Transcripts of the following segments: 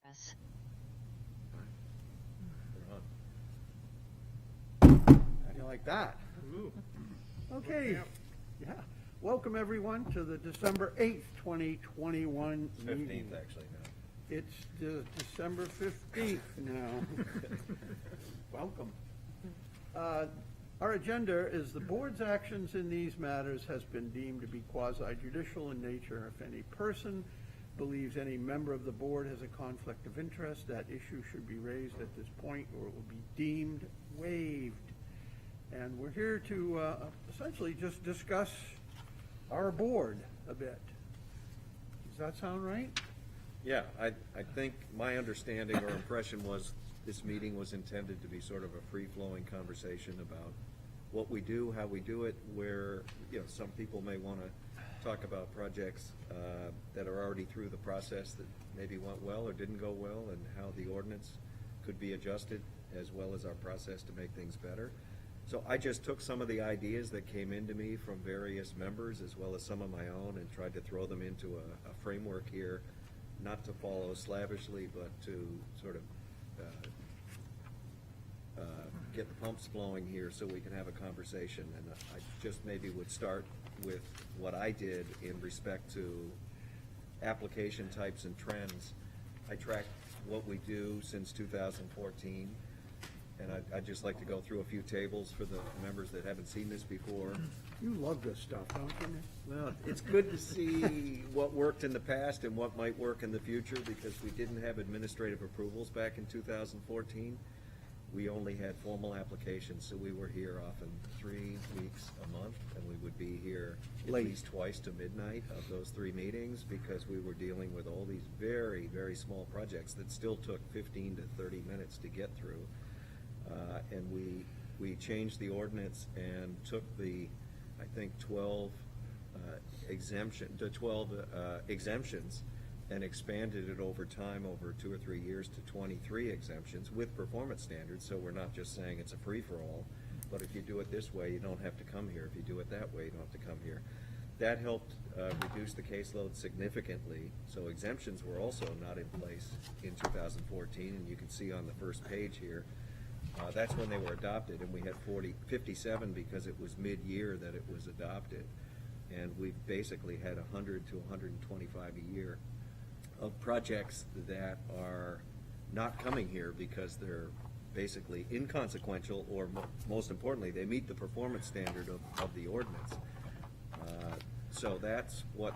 Yes. You like that? Ooh. Okay, yeah. Welcome, everyone, to the December 8th, 2021 meeting. 15th, actually, now. It's December 15th now. Welcome. Our agenda is the board's actions in these matters has been deemed to be quasi-judicial in nature. If any person believes any member of the board has a conflict of interest, that issue should be raised at this point or it will be deemed waived. And we're here to essentially just discuss our board a bit. Does that sound right? Yeah, I think my understanding or impression was this meeting was intended to be sort of a free-flowing conversation about what we do, how we do it, where, some people may want to talk about projects that are already through the process that maybe went well or didn't go well, and how the ordinance could be adjusted, as well as our process to make things better. So I just took some of the ideas that came into me from various members, as well as some of my own, and tried to throw them into a framework here, not to follow slavishly, but to sort of get the pumps flowing here so we can have a conversation. And I just maybe would start with what I did in respect to application types and trends. I tracked what we do since 2014. And I'd just like to go through a few tables for the members that haven't seen this before. You love this stuff, don't you, Nick? Well, it's good to see what worked in the past and what might work in the future, because we didn't have administrative approvals back in 2014. We only had formal applications, so we were here often 3 weeks a month, and we would be here at Late. least twice to midnight of those 3 meetings, because we were dealing with all these very, very small projects that still took 15 to 30 minutes to get through. And we changed the ordinance and took the, I think, 12 exemptions and expanded it over time, over 2 or 3 years, to 23 exemptions with performance standards. So we're not just saying it's a free-for-all, but if you do it this way, you don't have to come here. If you do it that way, you don't have to come here. That helped reduce the caseload significantly. So exemptions were also not in place in 2014, and you can see on the first page here, that's when they were adopted, and we had 57 because it was mid-year that it was adopted. And we've basically had 100 to 125 a year of projects that are not coming here because they're basically inconsequential, or most importantly, they meet the performance standard of the ordinance. So that's what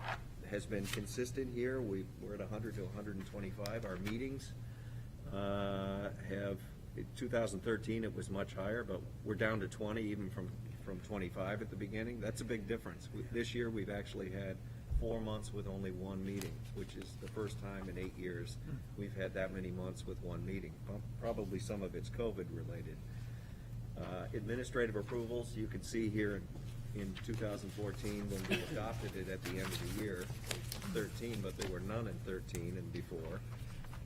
has been consistent here. We're at 100 to 125. Our meetings have, in 2013 it was much higher, but we're down to 20, even from 25 at the beginning. That's a big difference. This year we've actually had 4 months with only 1 meeting, which is the first time in 8 years we've had that many months with 1 meeting. Probably some of it's COVID related. Administrative approvals, you can see here in 2014 when we adopted it at the end of the year, 13, but there were none in 13 and before.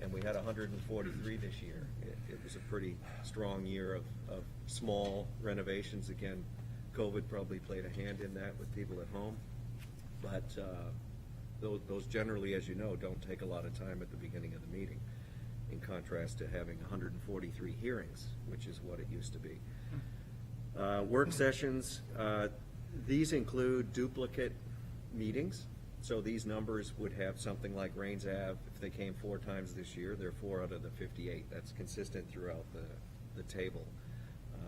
And we had 143 this year. It was a pretty strong year of small renovations. Again, COVID probably played a hand in that with people at home. But those generally, as you know, don't take a lot of time at the beginning of the meeting, in contrast to having 143 hearings, which is what it used to be. Work sessions, these include duplicate meetings. So these numbers would have something like Rains Ave. If they came 4 times this year, they're 4 out of the 58. That's consistent throughout the table.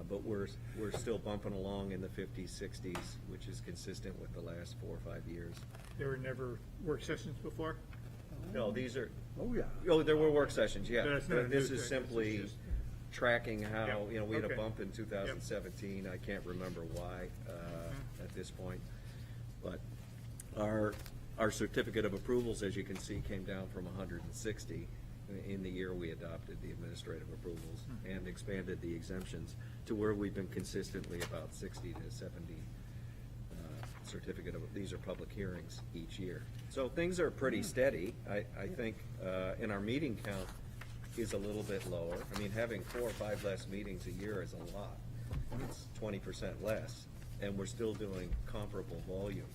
But we're still bumping along in the 50s, 60s, which is consistent with the last 4 or 5 years. There were never work sessions before? No, these are. Oh, yeah. Oh, there were work sessions, yeah. But it's not a This new is thing, simply this is just- tracking how, Yeah, we had a okay. bump in 2017. I can't remember why at this point. But our certificate of approvals, as you can see, came down from 160 in the year we adopted the administrative approvals and expanded the exemptions to where we've been consistently about 60 to 70 certificate of, these are public hearings each year. So things are pretty steady. I think, and our meeting count is a little bit lower. I mean, having 4 or 5 less meetings a year is a lot. It's 20% less, and we're still doing comparable volume.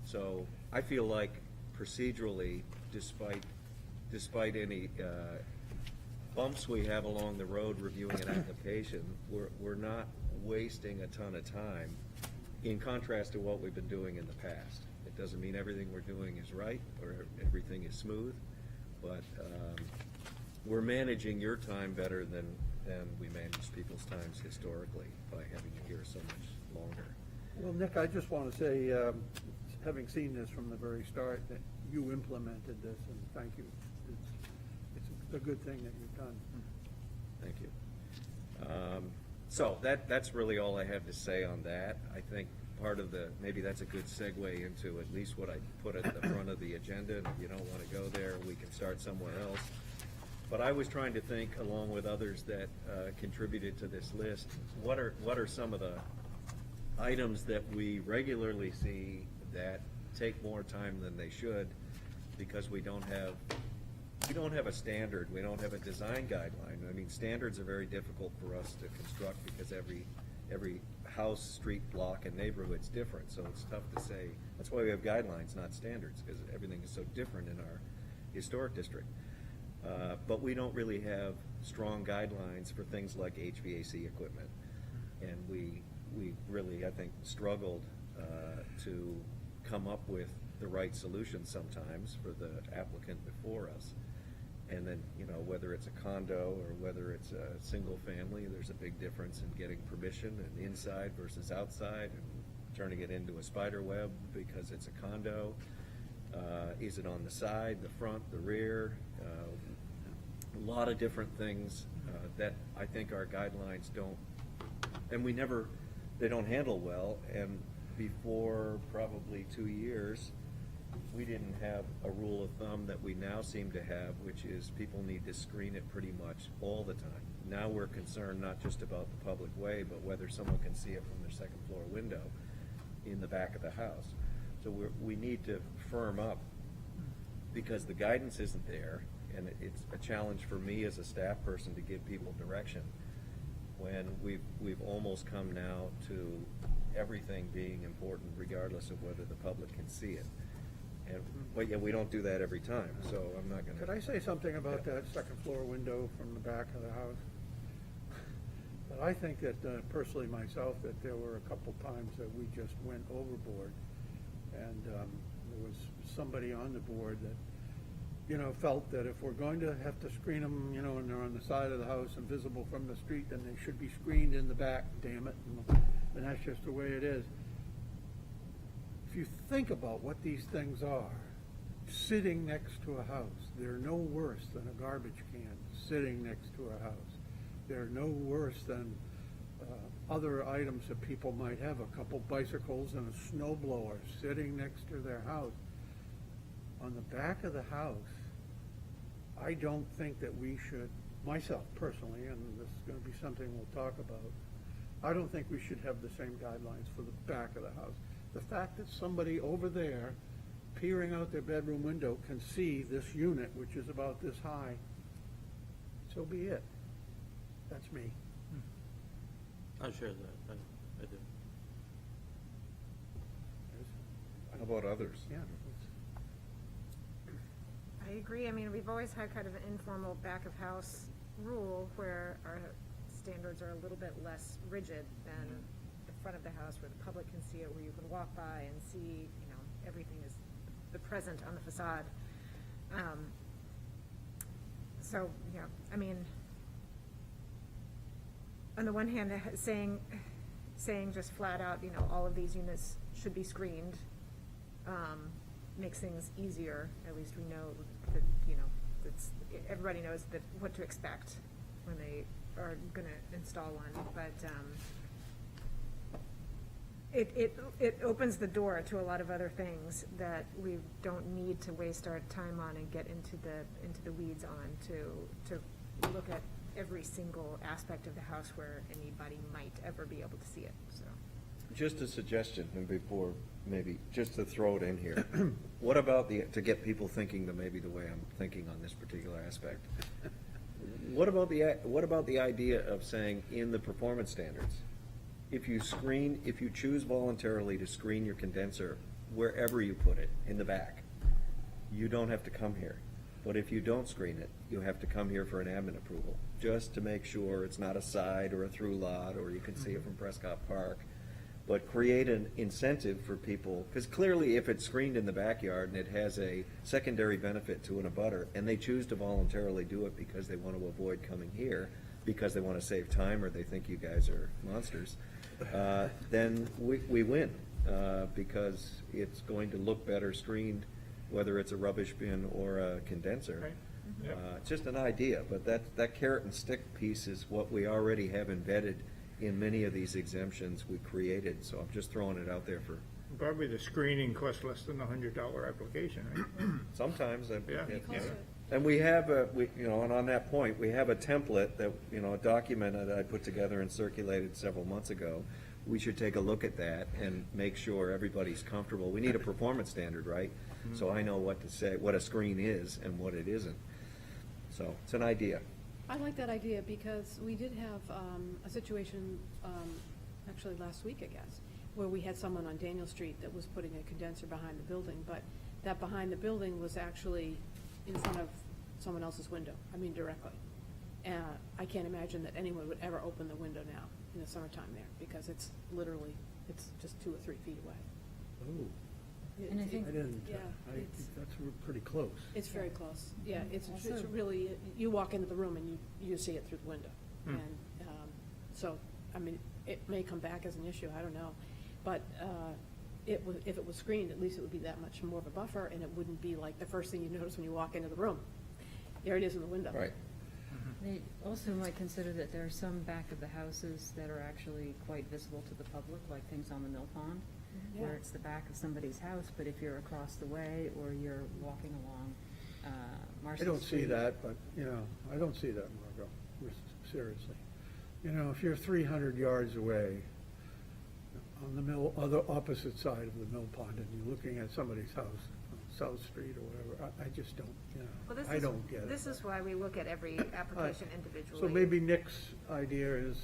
So I feel like procedurally, despite any bumps we have along the road reviewing an application, we're not wasting a ton of time in contrast to what we've been doing in the past. It doesn't mean everything we're doing is right or everything is smooth, but we're managing your time better than we manage people's times historically by having you here so much longer. Well, Nick, I just want to say, having seen this from the very start, that you implemented this, and thank you. It's a good thing that you've done. Thank you. So that's really all I have to say on that. I think part of maybe that's a good segue into at least what I put at the front of the agenda, and if you don't want to go there, we can start somewhere else. But I was trying to think, along with others that contributed to this list, what are some of the items that we regularly see that take more time than they should because we don't have a standard, we don't have a design guideline. I mean, standards are very difficult for us to construct because every house, street, block, and neighborhood's different, so it's tough to say. That's why we have guidelines, not standards, because everything is so different in our historic district. But we don't really have strong guidelines for things like HVAC equipment. And we really, I think, struggled to come up with the right solution sometimes for the applicant before us. And then, whether it's a condo or whether it's a single family, there's a big difference in getting permission and inside versus outside and turning it into a spider web because it's a condo. Is it on the side, the front, the rear? A lot of different things that I think our guidelines don't, and they don't handle well. And before probably 2 years, we didn't have a rule of thumb that we now seem to have, which is people need to screen it pretty much all the time. Now we're concerned not just about the public way, but whether someone can see it from their second floor window in the back of the house. So we need to firm up because the guidance isn't there, and it's a challenge for me as a staff person to give people direction when we've almost come now to everything being important regardless of whether the public can see it. But yeah, we don't do that every time, so I'm not gonna. Could I say something about that second floor window from the back of the house? But I think that personally myself, that there were a couple times that we just went overboard. And there was somebody on the board that, felt that if we're going to have to screen them, and they're on the side of the house and visible from the street, then they should be screened in the back, damn it. And that's just the way it is. If you think about what these things are, sitting next to a house, they're no worse than a garbage can sitting next to a house. They're no worse than other items that people might have, a couple bicycles and a snow blower sitting next to their house. On the back of the house, I don't think that we should, myself personally, and this is going to be something we'll talk about, I don't think we should have the same guidelines for the back of the house. The fact that somebody over there peering out their bedroom window can see this unit, which is about this high, so be it. That's me. I share that, I do. How about others? Yeah. I agree. I mean, we've always had kind of an informal back of house rule where our standards are a little bit less rigid than the front of the house where the public can see it, where you can walk by and see, everything is the present on the facade. So, I mean, on the one hand, saying just flat out, all of these units should be screened, makes things easier. At least we know that, everybody knows that what to expect when they are gonna install one, but, it opens the door to a lot of other things that we don't need to waste our time on and get into the weeds on to look at every single aspect of the house where anybody might ever be able to see it, so. Just a suggestion, and before, maybe, just to throw it in here. What about to get people thinking maybe the way I'm thinking on this particular aspect? What about the idea of saying in the performance standards, if you choose voluntarily to screen your condenser wherever you put it, in the back, you don't have to come here. But if you don't screen it, you have to come here for an admin approval, just to make sure it's not a side or a through lot, or you can see it from Prescott Park. But create an incentive for people, because clearly if it's screened in the backyard and it has a secondary benefit to an abutter, and they choose to voluntarily do it because they want to avoid coming here, because they want to save time or they think you guys are monsters, then we win, because it's going to look better screened, whether it's a rubbish bin or a condenser. Right. Yep. It's just an idea, but that carrot and stick piece is what we already have embedded in many of these exemptions we created, so I'm just throwing it out there for, Probably the screening costs less than $100 application, right? sometimes. Yeah. And we have and on that point, we have a template that, a document that I put together and circulated several months ago. We should take a look at that and make sure everybody's comfortable. We need a performance standard, right? So I know what to say, what a screen is and what it isn't. So it's an idea. I like that idea because we did have a situation, actually last week, I guess, where we had someone on Daniel Street that was putting a condenser behind the building, but that behind the building was actually in front of someone else's window, directly. I can't imagine that anyone would ever open the window now in the summertime there, because it's just 2 or 3 feet away. Oh, And I think- I didn't, Yeah, that's pretty close. It's very close, yeah, it's Also- really, you walk into the room and you see it through the window. Hmm. And, so, it may come back as an issue, I don't know, but, if it was screened, at least it would be that much more of a buffer, and it wouldn't be like the first thing you notice when you walk into the room. There it is in the window. Right. They also might consider that there are some back of the houses that are actually quite visible to the public, like things on the Mill Pond, where Yeah. it's the back of somebody's house, but if you're across the way or you're walking along Marcy I don't see Street- that, but, I don't see that, Margot, seriously. If you're 300 yards away on the other opposite side of the Mill Pond, and you're looking at somebody's house on South Street or whatever, I just don't, Well, this I is- don't get it. This is why we look at every application individually. So maybe Nick's idea is.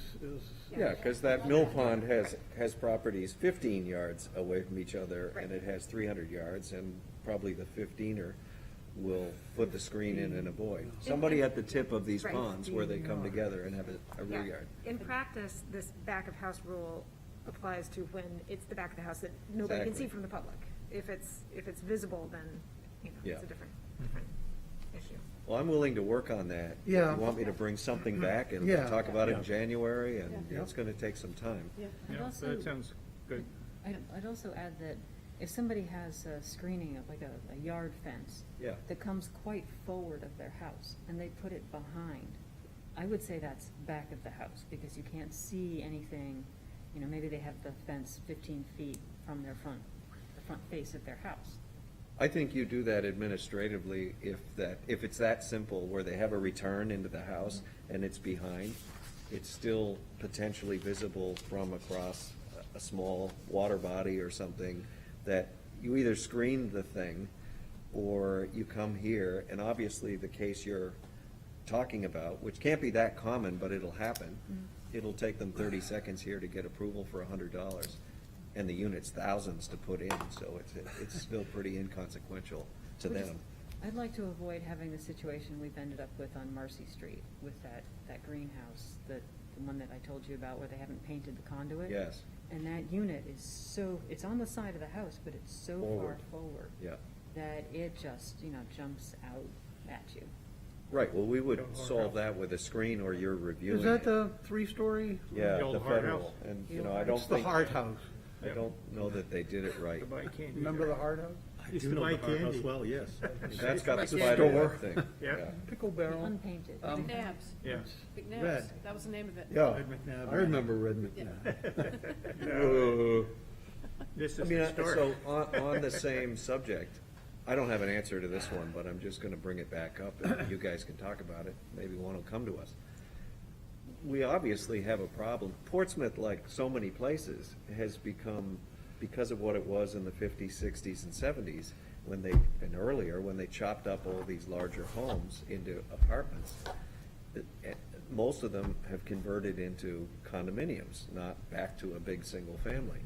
Yeah, because that Mill Pond has properties 15 yards away from each other, and Right. it has 300 yards, and probably the 15er will put the screen in and avoid. Somebody at the tip of these Right. ponds where they come together and have a rear Yeah. yard. In practice, this back of house rule applies to when it's the back of the house that nobody can see Exactly. from the public. If it's visible, then, Yeah. it's a different issue. Well, I'm willing to work on that. Yeah. If you want me to bring something back and Yeah. talk about it in Yeah. January, and Yeah. it's gonna take some time. Yeah. I'd Yeah, also- that sounds good. I'd also add that if somebody has a screening of like a yard fence Yeah. that comes quite forward of their house, and they put it behind, I would say that's back of the house, because you can't see anything, maybe they have the fence 15 feet from the front face of their house. I think you do that administratively if it's that simple, where they have a return into the house and it's behind, it's still potentially visible from across a small water body or something, that you either screen the thing or you come here, and obviously the case you're talking about, which can't be that common, but it'll happen, it'll take them 30 seconds here to get approval for $100. And the unit's thousands to put in, so it's still pretty inconsequential to Which is- them. I'd like to avoid having the situation we've ended up with on Marcy Street with that greenhouse, the one that I told you about where they haven't painted the conduit. Yes, And that unit is it's on the side of the house, but it's so far Forward. forward yeah. that it just, jumps out at you. Right, well, we would The hard solve house. that with a screen, or you're reviewing Is that it. the 3-story? Yeah, The old the hard federal, house? and, The old I hard- don't It's the think, hard house. I don't know that they did it right. To buy candy. Remember the hard house? I used to know the Hard House well, yes. That's got the It's a spider store. web thing. Yeah. Pickle barrel. Unpainted. Big Nabs, Yeah. Big Nabs, Red. that was the name of it. Yeah, Red McNabb. I remember Red McNabb. This I is mean, historic. so on the same subject, I don't have an answer to this one, but I'm just gonna bring it back up, and you guys can talk about it. Maybe one will come to us. We obviously have a problem. Portsmouth, like so many places, has become, because of what it was in the 50s, 60s, and 70s, and earlier, when they chopped up all these larger homes into apartments, most of them have converted into condominiums, not back to a big single family.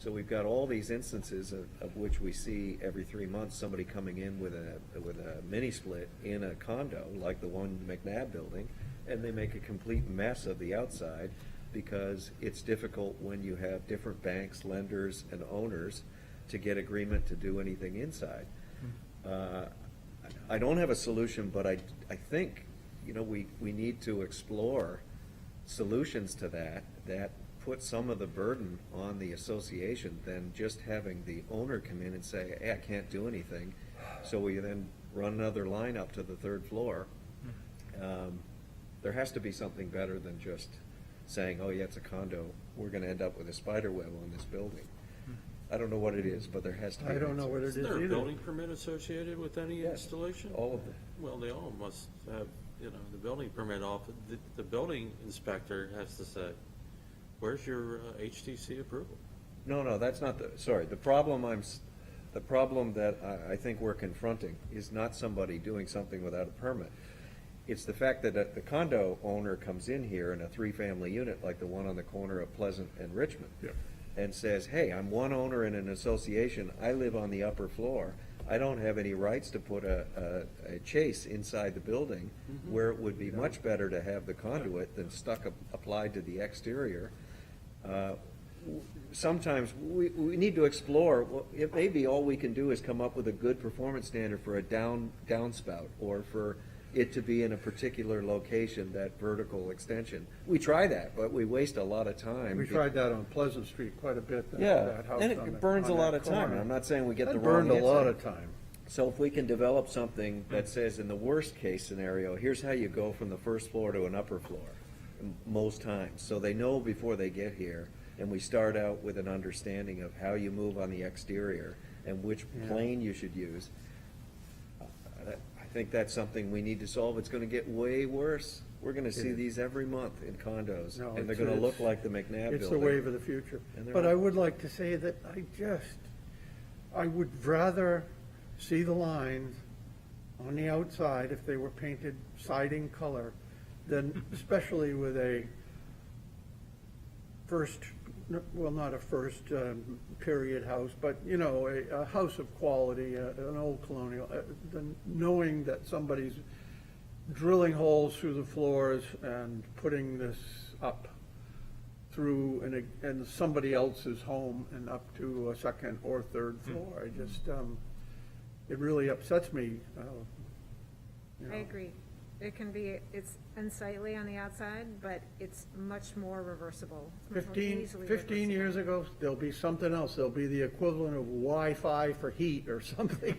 So we've got all these instances of which we see every 3 months, somebody coming in with a mini split in a condo, like the one in the McNabb building, and they make a complete mess of the outside because it's difficult when you have different banks, lenders, and owners to get agreement to do anything inside. I don't have a solution, but I think, we need to explore solutions to that put some of the burden on the association than just having the owner come in and say, hey, I can't do anything. So we then run another line up to the third floor. There has to be something better than just saying, oh, yeah, it's a condo. We're gonna end up with a spider web on this building. I don't know what it is, but there has to be. I don't know what it is Is there a either. building permit associated with any Yes, installation? all of them. Well, they all must have, the building permit off, the building inspector has to say, where's your HTC approval? No, that's not sorry, the problem that I think we're confronting is not somebody doing something without a permit. It's the fact that the condo owner comes in here in a 3-family unit, like the one on the corner of Pleasant and Richmond, and says, hey, I'm one owner in an association, I live on the upper floor, I don't have any rights to put a chase inside the building, where it would be much better to have the conduit than applied to the exterior. Sometimes we need to explore, well, it may be all we can do is come up with a good performance standard for a downspout, or for it to be in a particular location, that vertical extension. We try that, but we waste a lot of time. We tried that on Pleasant Street quite a bit. Yeah, that house and on the- it burns a on lot that of time, corner. and I'm not saying we get the That wrong burned a lot answer. of time. So if we can develop something that says, in the worst case scenario, here's how you go from the first floor to an upper floor, most times, so they know before they get here, and we start out with an understanding of how you move on the exterior and which plane you should use. I think that's something we need to solve. It's gonna get way worse. We're gonna see these every month in condos, No, and they're it's- gonna look it's- like the McNabb building. It's the wave of the future. And they're But not. I would like to say that I would rather see the lines on the outside if they were painted siding color than, especially with a not a first period house, but, a house of quality, an old colonial, than knowing that somebody's drilling holes through the floors and putting this up through and somebody else's home and up to a second or third floor. I just, it really upsets me. I agree. It's unsightly on the outside, but it's much more reversible. It's much more 15 easily years reversible. ago, there'll be something else. There'll be the equivalent of Wi-Fi for heat or something,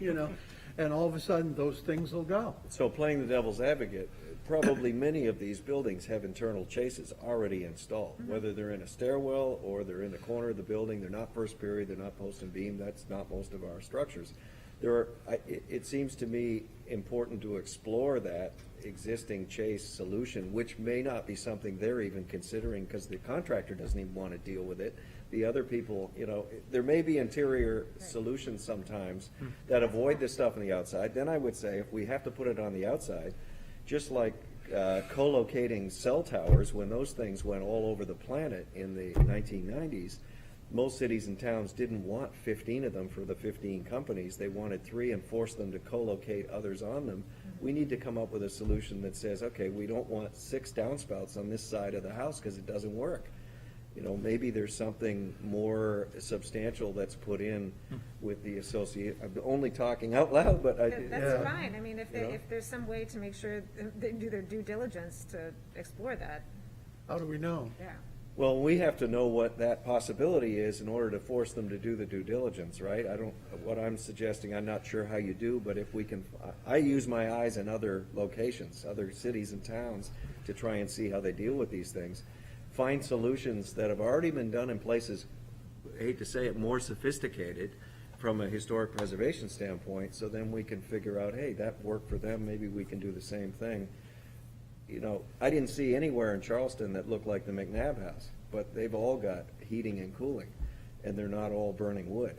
and all of a sudden, those things will go. So playing the devil's advocate, probably many of these buildings have internal chases already installed, whether they're in a stairwell or they're in the corner of the building. They're not first period, they're not post and beam, that's not most of our structures. It seems to me important to explore that existing chase solution, which may not be something they're even considering, because the contractor doesn't even want to deal with it. The other people, there may be interior solutions sometimes that avoid the stuff on the outside. Then I would say, if we have to put it on the outside, just like co-locating cell towers, when those things went all over the planet in the 1990s, most cities and towns didn't want 15 of them for the 15 companies. They wanted 3 and forced them to co-locate others on them. We need to come up with a solution that says, okay, we don't want 6 downspouts on this side of the house because it doesn't work. Maybe there's something more substantial that's put in with the associate. I'm only talking out loud, but That's Yeah. fine. I mean, if there's some way to make sure they do their due diligence to explore that, How do we know? yeah. Well, we have to know what that possibility is in order to force them to do the due diligence, right? What I'm suggesting, I'm not sure how you do, but if we can, I use my eyes in other locations, other cities and towns, to try and see how they deal with these things. Find solutions that have already been done in places, I hate to say it, more sophisticated from a historic preservation standpoint, so then we can figure out, hey, that worked for them, maybe we can do the same thing. I didn't see anywhere in Charleston that looked like the McNabb house, but they've all got heating and cooling, and they're not all burning wood.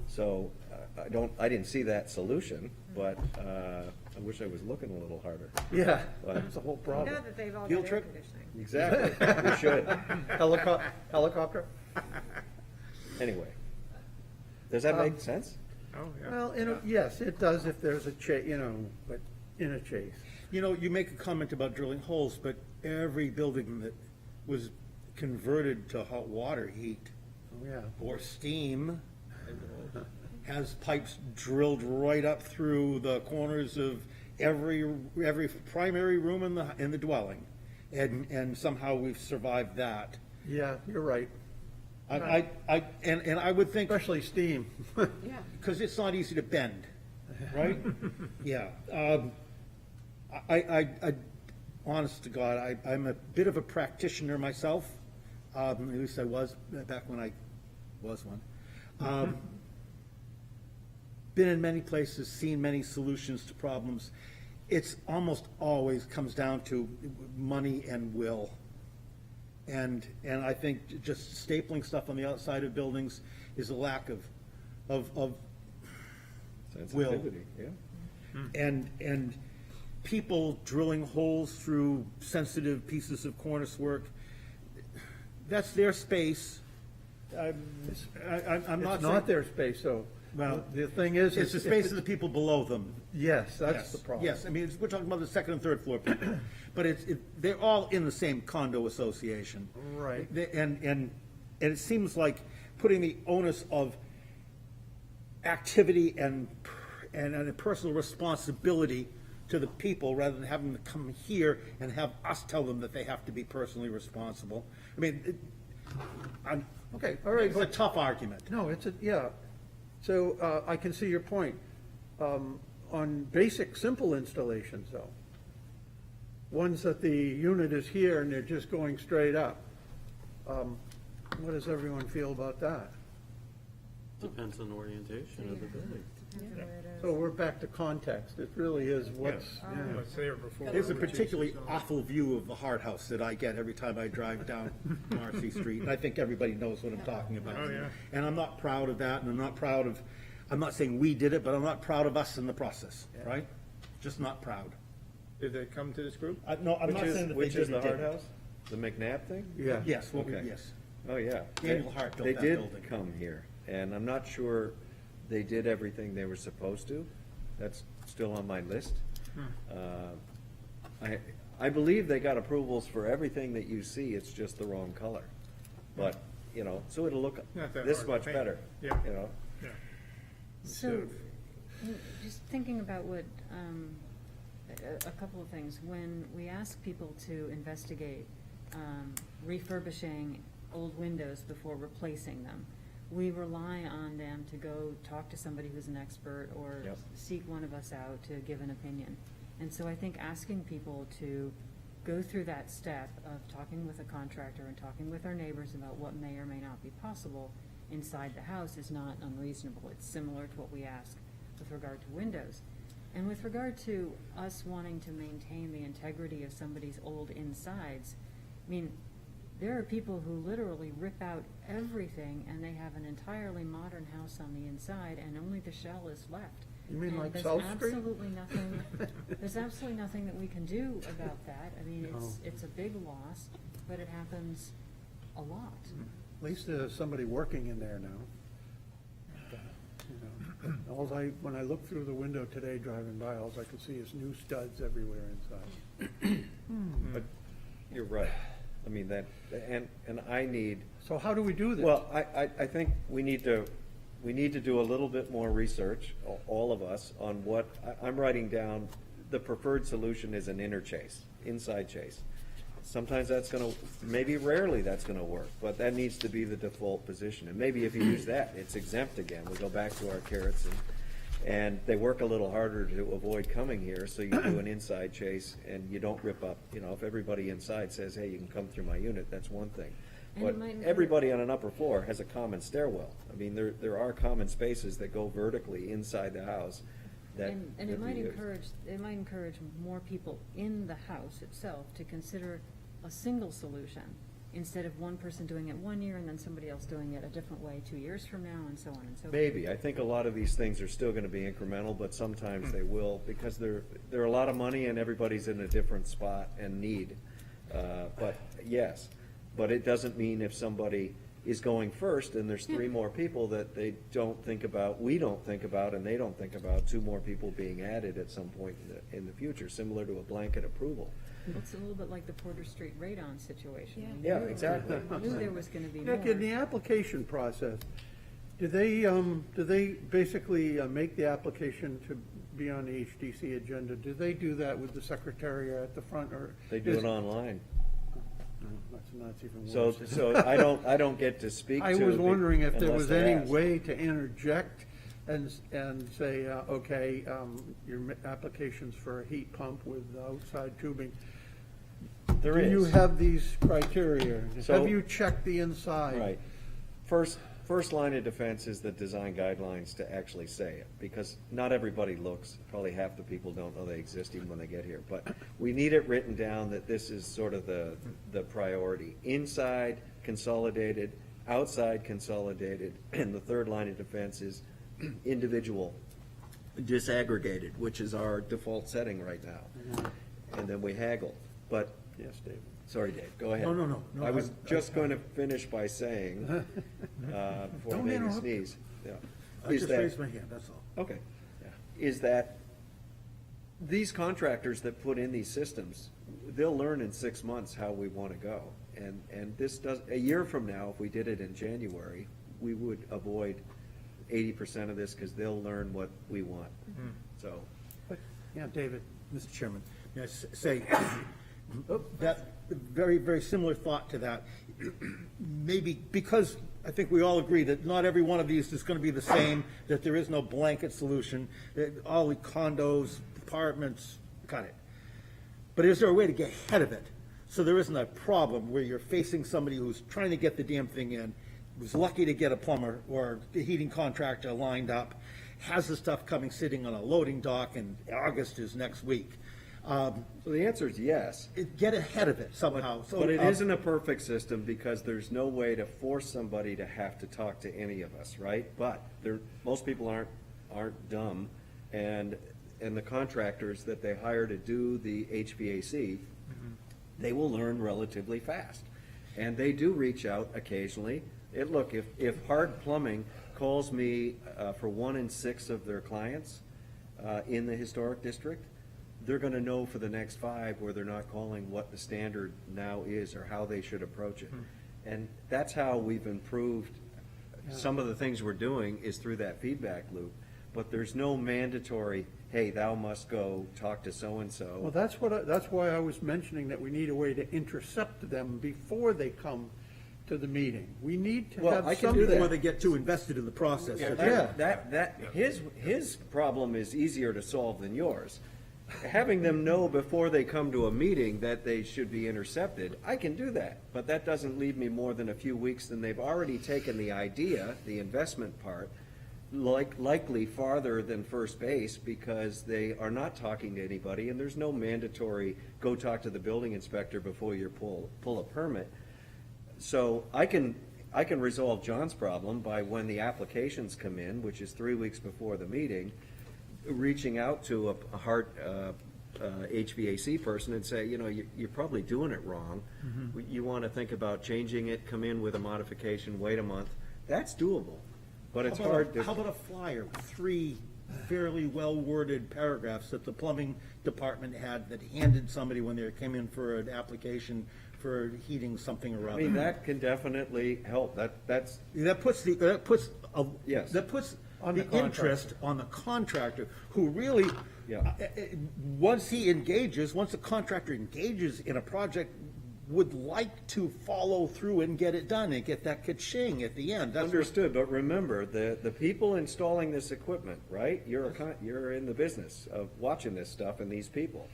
So I didn't see that solution, but I wish I was looking a little harder. Yeah, But- that's the whole You know problem. that they've all Field got air trip? conditioning. Exactly, we should. Helicopter? Anyway, Does that make sense? Oh, yeah. Well, yes, it does if there's a but in a chase. You know, you make a comment about drilling holes, but every building that was converted to hot water heat Oh, yeah. or steam has pipes drilled right up through the corners of every primary room in the dwelling. And somehow we've survived that. Yeah, you're right, And I would think, especially steam. Yeah. because it's not easy to bend, right? Yeah. Honest to God, I'm a bit of a practitioner myself. At least I was back when I was one. Been in many places, seen many solutions to problems. It's almost always comes down to money and will. And I think just stapling stuff on the outside of buildings is a lack of will. Sensitivity, yeah. And people drilling holes through sensitive pieces of cornice work, that's their space. I'm not It's not saying, their space, so, Well, the thing is. it's the space of the people below them. Yes, that's Yes, the problem. Yes, I mean, we're talking about the second and third floor people, but they're all in the same condo association. Right. And it seems like putting the onus of activity and a personal responsibility to the people, rather than having them come here and have us tell them that they have to be personally responsible. I mean, Okay, all right, it's a but, tough argument. no, yeah. So, I can see your point. On basic, simple installations, though, ones that the unit is here and they're just going straight up, what does everyone feel about that? Depends on the orientation of the building. Depends where it is. So we're back to context. It really is what's, Yes. yeah. What's there before. There's a which is particularly zone. awful view of the Hart House that I get every time I drive down Marcy Street, and I think everybody knows what I'm talking about. Oh, yeah. And I'm not proud of that, and I'm not saying we did it, but I'm not proud of us in the process, right? Just not proud. Did they come to this group? No, I'm not saying that they Which is did or the Hart didn't. House? The McNabb thing? Yeah. Yes, Okay. yes. Oh, yeah. Daniel Hart built They that did building. come here, and I'm not sure they did everything they were supposed to. That's still on my list. I believe they got approvals for everything that you see, it's just the wrong color. But, you know, so it'll look Not that this hard to much paint. better, Yeah. you know? Yeah. So, just thinking about what, a couple of things. When we ask people to investigate refurbishing old windows before replacing them, we rely on them to go talk to somebody who's an expert or Yep. seek one of us out to give an opinion. And so I think asking people to go through that step of talking with a contractor and talking with our neighbors about what may or may not be possible inside the house is not unreasonable. It's similar to what we ask with regard to windows. And with regard to us wanting to maintain the integrity of somebody's old insides, I mean, there are people who literally rip out everything and they have an entirely modern house on the inside and only the shell is left. You mean And like there's South Street? absolutely nothing, there's absolutely nothing that we can do about that. I mean, No. it's a big loss, but it happens a lot. At least there's somebody working in there now. When I looked through the window today driving by, all I could see is new studs everywhere inside. But you're right. I mean, that, and I need, So how do we do this? well, I think we need to do a little bit more research, all of us, on what, I'm writing down, the preferred solution is an inner chase, inside chase. Sometimes that's gonna, maybe rarely that's gonna work, but that needs to be the default position. And maybe if you use that, it's exempt again. We go back to our carrots and they work a little harder to avoid coming here, so you do an inside chase and you don't rip up, you know, if everybody inside says, hey, you can come through my unit, that's one thing. And But it might include- everybody on an upper floor has a common stairwell. I mean, there are common spaces that go vertically inside the house that. And that it we might use. encourage more people in the house itself to consider a single solution instead of one person doing it 1 year and then somebody else doing it a different way 2 years from now and so on and so forth. Maybe. I think a lot of these things are still gonna be incremental, but sometimes they will, because they're a lot of money and everybody's in a different spot and need. But yes, but it doesn't mean if somebody is going first, and there's three more people that they don't think about, we don't think about, and they don't think about, two more people being added at some point in the future, similar to a blanket approval. It's a little bit like the Porter Street radon situation. We Yeah, knew- exactly. we knew there was gonna be Nick, in the more. application process, do they basically make the application to be on the HDC agenda? Do they do that with the secretary at the front, or? They do it online. No, that's even So, worse. so I don't get to speak to. I was wondering if there unless was they any ask. way to interject and say, okay, your application's for a heat pump with outside tubing. There Do you is. have these criteria? So- Have you checked the inside? Right. First line of defense is the design guidelines to actually say it, because not everybody looks, probably half the people don't know they exist even when they get here. But we need it written down that this is sort of the priority. Inside consolidated, outside consolidated, and the third line of defense is individual disaggregated, which is our default setting right now. And then we haggle. But Yes, David. sorry, Dave, go ahead. No. I was just going to finish by saying, before I Don't made me interrupt. sneeze. Yeah. I Is just that- raised my hand, that's all. Okay. Is that these contractors that put in these systems, they'll learn in 6 months how we want to go. And this does, a year from now, if we did it in January, we would avoid 80% of this because they'll learn what we want. So, Yeah, David. Mr. Chairman, may I say, that, very, very similar thought to that. Maybe, because I think we all agree that not every one of these is gonna be the same, that there is no blanket solution, that all the condos, apartments, got it. But is there a way to get ahead of it? So there isn't a problem where you're facing somebody who's trying to get the damn thing in, was lucky to get a plumber or a heating contractor lined up, has the stuff coming, sitting on a loading dock, and August is next week. so the answer is yes. Get ahead of it somehow. So, But it isn't a perfect system because there's no way to force somebody to have to talk to any of us, right? But most people aren't dumb, and the contractors that they hire to do the HVAC, they will learn relatively fast. And they do reach out occasionally. Look, if Hard Plumbing calls me for 1 in 6 of their clients in the historic district, they're gonna know for the next 5 where they're not calling what the standard now is or how they should approach it. And that's how we've improved, some of the things we're doing is through that feedback loop. But there's no mandatory, hey, thou must go talk to Well, so-and-so. that's why I was mentioning that we need a way to intercept them before they come to the meeting. We need to Well, have I can some. do that. before they get too invested in the process. His problem is easier to solve than yours. Having them know before they come to a meeting that they should be intercepted, I can do that. But that doesn't leave me more than a few weeks, then they've already taken the idea, the investment part, likely farther than first base because they are not talking to anybody and there's no mandatory, go talk to the building inspector before you pull a permit. So I can resolve John's problem by when the applications come in, which is 3 weeks before the meeting, reaching out to a hard HVAC person and say, you're probably doing it wrong. You want to think about changing it, come in with a modification, wait a month. That's doable, but it's hard to. How about a flyer with 3 fairly well-worded paragraphs that the plumbing department had that handed somebody when they came in for an application for heating something or I other? mean, that can definitely help. That's, That puts Yes. On the the interest on the contractor, who really, Yeah. once the contractor engages in a project, would like to follow through and get it done and get that ka-ching at the end. That's what- understood, but remember, the people installing this equipment, right? You're in the business of watching this stuff and these people.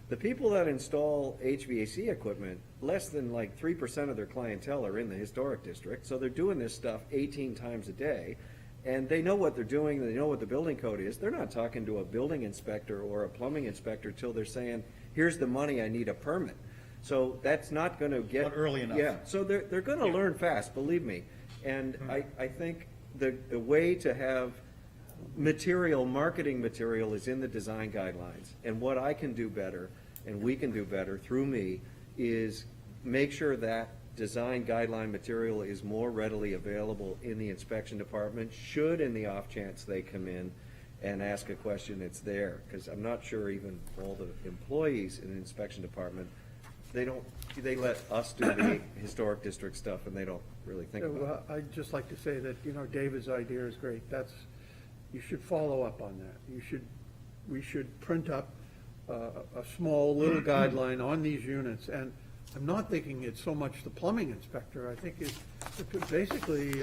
The people that install HVAC equipment, less than like 3% of their clientele are in the historic district, so they're doing this stuff 18 times a day, and they know what they're doing, they know what the building code is. They're not talking to a building inspector or a plumbing inspector till they're saying, here's the money, I need a permit. So that's not gonna get. Not early enough. Yeah, so they're gonna learn fast, believe me. And I think the way to have marketing material is in the design guidelines. And what I can do better, and we can do better through me, is make sure that design guideline material is more readily available in the inspection department, should in the off chance they come in and ask a question, it's there. Because I'm not sure even all the employees in the inspection department, they let us do the historic district stuff and they don't really think about it. I'd just like to say that, David's idea is great. You should follow up on that. We should print up a small little guideline on these units. And I'm not thinking it's so much the plumbing inspector. I think it's basically,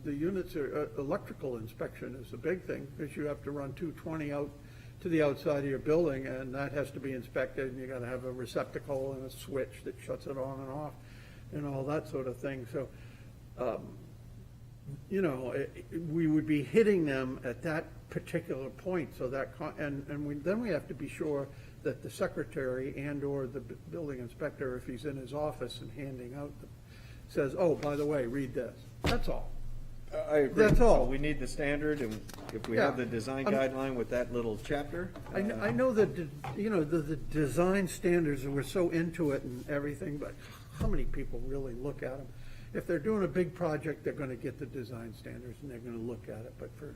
the units are, electrical inspection is the big thing, because you have to run 220 out to the outside of your building, and that has to be inspected, and you gotta have a receptacle and a switch that shuts it on and off, and all that sort of thing. So, we would be hitting them at that particular point, so that, then we have to be sure that the secretary and/or the building inspector, if he's in his office and handing out, says, oh, by the way, read this. That's all. I agree. That's all. So we need the standard, and if we Yeah. have the design I'm- guideline with that little chapter. I know that, the design standards, and we're so into it and everything, but how many people really look at them? If they're doing a big project, they're gonna get the design standards and they're gonna look at it, but for,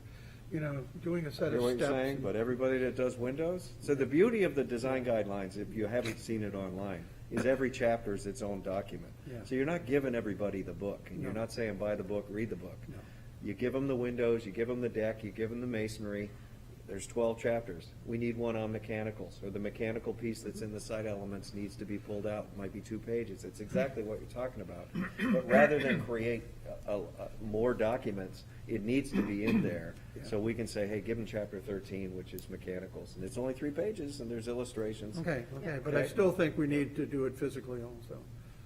doing a set You of know what steps. you're saying, but everybody that does windows, so the beauty of the design guidelines, if you haven't seen it online, is every chapter is its own document. Yeah. So you're not giving everybody the book, and you're No. not saying buy the book, read the book. No. You give them the windows, you give them the deck, you give them the masonry, there's 12 chapters. We need one on mechanicals, or the mechanical piece that's in the site elements needs to be pulled out, might be 2 pages. It's exactly what you're talking about. But rather than create more documents, it needs to be in there. So we can say, hey, give them chapter 13, which is mechanicals, and it's only 3 pages, and there's illustrations. Okay, but I still think we need to do it physically also.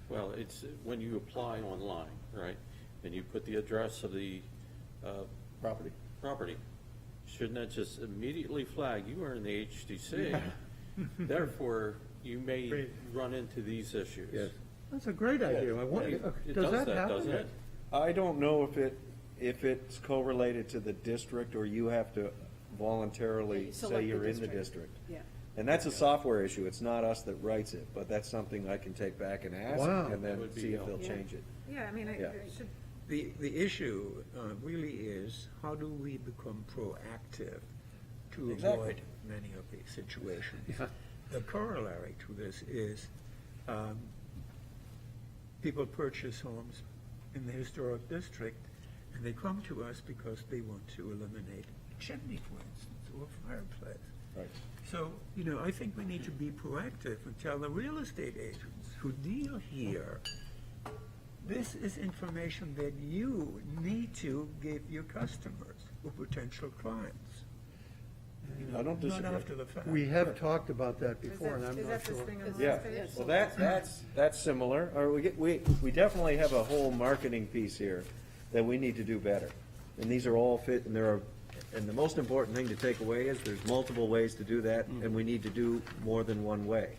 Well, it's, when you apply online, right, and you put the address of the property, shouldn't that just immediately flag, you are in the HDC? Therefore, you may Great. run into these issues. Yes. That's a great idea. I wonder, It does that doesn't happen? it? I don't know if it's correlated to the district, or you have to voluntarily Yeah, say select the you're in the district. district. Yeah. And that's a software issue, it's not us that writes it, but that's something I can take back and ask, Wow. and That then would be see if they'll helpful. change it. Yeah, I mean, Yeah. it should, The issue really is, how do we become proactive to Exactly. avoid many of these situations? Yeah. The corollary to this is, people purchase homes in the historic district, and they come to us because they want to eliminate a chimney, for instance, or a fireplace. Right. So, I think we need to be proactive and tell the real estate agents who deal here, this is information that you need to give your customers or potential clients. I don't disagree. Not after the fact. We have talked about that is before, and that, I'm is not that this sure. thing on the Yeah, last page? well, that's similar, or we definitely have a whole marketing piece here that we need to do better. And these are all fit, and and the most important thing to take away is there's multiple ways to do that, and we need to do more than one way.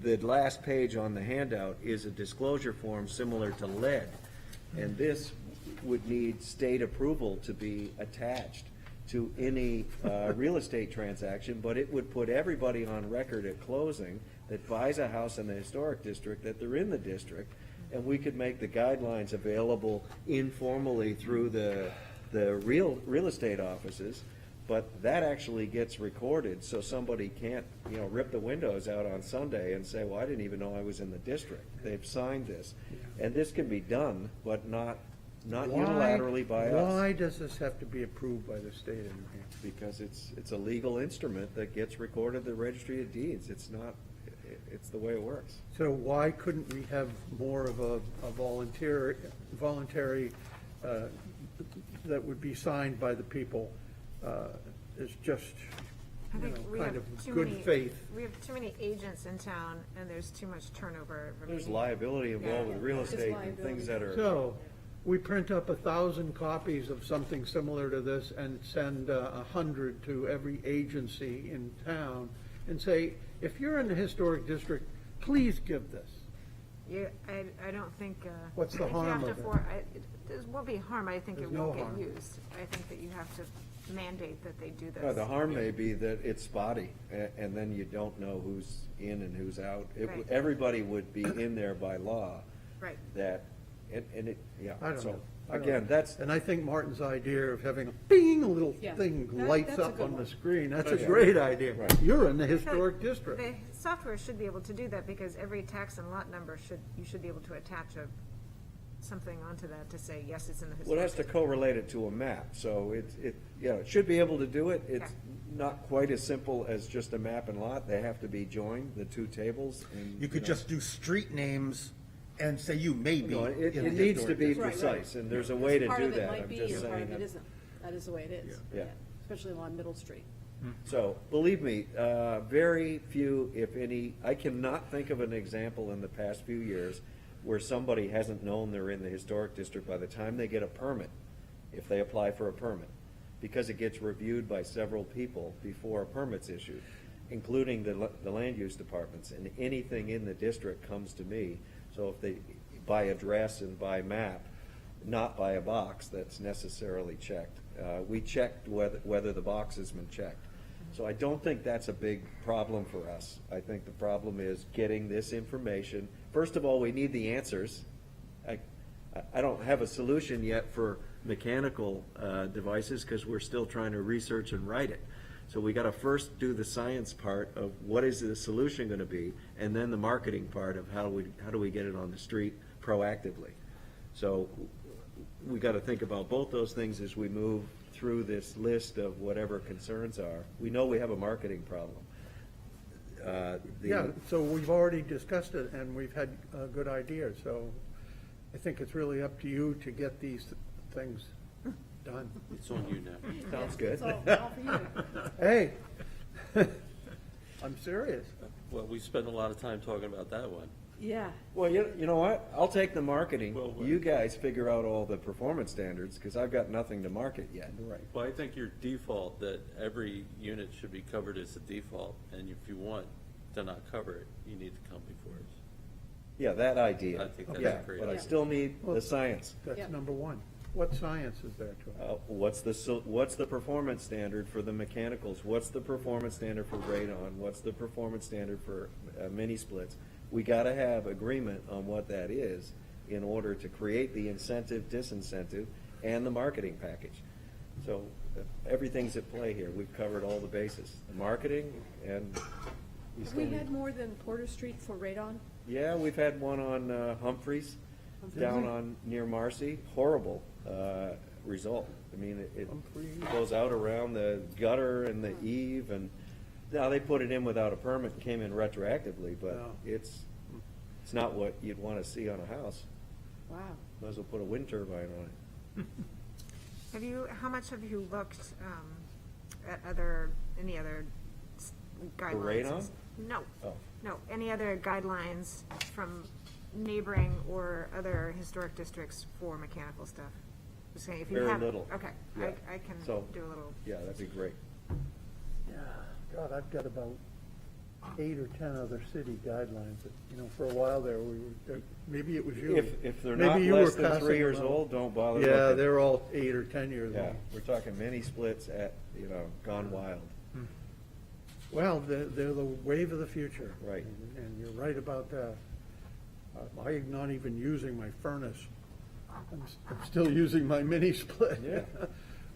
The last page on the handout is a disclosure form similar to lead, and this would need state approval to be attached to any real estate transaction, but it would put everybody on record at closing that buys a house in the historic district, that they're in the district, and we could make the guidelines available informally through the real estate offices, but that actually gets recorded, so somebody can't, rip the windows out on Sunday and say, well, I didn't even know I was in the district. They've signed this. And this can be done, but not unilaterally by us. Why does this have to be approved by the state of New Hampshire? Because it's a legal instrument that gets recorded at the registry of deeds. It's the way it works. So why couldn't we have more of a voluntary, that would be signed by the people, is just, I think we kind have of too good many- faith? We have too many agents in town, and there's too much turnover. There's remaining. liability involved with real There's estate and liability. things that are. So, we print up 1,000 copies of something similar to this and send 100 to every agency in town and say, if you're in the historic district, please give this. Yeah, I don't think. What's the if you harm have of to it? There won't be harm, I think it There's no won't get harm. used. I think that you have to mandate that they do this. The harm may be that it's spotty, and then you don't know who's in and who's out. Right. Everybody would be in there by law, Right. that, and it, yeah. I don't so, know. I don't Again, know. that's, And I think Martin's idea of having a bing, a little Yeah, thing that- lights that's a up good on the one. screen, that's a Yeah. great idea. Right. You're in the historic district. The software should be able to do that, because every tax and lot number you should be able to attach something onto that to say, yes, it's in the well, it historic has to district. correlate it to a map, so it should be able to do it. It's Yeah. not quite as simple as just a map and lot, they have to be joined, the two tables, and. You could know. just do street names and say you may be No, it in the needs to historic be district. Right, right. precise, and there's a way to Part do of it that, might I'm be, just and part of saying. it isn't. That is the way it is. Yeah. Especially along Middle Street. So, believe me, very few, if any, I cannot think of an example in the past few years where somebody hasn't known they're in the historic district by the time they get a permit, if they apply for a permit, because it gets reviewed by several people before a permit's issued, including the land use departments, and anything in the district comes to me. So if they, by address and by map, not by a box that's necessarily checked. We checked whether the box has been checked. So I don't think that's a big problem for us. I think the problem is getting this information. First of all, we need the answers. I don't have a solution yet for mechanical devices, because we're still trying to research and write it. So we gotta first do the science part of what is the solution gonna be, and then the marketing part of how do we get it on the street proactively. So we gotta think about both those things as we move through this list of whatever concerns are. We know we have a marketing problem. Yeah, so we've already discussed it, and we've had good ideas, so I think it's really up to you to get these things done. It's on you now. Sounds good. It's all for you. Hey, I'm serious. Well, we spent a lot of time talking about that one. Yeah. Well, you know what? I'll take the marketing. Well, You guys figure out all the performance standards, because I've got nothing to market yet. Right. Well, I think your default, that every unit should be covered as a default, and if you want to not cover it, you need to come before us. Yeah, that idea. I think that's Yeah, great. but I Yeah. still need the science. That's Yeah. number one. What science is there to it? What's the performance standard for the mechanicals? What's the performance standard for radon? What's the performance standard for mini splits? We gotta have agreement on what that is in order to create the incentive, disincentive, and the marketing package. So everything's at play here. We've covered all the bases, the marketing and. we Have still we need- had more than Porter Street for radon? Yeah, we've had one on Humphreys, down on, near Marcy, horrible result. I mean, it Humphreys. goes out around the gutter and the eave, and now they put it in without a permit and came in retroactively, but Yeah. it's not what you'd want to see on a house. Wow. Might as well put a wind turbine on it. How much have you looked at any other guidelines? radon? No, Oh. no, any other guidelines from neighboring or other historic districts for mechanical stuff? Just saying, if you Very have. little. Okay, Yeah. I can So- do a little. Yeah, that'd be great. Yeah, God, I've got about 8 or 10 other city guidelines that, for a while there, maybe it was you. If they're Maybe not you were less than passing 3 years them out. old, don't bother Yeah, looking. they're all 8 or 10 years Yeah, old. we're talking mini splits at, gone wild. Well, they're the wave of the future. Right. And you're right about that. I'm not even using my furnace. I'm still using my mini split. Yeah.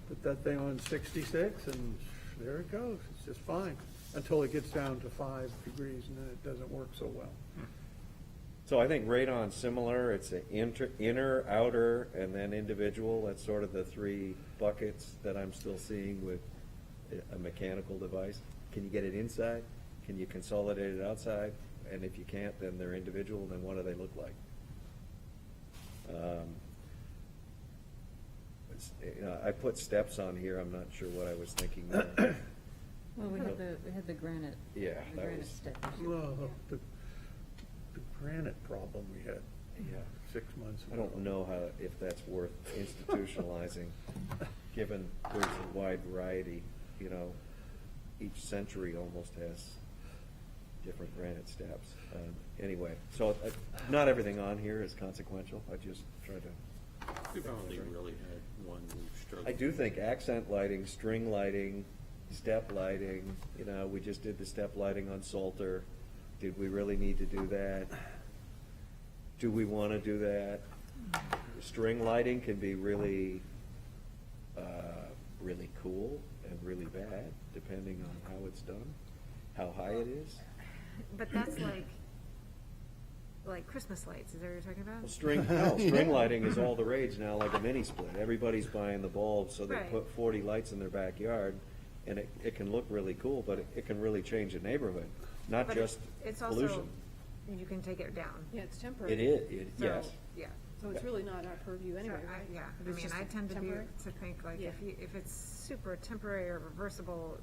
Put that thing on 66 and there it goes. It's just fine until it gets down to 5 degrees and then it doesn't work so well. So I think radon's similar, it's an inner, outer, and then individual, that's sort of the 3 buckets that I'm still seeing with a mechanical device. Can you get it inside? Can you consolidate it outside? And if you can't, then they're individual, then what do they look like? I put steps on here, I'm not sure what I was thinking there. Well, we had the granite. Yeah, The that granite was- step. Well, the granite problem we had Yeah. 6 months ago. I don't know if that's worth institutionalizing, given there's a wide variety, each century almost has different granite steps. Anyway, so not everything on here is consequential, I just try to. We've only really had one we've struggled. I do think accent lighting, string lighting, step lighting, we just did the step lighting on Salter. Did we really need to do that? Do we want to do that? String lighting can be really, really cool and really bad, depending on how it's done, how high it is. But that's like Christmas lights, is that what you're talking about? Well, string lighting is all the rage now, like a mini split. Everybody's buying the bulbs, so they Right. put 40 lights in their backyard, and it can look really cool, but it can really change a neighborhood, not But just it's pollution. also, you can take it down. Yeah, it's temporary. It is, So, yes. Yeah. So it's really not our purview anyway, So right? Yeah, If I it's mean, just I tend to temporary? think like Yeah. if it's super temporary or reversible,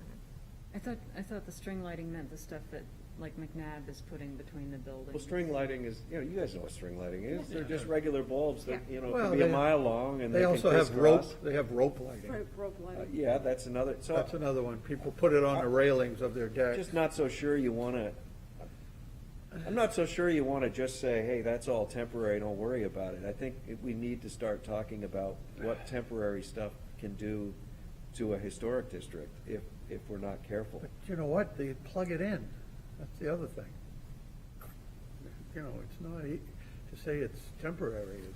I thought the string lighting meant the stuff that, like McNabb is putting between the buildings. Well, string lighting is, you guys know what string lighting is. They're just regular bulbs that, Yeah. Well, can be a they- mile long and they They can also have rope, crisscross. they have rope lighting. Rope lighting. Yeah, that's another, so. That's another one. People put it on the railings of their decks. Just not so sure you want to, I'm not so sure you want to just say, hey, that's all temporary, don't worry about it. I think we need to start talking about what temporary stuff can do to a historic district if we're not careful. But you know what? They plug it in. That's the other thing. It's not, to say it's temporary is,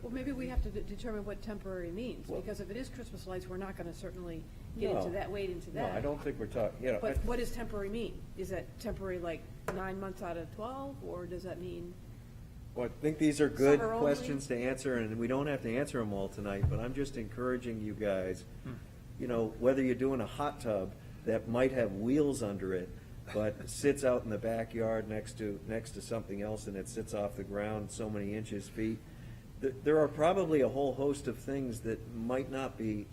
Well, maybe we have to determine what temporary means, Well- because if it is Christmas lights, we're not gonna certainly get No. into that, wade into No, that. I don't think we're talking, But what does temporary mean? Is that temporary like 9 months out of 12, or does that mean? Well, I think these are good Summer only? questions to answer, and we don't have to answer them all tonight, but I'm just encouraging you guys, whether you're doing a hot tub that might have wheels under it, but sits out in the backyard next to something else, and it sits off the ground so many inches, feet. There are probably a whole host of things that might not be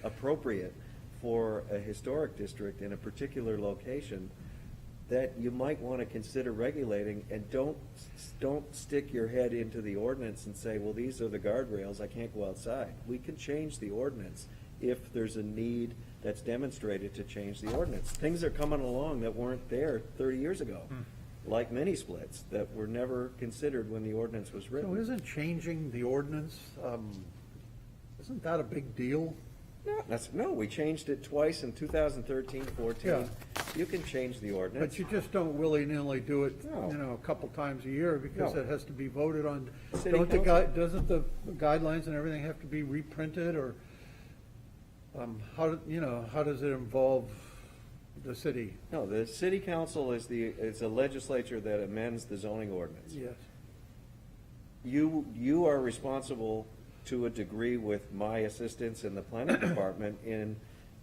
appropriate for a historic district in a particular location that you might want to consider regulating, and don't stick your head into the ordinance and say, well, these are the guardrails, I can't go outside. We can change the ordinance if there's a need that's demonstrated to change the ordinance. Things are coming along that weren't there 30 years ago, like mini splits that were never considered when the ordinance was so written. isn't changing the ordinance, isn't that a big deal? No, we changed it twice in 2013, 14. Yeah. You can change the ordinance. But you just don't willy-nilly do it, No. a couple times a year because No. it has to be voted on. City Don't the council. doesn't the guidelines and everything have to be reprinted, or, how does it involve the city? No, the city council is a legislature that amends the zoning ordinance. Yes. You are responsible to a degree with my assistance in the planning department in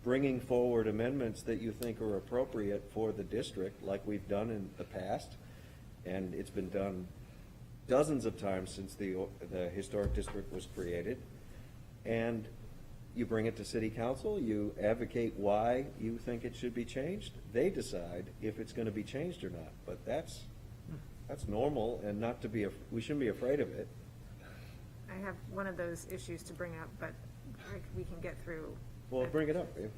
bringing forward amendments that you think are appropriate for the district, like we've done in the past. And it's been done dozens of times since the historic district was created. And you bring it to city council, you advocate why you think it should be changed. They decide if it's gonna be changed or not. But that's normal, and not to be, we shouldn't be afraid of it. I have one of those issues to bring up, but we can get through. Well, bring it up, Dave.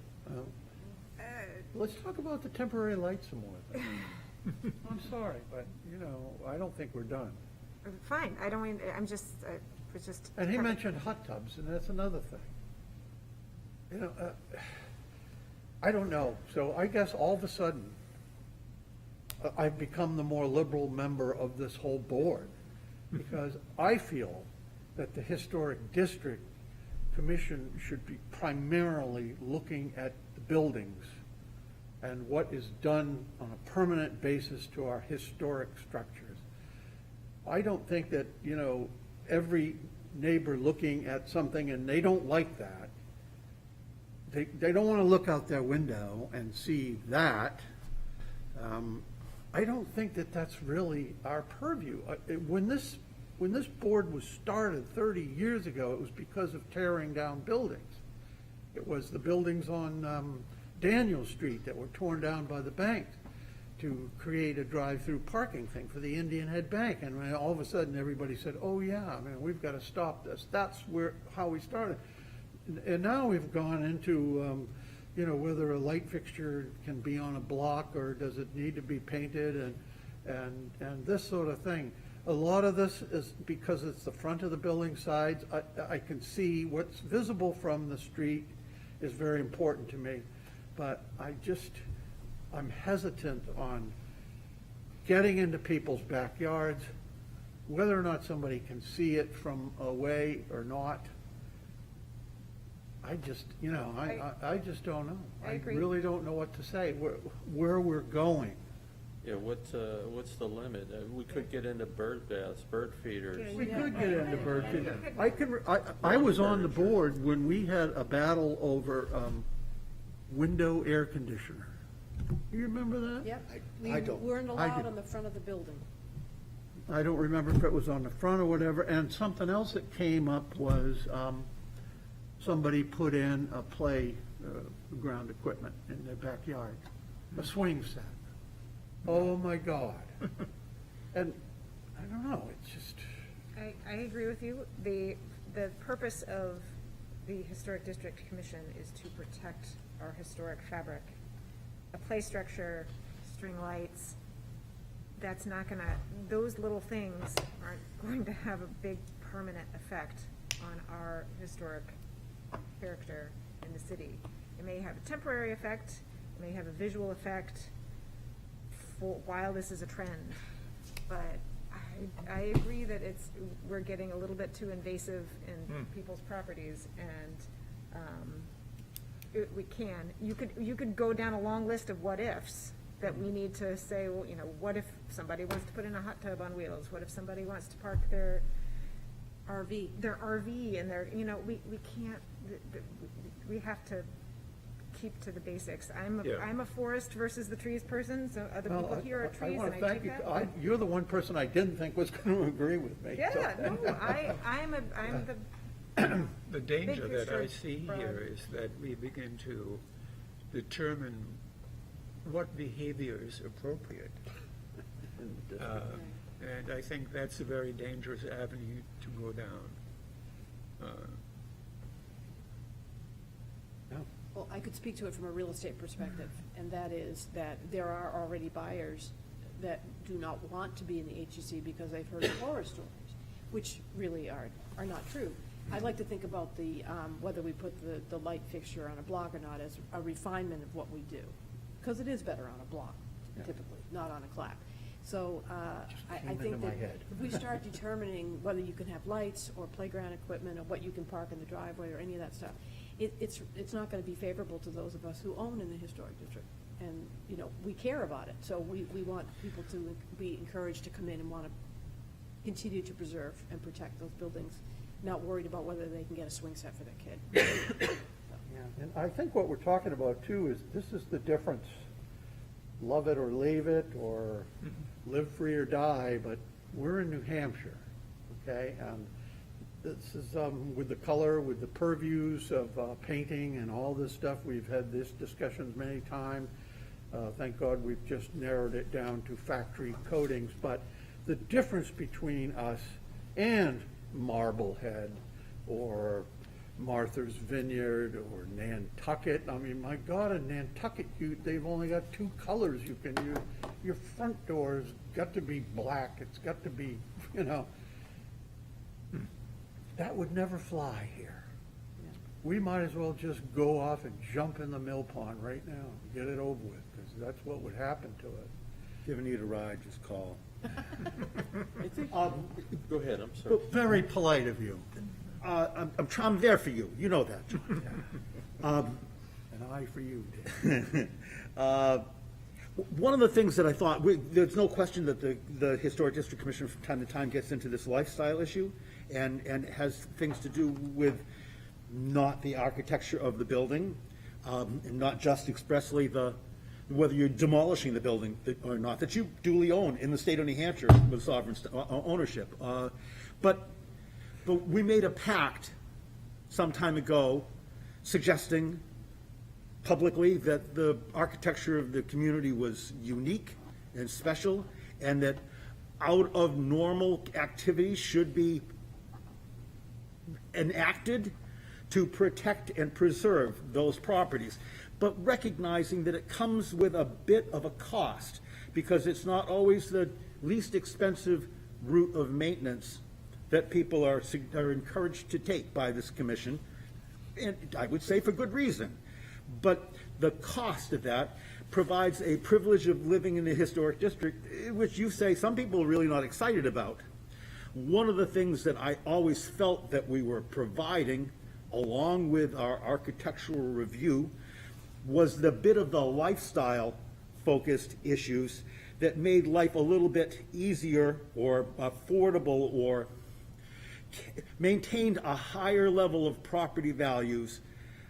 Let's talk about the temporary lights some more. then. I'm sorry, but, I don't think we're done. Fine, I don't mean, I'm just, it's just. And he mentioned hot tubs, and that's another thing. I don't know, so I guess all of a sudden, I've become the more liberal member of this whole board, because I feel that the Historic District Commission should be primarily looking at the buildings and what is done on a permanent basis to our historic structures. I don't think that, every neighbor looking at something and they don't like that, they don't want to look out their window and see that. I don't think that that's really our purview. When this board was started 30 years ago, it was because of tearing down buildings. It was the buildings on Daniel Street that were torn down by the bank to create a drive-through parking thing for the Indian Head Bank. And when all of a sudden, everybody said, oh, yeah, we've got to stop this. That's how we started. And now we've gone into, whether a light fixture can be on a block or does it need to be painted and this sort of thing. A lot of this is because it's the front of the building sides. I can see what's visible from the street is very important to me. But I'm hesitant on getting into people's backyards, whether or not somebody can see it from away or not, I just, I just don't know. I agree. I really don't know what to say, where we're going. Yeah, what's the limit? We could get into bird baths, bird feeders. We could get into bird feeding. I was on the board when we had a battle over window air conditioner. You remember that? Yep. I don't. We weren't I allowed do. on the front of the building. I don't remember if it was on the front or whatever, and something else that came up was, somebody put in a ground equipment in their backyard, a swing set. Oh, my God. And, I don't know, it's just, I agree with you. The purpose of the Historic District Commission is to protect our historic fabric. A play structure, string lights, that's not gonna, those little things aren't going to have a big permanent effect on our historic character in the city. It may have a temporary effect, it may have a visual effect while this is a trend, but I agree that we're getting a little bit too invasive in people's properties, and you could go down a long list of what ifs that we need to say, well, what if somebody wants to put in a hot tub on wheels? What if somebody wants to park their RV. and we can't, we have to keep to the basics. Yeah. I'm a forest versus the trees person, so other well, people here are I trees, want and to I thank take you. that. You're the one person I didn't think was going to agree with me. Yeah, so- no, I'm the, The danger Big that I picture, see Brad. here is that we begin to determine what behavior is appropriate. And I think that's a very dangerous avenue to go down. Well, I could speak to it from a real estate perspective, and that is that there are already buyers that do not want to be in the HUC because they've heard horror stories, which really are not true. I'd like to think about whether we put the light fixture on a block or not as a refinement of what we do, because it is better on a block typically, not on a clap. So I came think into my that head. if we start determining whether you can have lights or playground equipment or what you can park in the driveway or any of that stuff, it's not going to be favorable to those of us who own in the historic district. And, we care about it, so we want people to be encouraged to come in and want to continue to preserve and protect those buildings, not worried about whether they can get a swing set for their kid. And I think what we're talking about too is, this is the difference. Love it or leave it, or live free or die, but we're in New Hampshire, okay? And this is, with the color, with the purviews of painting and all this stuff, we've had this discussions many times. Thank God we've just narrowed it down to factory coatings, but the difference between us and Marblehead or Martha's Vineyard or Nantucket. I mean, my God, in Nantucket, they've only got two colors you can use. Your front door's got to be black, it's got to be, that would never fly here. We might as well just go off and jump in the mill pond right now, and get it over with, because that's what would happen to it. If you ever need a ride, just call. Go ahead, I'm sorry. Very polite of you. I'm there for you, you know that, John. An eye for you, Dave. One of the things that I thought, there's no question that the Historic District Commission from time to time gets into this lifestyle issue and has things to do with not the architecture of the building, and not just expressly whether you're demolishing the building or not, that you duly own in the state of New Hampshire with sovereign ownership. But we made a pact some time ago suggesting publicly that the architecture of the community was unique and special, and that out of normal activities should be enacted to protect and preserve those properties, but recognizing that it comes with a bit of a cost, because it's not always the least expensive route of maintenance that people are encouraged to take by this commission, and I would say for good reason. But the cost of that provides a privilege of living in the historic district, which you say some people are really not excited about. one of the things that I always felt that we were providing, along with our architectural review, was the bit of the lifestyle-focused issues that made life a little bit easier or affordable or maintained a higher level of property values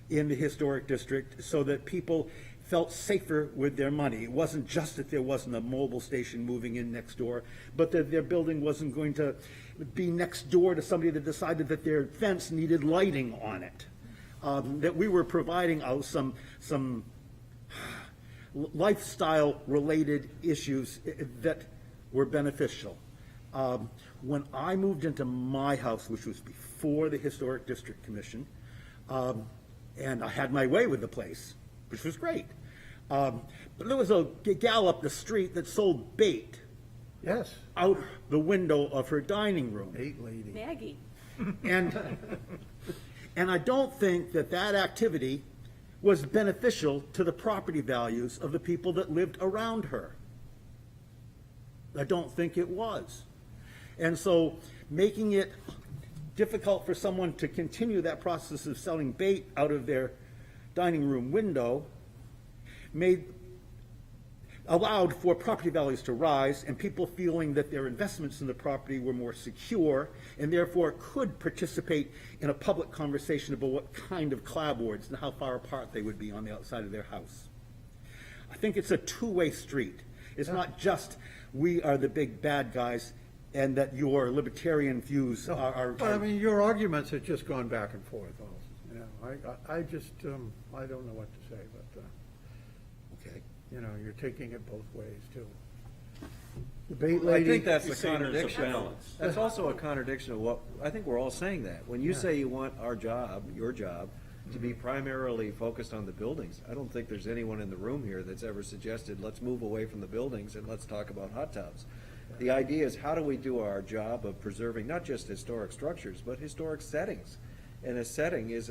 in the historic district so that people felt safer with their money. It wasn't just that there wasn't a mobile station moving in next door, but that their building wasn't going to be next door to somebody that decided that their fence needed lighting on it. That we were providing some lifestyle-related issues that were beneficial. When I moved into my house, which was before the Historic District Commission, and I had my way with the place, which was great. But there was a gal up the street that sold bait Yes, out the window of her dining room. 8 lady. Maggie. And I don't think that that activity was beneficial to the property values of the people that lived around her. I don't think it was. And so making it difficult for someone to continue that process of selling bait out of their dining room window allowed for property values to rise and people feeling that their investments in the property were more secure and therefore could participate in a public conversation about what kind of clapboards and how far apart they would be on the outside of their house. I think it's a two-way street. It's not just we are the big bad guys and that your libertarian views are. But I mean, your arguments have just gone back and forth also. You know, I just, I don't know what to say, but, Okay. you know, you're taking it both ways too. The bait I lady. think that's You're a saying there's a contradiction. balance. That's also a contradiction of what, I think we're all saying that. When you say you want our job, your job, to be primarily focused on the buildings, I don't think there's anyone in the room here that's ever suggested, let's move away from the buildings and let's talk about hot tubs. The idea is, how do we do our job of preserving not just historic structures, but historic settings? And a setting is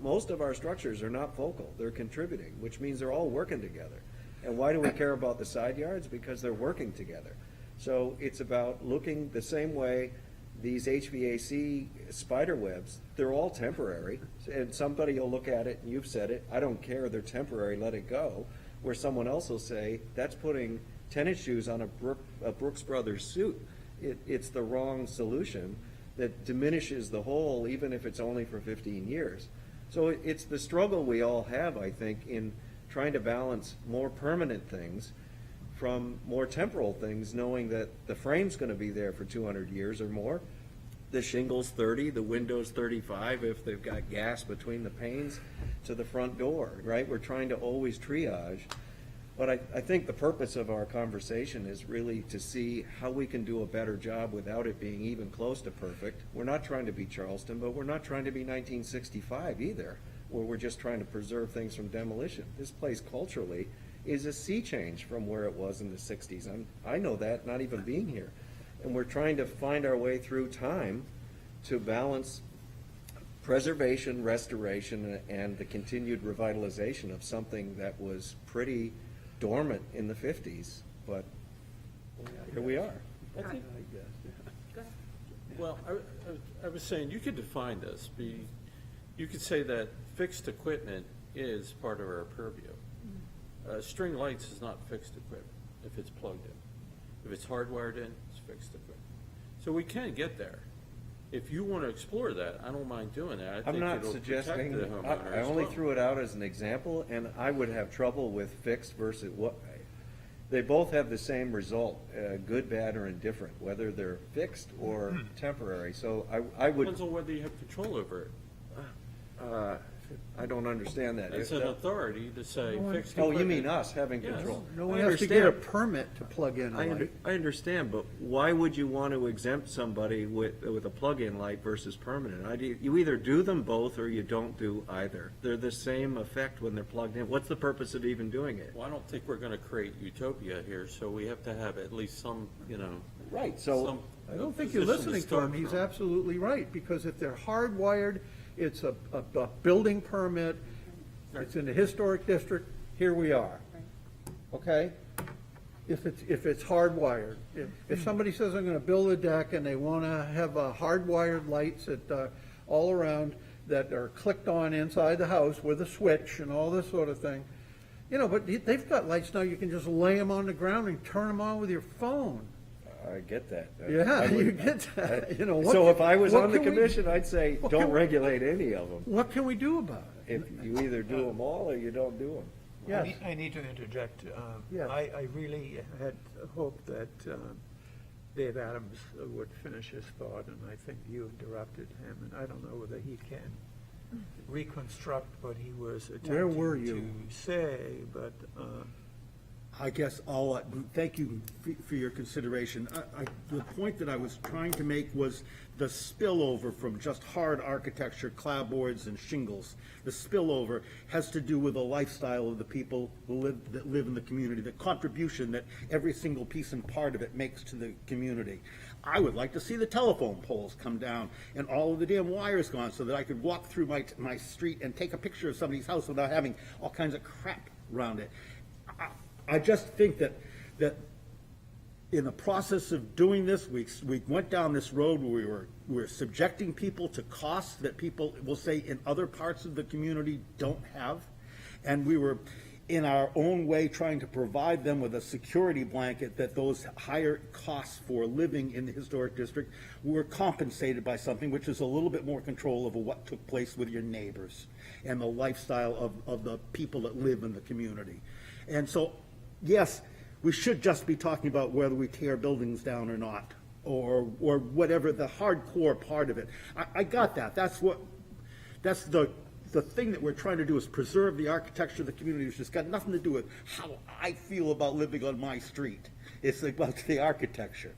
most of our structures are not focal, they're contributing, which means they're all working together. And why do we care about the side yards? Because they're working together. So it's about looking the same way these HVAC spider webs, they're all temporary. And somebody will look at it, and you've said it, I don't care, they're temporary, let it go. Where someone else will say, that's putting tennis shoes on a Brooks Brothers suit. It's the wrong solution that diminishes the whole, even if it's only for 15 years. So it's the struggle we all have, I think, in trying to balance more permanent things from more temporal things, knowing that the frame's gonna be there for 200 years or more. The shingle's 30, the window's 35 if they've got gas between the panes to the front door, right? We're trying to always triage. But I think the purpose of our conversation is really to see how we can do a better job without it being even close to perfect. We're not trying to be Charleston, but we're not trying to be 1965 either, where we're just trying to preserve things from demolition. This place culturally is a sea change from where it was in the 60s. I know that, not even being here. And we're trying to find our way through time to balance preservation, restoration, and the continued revitalization of something that was pretty dormant in the 50s, but here we are. I think, I guess, yeah. Go ahead. well, I was saying, you could define this, you could say that fixed equipment is part of our purview. String lights is not fixed equipment if it's plugged in. If it's hardwired in, it's fixed equipment. So we can get there. If you want to explore that, I don't mind doing that. I I'm think not it'll suggesting, protect the homeowner I as only well. threw it out as an example, and I would have trouble with fixed versus what, they both have the same result, good, bad, or indifferent, whether they're fixed or temporary. So I would, Depends on whether you have control over it. I don't understand that. It's an authority to say fixed Oh, equipment. you mean us having Yes. control? No I one has to get a understand. permit to plug in a light. I understand, but why would you want to exempt somebody with a plug-in light versus permanent? You either do them both or you don't do either. They're the same effect when they're plugged in. What's the purpose of even doing it? Well, I don't think we're going to create utopia here, so we have to have at least some, Right, so, some I don't think you're position to listening to start him. He's from. absolutely right, because if they're hardwired, it's a building permit, it's in the historic district, here we are. Okay? if it's hardwired. If somebody says, I'm gonna build a deck and they wanna have hardwired lights that, all around, that are clicked on inside the house with a switch and all this sort of thing, you know, but they've got lights now, you can just lay them on the ground and turn them on with your phone. I get that. Yeah, I would- you get that, you know. what So can- if I was what on the can we- commission, I'd say, what don't can we- regulate any of them. What can we do about it? If you either do them all or you don't do them. Yes. I need to interject. Yes. I really had hoped that Dave Adams would finish his thought, and I think you interrupted him, and I don't know whether he can reconstruct what he was Where were attempting you? to say, but I guess I'll, thank you for your consideration. The point that I was trying to make was the spillover from just hard architecture, clapboards and shingles. The spillover has to do with the lifestyle of the people that live in the community, the contribution that every single piece and part of it makes to the community. I would like to see the telephone poles come down and all of the damn wires gone so that I could walk through my street and take a picture of somebody's house without having all kinds of crap around it. I just think that in the process of doing this, we went down this road where we were subjecting people to costs that people will say in other parts of the community don't have. And we were, in our own way, trying to provide them with a security blanket that those higher costs for living in the historic district were compensated by something which is a little bit more control over what took place with your neighbors and the lifestyle of the people that live in the community. And so, yes, we should just be talking about whether we tear buildings down or not, or whatever the hardcore part of it. I got that. That's the thing that we're trying to do is preserve the architecture of the community, which has got nothing to do with how I feel about living on my street. It's about the architecture.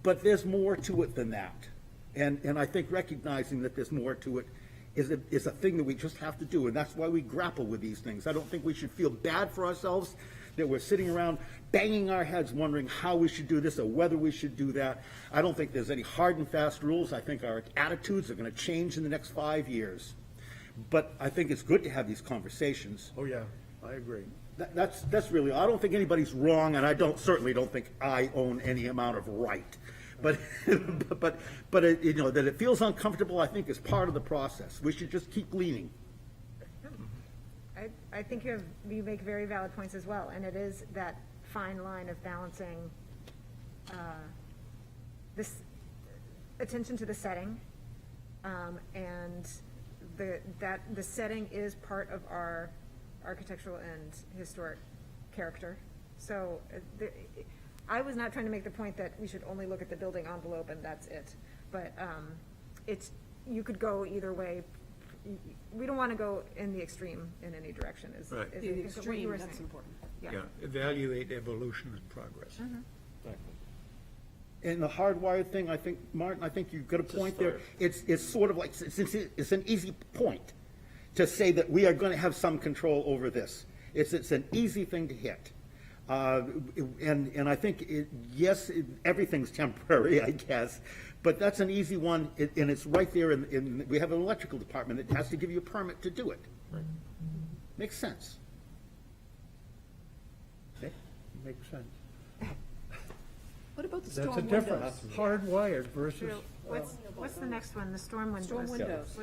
But there's more to it than that. And I think recognizing that there's more to it is a thing that we just have to do, and that's why we grapple with these things. I don't think we should feel bad for ourselves that we're sitting around banging our heads wondering how we should do this or whether we should do that. I don't think there's any hard and fast rules. I think our attitudes are going to change in the next 5 years. But I think it's good to have these conversations. Oh, yeah, I agree. That's really, I don't think anybody's wrong, and I certainly don't think I own any amount of right. But, you know, that it feels uncomfortable, I think is part of the process. We should just keep leaning. I think you make very valid points as well, and it is that fine line of balancing this attention to the setting, and the setting is part of our architectural and historic character. So I was not trying to make the point that we should only look at the building envelope and that's it, but you could go either way. We don't want to go in the extreme in any direction, is Right. is The what you extreme, were that's saying. important. Yeah. yeah, evaluate evolution and progress. And the hardwired thing, I think, Martin, I think you've got a point there. It's sort of like, it's an easy point to say that we are going to have some control over this. It's an easy thing to hit. And I think, yes, everything's temporary, I guess, but that's an easy one, and it's right there we have an electrical department that has to give you a permit to do it. Makes sense. Okay? Makes sense. What about the storm That's a windows? difference, hardwired versus, True. What's the next one? The storm windows? Storm windows.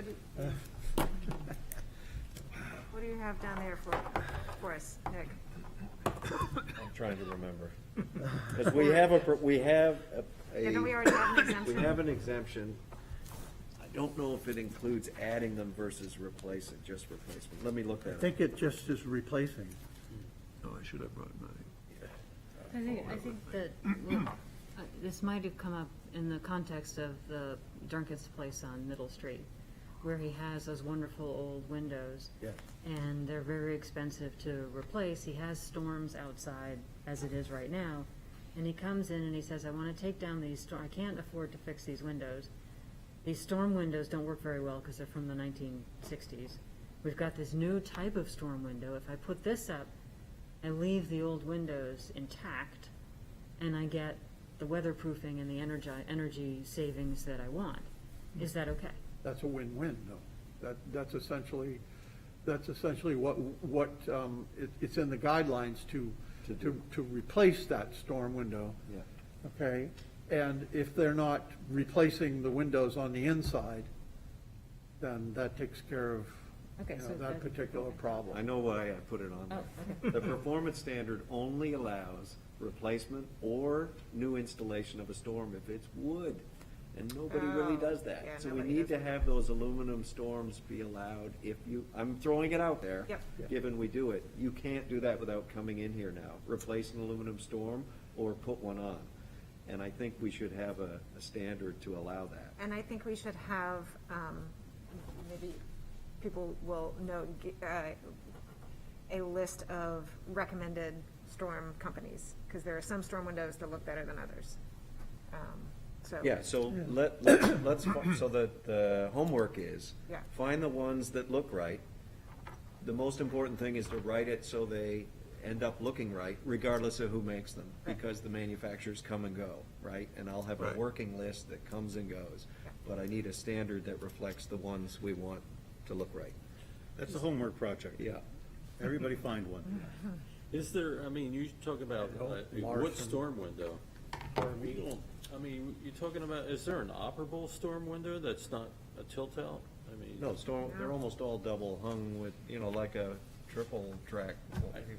What do you have down there for us, Nick? I'm trying to remember. Because we have Didn't we already have an we exemption? have an exemption. I don't know if it includes adding them versus just replacement. Let me look I that up. think it just is replacing. Oh, I should have brought mine. I think that, well, this might have come up in the context of the Duncan's place on Middle Street, where he has those wonderful old windows. Yeah. And they're very expensive to replace. He has storms outside as it is right now. And he comes in and he says, I want to take down these, I can't afford to fix these windows. These storm windows don't work very well because they're from the 1960s. We've got this new type of storm window. If I put this up, I leave the old windows intact, and I get the weatherproofing and the energy savings that I want. Is that okay? That's a win-win, though. That's essentially what, it's in the guidelines to to replace that storm window. Yeah. Okay, and if they're not replacing the windows on the inside, then that takes care of, Okay, you know, so that particular problem. I know why I put it on Oh, there. The performance standard only allows replacement or new installation of a storm if it's wood, and nobody really Oh, does that. yeah, So we nobody need does to that. have those aluminum storms be allowed if you, I'm throwing it out there. Yep. Given we do it, you can't do that without coming in here now, replace an aluminum storm or put one on. And I think we should have a standard to allow that. And I think we should have, maybe people will know, a list of recommended storm companies, because there are some storm windows that look better than others. So. Yeah, so let's, so the homework is, Yeah. find the ones that look right. The most important thing is to write it so they end up looking right, regardless of who makes them, Right. because the manufacturers come and go, right? And I'll have a Right. working list that comes and goes, but I need a standard that reflects the ones we want to look right. That's the homework project. Yeah. Everybody find one. Is there, I mean, you talk about a wood Larson. storm window. We don't, I mean, you're talking about, is there an operable storm window that's not a tilt-out? I mean. No, storm, they're almost all double hung with, you know, like a triple track.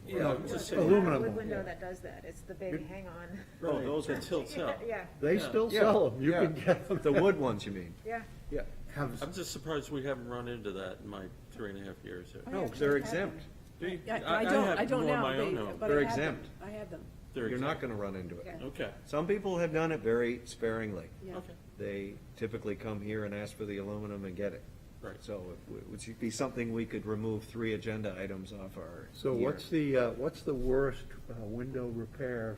Yeah, I'm just saying. Aluminum. Wood window that does that, it's the big hang-on. Oh, those That are, tilts out. Yeah, They Yeah. still Yeah, sell them, you yeah. can get them. the wood ones, you mean? yeah. Yeah. I'm just surprised we haven't run into that in my 3.5 years here. I No, actually they're have exempt. them. Do you? Yeah, I have I don't more of now, my own home. but They're I had them. exempt. I had them, They're You're not exempt. gonna run into it. Yeah. Okay, Some people have done it very sparingly. yeah. okay, They typically come here and ask for the aluminum and get it. right. So it would be something we could remove 3 agenda items off our So year. what's the worst window repair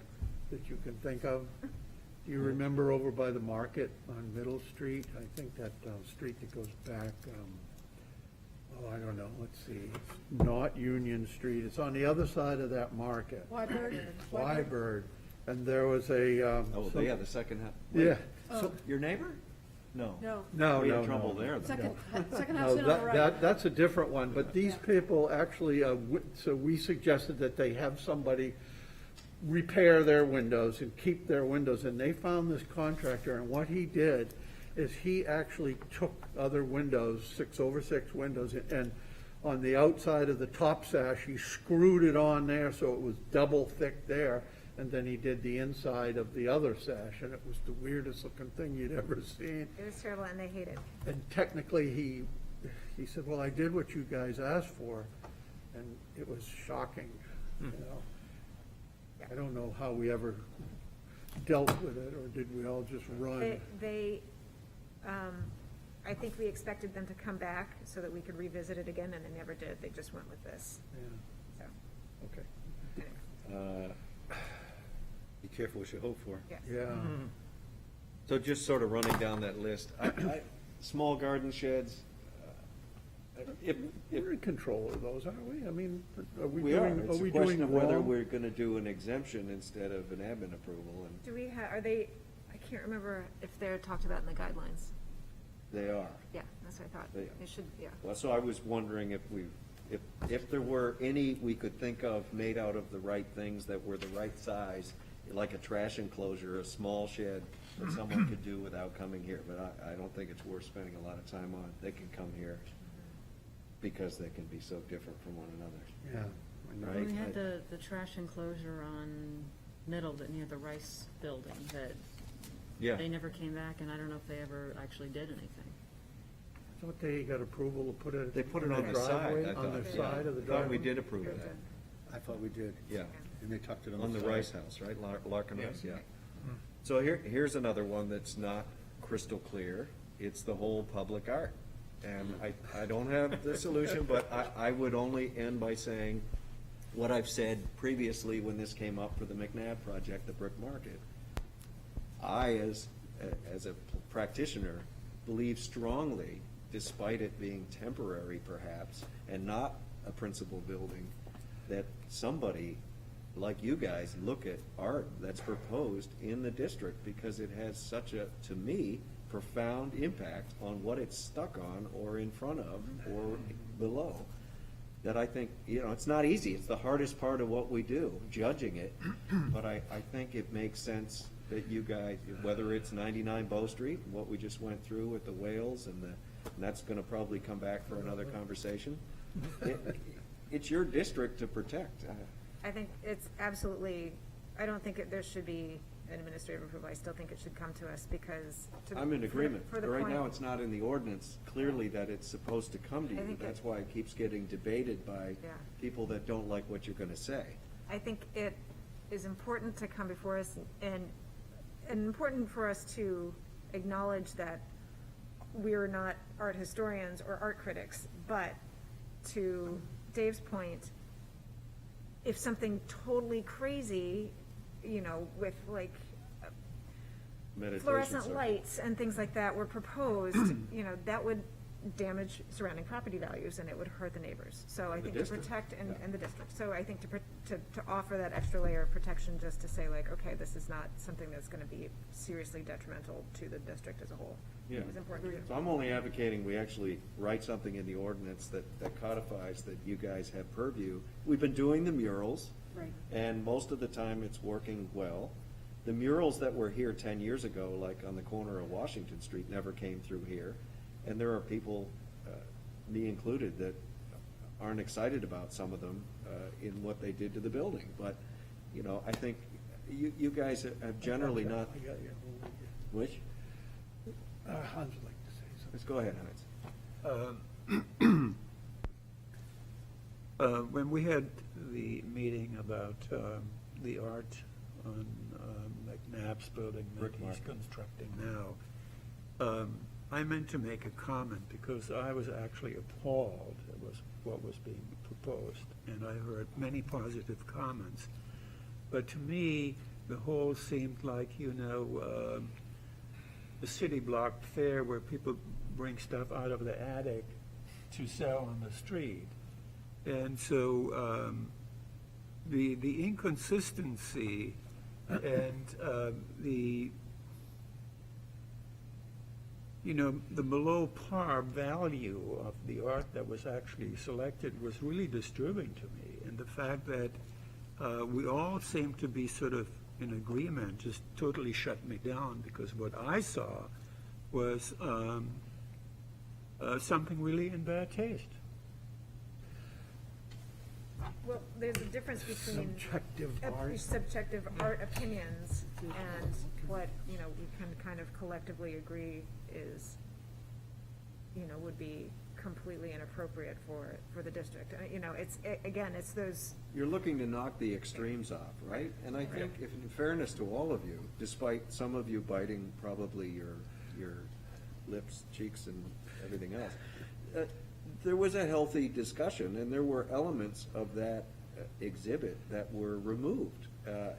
that you can think of? Do you remember over by the market on Middle Street? I think that street that goes back, I don't know, let's see. It's not Union Street, it's on the other side of that market. Wybird? Wybird. And there was a. Oh, some- yeah, the second half. Yeah. Oh, Your neighbor? No. no. No, We no, had trouble no. there, though. Second No, house in on the that, right. that's a different one, but these Yeah. people actually, so we suggested that they have somebody repair their windows and keep their windows, and they found this contractor, and what he did is he actually took other windows, 6/6 windows, and on the outside of the top sash, he screwed it on there so it was double thick there, and then he did the inside of the other sash, and it was the weirdest looking thing you'd ever seen. It was terrible, and they hate it. And technically, he said, well, I did what you guys asked for, and it was shocking, you know? I don't know how we ever dealt with it, or did we all just run? I think we expected them to come back so that we could revisit it again, and they never did. They just went with this, Yeah, so, okay, anyway. Be careful what you hope for. Yeah. yeah. So just sort of running down that list, small garden sheds, if, We're in control of those, aren't we? I mean, are we we are, doing, it's are we a question doing of whether wrong? we're gonna do an exemption instead of an admin approval, and Do we have, are they, I can't remember if they're talked about in the guidelines. they are. Yeah, that's what I thought. They- They should, yeah. Well, so I was wondering if there were any we could think of made out of the right things that were the right size, like a trash enclosure, a small shed that someone could do without coming here, but I don't think it's worth spending a lot of time on. They can come here because they can be so different from one another. Yeah. I know. Right. We had the trash enclosure on Middle, that near the Rice building, that Yeah. they never came back, and I don't know if they ever actually did anything. I thought they got approval to put it. They put it in on the side, driveway, I thought. On the yeah. side of the I driveway? thought we did approve that, I thought we did. yeah. And they tucked it on the On the side. Rice House, right, Larkin Rice, yeah. So here's another one that's not crystal clear, it's the whole public art. And I don't have the solution, but I would only end by saying what I've said previously when this came up for the McNabb project, the Brick Market. I, as a practitioner, believe strongly, despite it being temporary perhaps, and not a principal building, that somebody like you guys look at art that's proposed in the district, because it has such a, to me, profound impact on what it's stuck on or in front of or below. that I think, it's not easy. It's the hardest part of what we do, judging it. But I think it makes sense that you guys, whether it's 99 Bow Street, what we just went through with the whales, and that's gonna probably come back for another conversation. It's your district to protect. I think it's absolutely, I don't think there should be an administrative approval. I still think it should come to us because. I'm in agreement. For the Right point- now, it's not in the ordinance clearly that it's supposed to come to I you. think That's it- why it keeps getting debated by Yeah. people that don't like what you're gonna say. I think it is important to come before us and important for us to acknowledge that we're not art historians or art critics, but to Dave's point, if something totally crazy, with like Meditation fluorescent circle. lights and things like that were proposed, that would damage surrounding property values and it would hurt the neighbors. So I The think to district, protect yeah. and the district. So I think to offer that extra layer of protection, just to say like, okay, this is not something that's gonna be seriously detrimental to the district as a whole. Yeah. It was important to do. So I'm only advocating we actually write something in the ordinance that codifies that you guys have purview. We've been doing the murals. Right. And most of the time, it's working well. The murals that were here 10 years ago, like on the corner of Washington Street, never came through here. And there are people, me included, that aren't excited about some of them in what they did to the building. But, I think you guys have generally not, I got you. which? Hans would like to say something. Let's go ahead, Heinz. When we had the meeting about the art on McNabb's building that Brick he's Market. constructing now, I meant to make a comment because I was actually appalled at what was being proposed, and I heard many positive comments. But to me, the whole seemed like, the city block fair where people bring stuff out of the attic to sell on the street. And so the inconsistency and the below par value of the art that was actually selected was really disturbing to me. And the fact that we all seem to be sort of in agreement just totally shut me down, because what I saw was something really in bad taste. Well, there's a difference between Subjective art. subjective art opinions and what, we can kind of collectively agree is, would be completely inappropriate for the district. It's those, You're looking to knock the extremes off, right? And I think, if in fairness to all of you, despite some of you biting probably your lips, cheeks, and everything else, there was a healthy discussion, and there were elements of that exhibit that were removed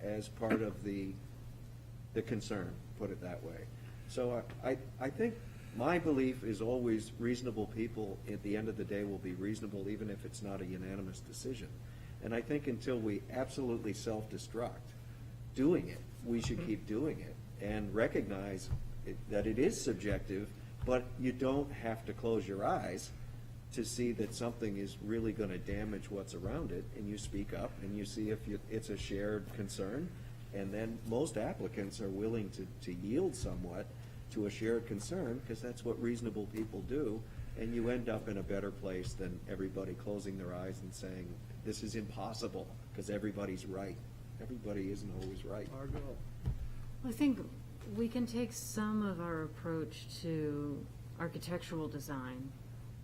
as part of the concern, put it that way. So I think my belief is always reasonable people, at the end of the day, will be reasonable, even if it's not a unanimous decision. And I think until we absolutely self-destruct doing it, we should keep doing it and recognize that it is subjective, but you don't have to close your eyes to see that something is really going to damage what's around it, and you speak up and you see if it's a shared concern. And then most applicants are willing to yield somewhat to a shared concern, because that's what reasonable people do, and you end up in a better place than everybody closing their eyes and saying, this is impossible, because everybody's right. Everybody isn't always right. Margot. I think we can take some of our approach to architectural design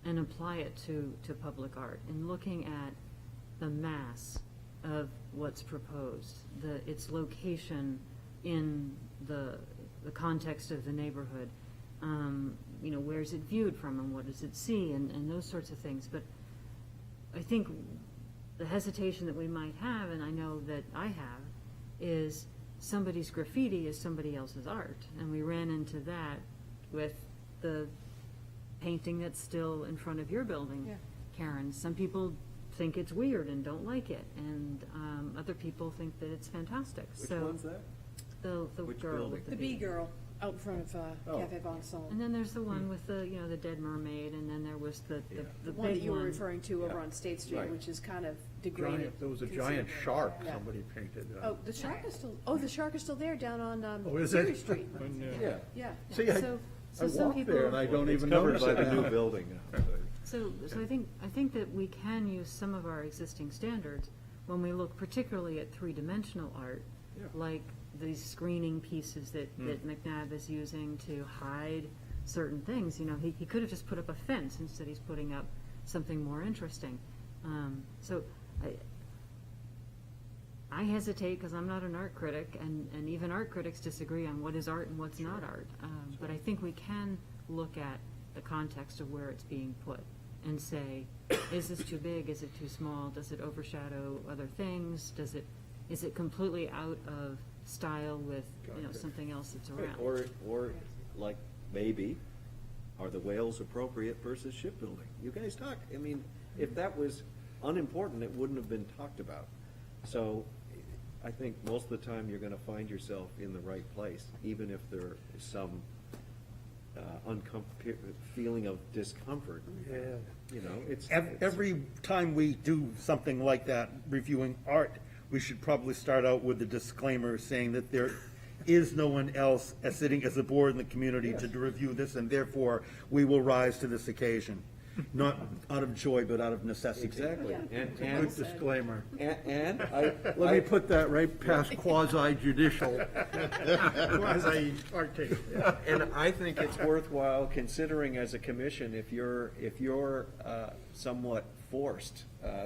and apply it to public art, and looking at the mass of what's proposed, its location in the context of the neighborhood. Where is it viewed from, and what does it see, and those sorts of things. But I think the hesitation that we might have, and I know that I have, is somebody's graffiti is somebody else's art. And we ran into that with the painting that's still in front of your building, Yeah. Karen. Some people think it's weird and don't like it, and other people think that it's fantastic. Which So one's that? the Which girl building? with The bee girl. out in front of Oh. Cafe Von Sol. And then there's the one with the, you know, the dead mermaid, and then there was the The one that big you were one. referring to over on State Street, Right. which is kind of degraded. There was a giant considerably. shark Yeah. somebody painted. Oh, the shark is still, the shark is still there down on, Oh, is Cemetery it? Street. Yeah. Yeah. See, I So I some walk people. there and I don't It's even covered notice by it. the new building now. So I think that we can use some of our existing standards when we look particularly at three-dimensional art, like these screening pieces that McNabb is using to hide certain things. You know, he could have just put up a fence, instead he's putting up something more interesting. So I hesitate, because I'm not an art critic, and even art critics disagree on what is art and what's not art. But I think we can look at the context of where it's being put and say, is this too big, is it too small, does it overshadow other things, is it completely out of style with, you know, something else that's Right, around? or like, maybe, are the whales appropriate versus shipbuilding? You guys talk, I mean, if that was unimportant, it wouldn't have been talked about. So, I think most of the time you're gonna find yourself in the right place, even if there is some feeling of discomfort. Yeah. You know, it's. Every time we do something like that, reviewing art, we should probably start out with a disclaimer saying that there is no one else sitting as a board in the community to review this, and therefore, we will rise to this occasion. Not out of joy, but out of necessity. Exactly, and, Good disclaimer. and I. Let me put that right past quasi-judicial, quasi-art. And I think it's worthwhile considering as a commission, if you're somewhat forced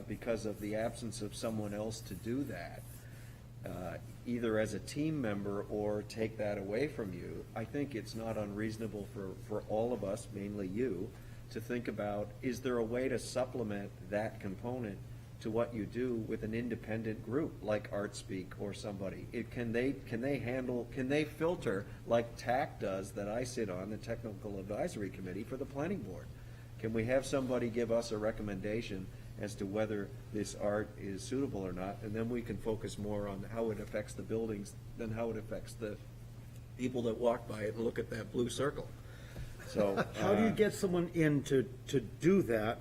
because of the absence of someone else to do that, either as a team member or take that away from you, I think it's not unreasonable for all of us, mainly you, to think about, is there a way to supplement that component to what you do with an independent group like ArtSpeak or somebody? Can they filter like TAC does, that I sit on, the Technical Advisory Committee for the Planning Board? Can we have somebody give us a recommendation as to whether this art is suitable or not, and then we can focus more on how it affects the buildings than how it affects the people that walk by it and look at that blue circle. So. How do you get someone in to do that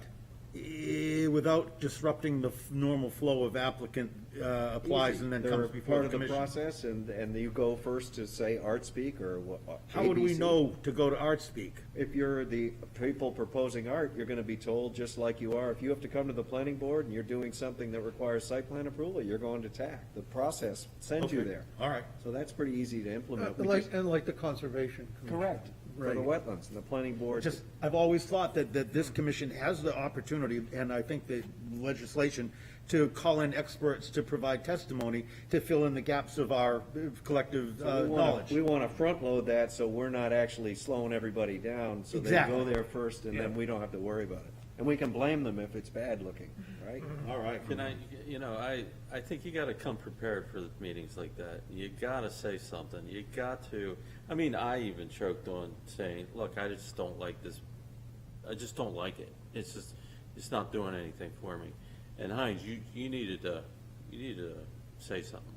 without disrupting the normal flow of applicant applies and then They're comes before part the of the commission? process, and you go first to say ArtSpeak or what? How would we ABC. know to go to ArtSpeak? If you're the people proposing art, you're gonna be told, just like you are, if you have to come to the planning board and you're doing something that requires site plan approval, you're going to TAC. The process sends you Okay. there. All right. So that's pretty easy to implement. We Like, just- and like the conservation commission. Correct, for the Right. wetlands, and the planning board. Just, I've always thought that this commission has the opportunity, and I think the legislation, to call in experts to provide testimony to fill in the gaps of our collective So knowledge. we wanna front load that, so we're not actually slowing everybody down, so they Exactly. go there first, and then we don't have to worry about it. And we can blame them if it's bad looking, right? All right. Can I, I think you gotta come prepared for meetings like that. You gotta say something. You got to, I even choked on saying, look, I just don't like this. I just don't like it. It's not doing anything for me. And Heinz, you needed to say something.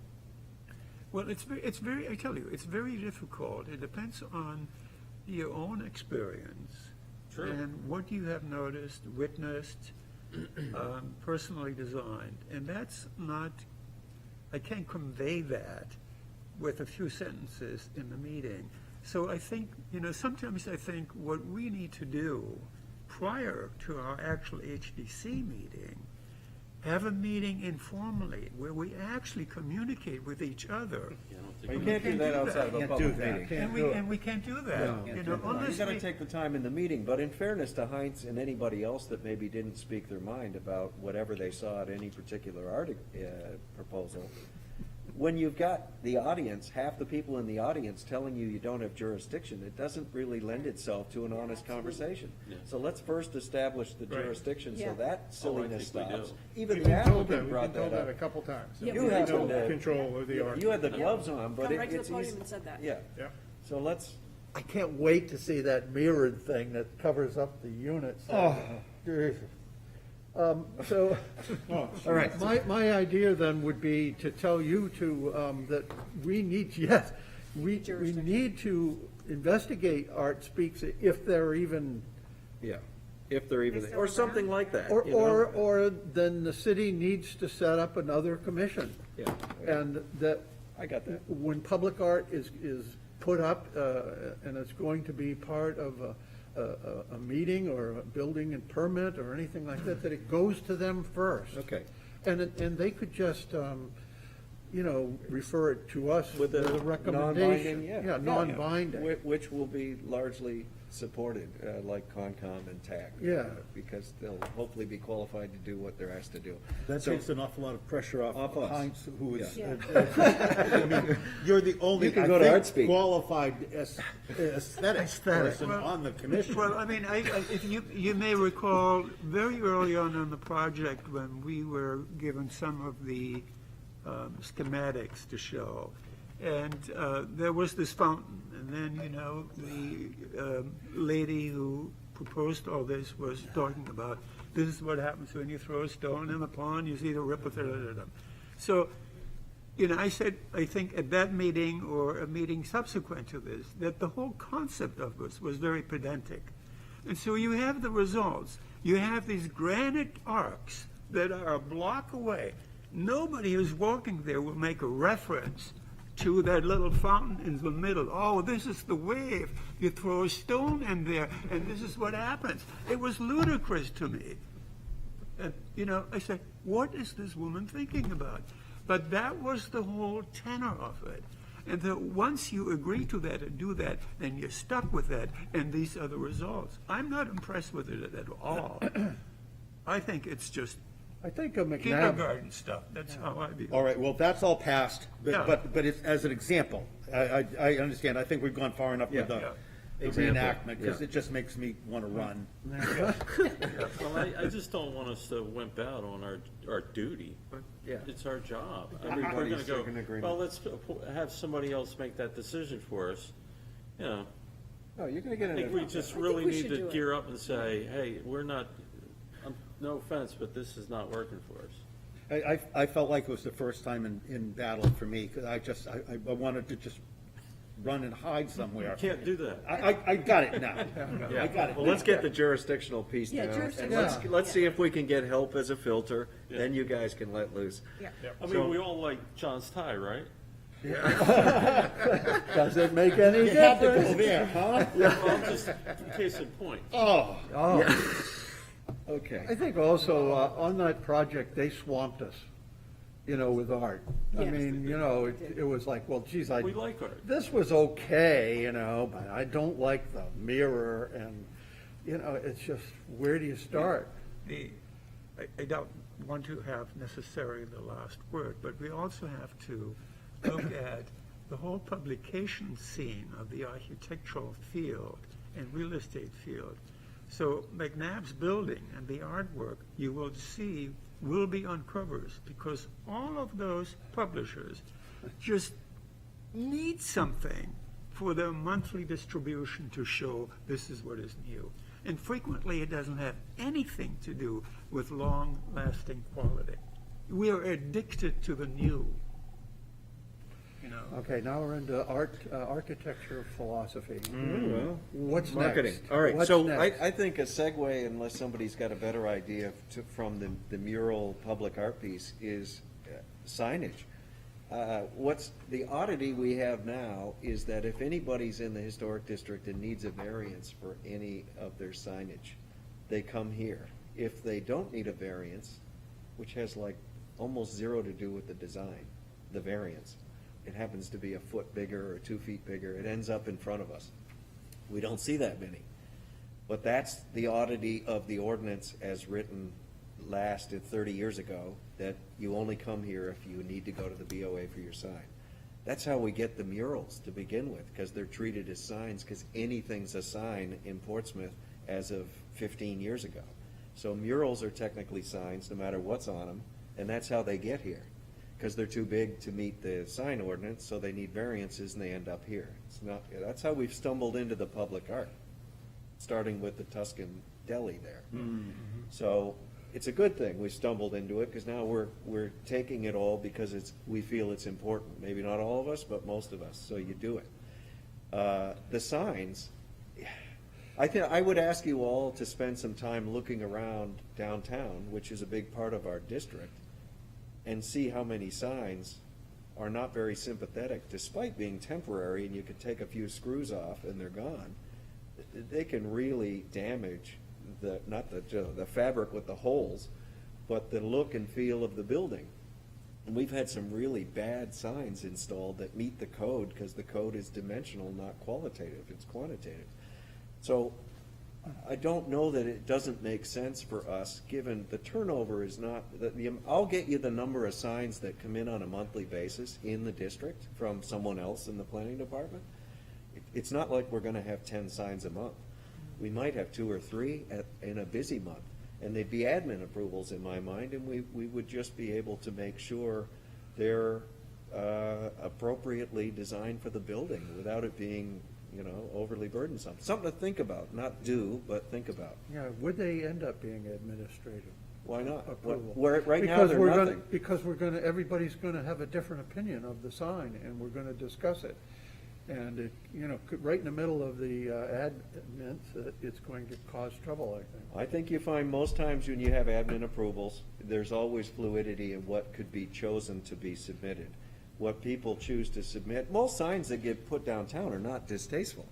Well, it's very, I tell you, it's very difficult. It depends on your own experience. True. And what you have noticed, witnessed, personally designed. And that's not, I can't convey that with a few sentences in the meeting. So I think, sometimes I think what we need to do prior to our actual HDC meeting, have a meeting informally where we actually communicate with each other. You can't do that outside of a Can't public do that. meeting. And we can't do that, unless You gotta we- take the time in the meeting, but in fairness to Heinz and anybody else that maybe didn't speak their mind about whatever they saw at any particular art proposal, when you've got the audience, half the people in the audience telling you don't have jurisdiction, it doesn't really lend itself to an honest conversation. Yeah. So let's first establish the jurisdiction, so Yeah. that silliness think we do. stops. Even We've the been told that, applicant we've brought been told that that a up. couple times. Yeah, You we had told to- them. Control of the art. You had the gloves on, but Come right to the it's podium easy. and said that. Yeah, Yeah. so let's, I can't wait to see that mirrored thing that covers up the units. Oh, so, All right. my idea then would be to tell you to, that we need, yes, we Jurisdiction. need to investigate Art Speaks if they're even, Yeah, if they're even, They still or around? something like that, or, you know? or then the city needs to set up another commission. Yeah, And that I got that. when public art is put up, and it's going to be part of a meeting or a building and permit or anything like that, that it goes to them first. Okay. And they could just, refer it to us with With a a recommendation. non-binding, yeah. Yeah, non-binding. Which will be largely supported, like Concom and TAC. Yeah. Because they'll hopefully be qualified to do what they're asked to do. That So- takes an awful lot of pressure Off off us. Heinz, who is, Yeah. I mean, you're the only, You can I go to think, ArtSpeak. qualified aesthetics person on the commission. Well, I mean, if you may recall, very early on in the project, when we were given some of the schematics to show, and there was this fountain, and then, the lady who proposed all this was talking about, this is what happens when you throw a stone in the pond, you see the ripple, So, I said, I think at that meeting or a meeting subsequent to this, that the whole concept of this was very pedantic. And so you have the results. You have these granite arcs that are a block away. Nobody who's walking there will make a reference to that little fountain in the middle. Oh, this is the wave. You throw a stone in there, and this is what happens. It was ludicrous to me. And, I said, what is this woman thinking about? But that was the whole tenor of it. And that once you agree to that and do that, then you're stuck with that, and these are the results. I'm not impressed with it at all. I think it's just I think a McNabb, kindergarten stuff. That's how I view it. All right, well, that's all passed, Yeah. but it's, as an example, I understand, I think we've gone far enough with Yeah. the Example, reenactment, because yeah. it just makes me want to run. Well, I just don't want us to wimp out on our duty. Yeah. It's our job. We're Everybody's gonna go, in agreement. well, let's have somebody else make that decision for us. No, you're gonna get I an. think we just think really we need should to do it. gear up and say, hey, we're not, no offense, but this is not working for us. I felt like it was the first time in battle for me, because I wanted to just run and hide somewhere. Can't do that. I got it now. I got it. Well, let's get the jurisdictional piece Yeah, down, and jurisdiction. let's see if we can get help as a filter, Yeah. then you guys can let loose. Yeah. I So- mean, we all like John's tie, right? does it make any You had to go difference? there, huh? Well, just case in point. Oh, Oh, Okay. I think also, on that project, they swamped us, with art. I Yes. mean, it was like, well, geez, We like art. this was okay, but I don't like the mirror, and, it's just, where do you start? I don't want to have necessarily the last word, but we also have to look at the whole publication scene of the architectural field and real estate field. So McNabb's building and the artwork you will see will be on covers, because all of those publishers just need something for their monthly distribution to show this is what is new. And frequently it doesn't have anything to do with long-lasting quality. We are addicted to the new. Okay, now we're into architecture philosophy. Well, What's next? marketing. All right, What's so next? I think a segue, unless somebody's got a better idea from the mural public art piece, is signage. What's the oddity we have now is that if anybody's in the historic district and needs a variance for any of their signage, they come here. If they don't need a variance, which has like almost zero to do with the design, the variance, it happens to be a foot bigger or 2 feet bigger, it ends up in front of us. We don't see that many. But that's the oddity of the ordinance as written last 30 years ago, that you only come here if you need to go to the BOA for your sign. That's how we get the murals to begin with, because they're treated as signs, because anything's a sign in Portsmouth as of 15 years ago. So murals are technically signs, no matter what's on them, and that's how they get here. Because they're too big to meet the sign ordinance, so they need variances and they end up here. It's not, that's how we've stumbled into the public art, starting with the Tuscan deli there. So it's a good thing we stumbled into it, because now we're taking it all because we feel it's important. Maybe not all of us, but most of us, so you do it. The signs, I would ask you all to spend some time looking around downtown, which is a big part of our district, and see how many signs are not very sympathetic, despite being temporary, and you could take a few screws off and they're gone. They can really damage not the fabric with the holes, but the look and feel of the building. And we've had some really bad signs installed that meet the code, because the code is dimensional, not qualitative, it's quantitative. So I don't know that it doesn't make sense for us, given the turnover is not, I'll get you the number of signs that come in on a monthly basis in the district from someone else in the planning department. It's not like we're gonna have 10 signs a month. We might have 2 or 3 in a busy month, and they'd be admin approvals in my mind, and we would just be able to make sure they're appropriately designed for the building without it being, overly burdensome. Something to think about, not do, but think about. Yeah, would they end up being administrative? Why not? Approval. Right now, Because they're we're gonna- nothing. Because everybody's gonna have a different opinion of the sign, and we're gonna discuss it. And it, right in the middle of the admin, it's going to cause trouble, I think. I think you find most times when you have admin approvals, there's always fluidity in what could be chosen to be submitted. What people choose to submit, most signs that get put downtown are not distasteful.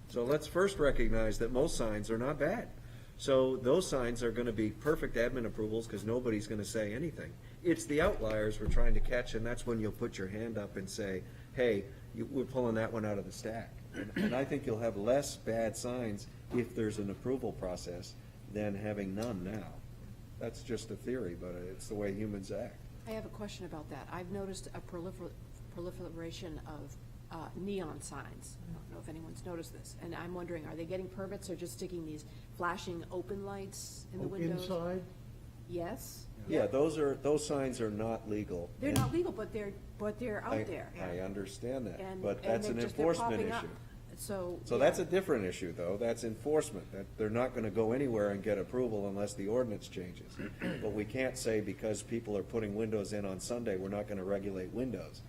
So let's first recognize that most signs are not bad. So those signs are gonna be perfect admin approvals, because nobody's gonna say anything. It's the outliers we're trying to catch, and that's when you'll put your hand up and say, hey, we're pulling that one out of the stack. And I think you'll have less bad signs if there's an approval process than having none now. That's just a theory, but it's the way humans act. I have a question about that. I've noticed a proliferation of neon signs. I don't know if anyone's noticed this. And I'm wondering, are they getting permits or just sticking these flashing open lights in the windows? Inside? Yes. Yeah, those signs are not legal. They're And not legal, but they're I- out there. I understand that, And- but and that's they're an just- they're enforcement popping up. issue. So. So that's a different issue, though. That's enforcement. That they're not gonna go anywhere and get approval unless the ordinance changes. But we can't say because people are putting windows in on Sunday, we're not gonna regulate windows.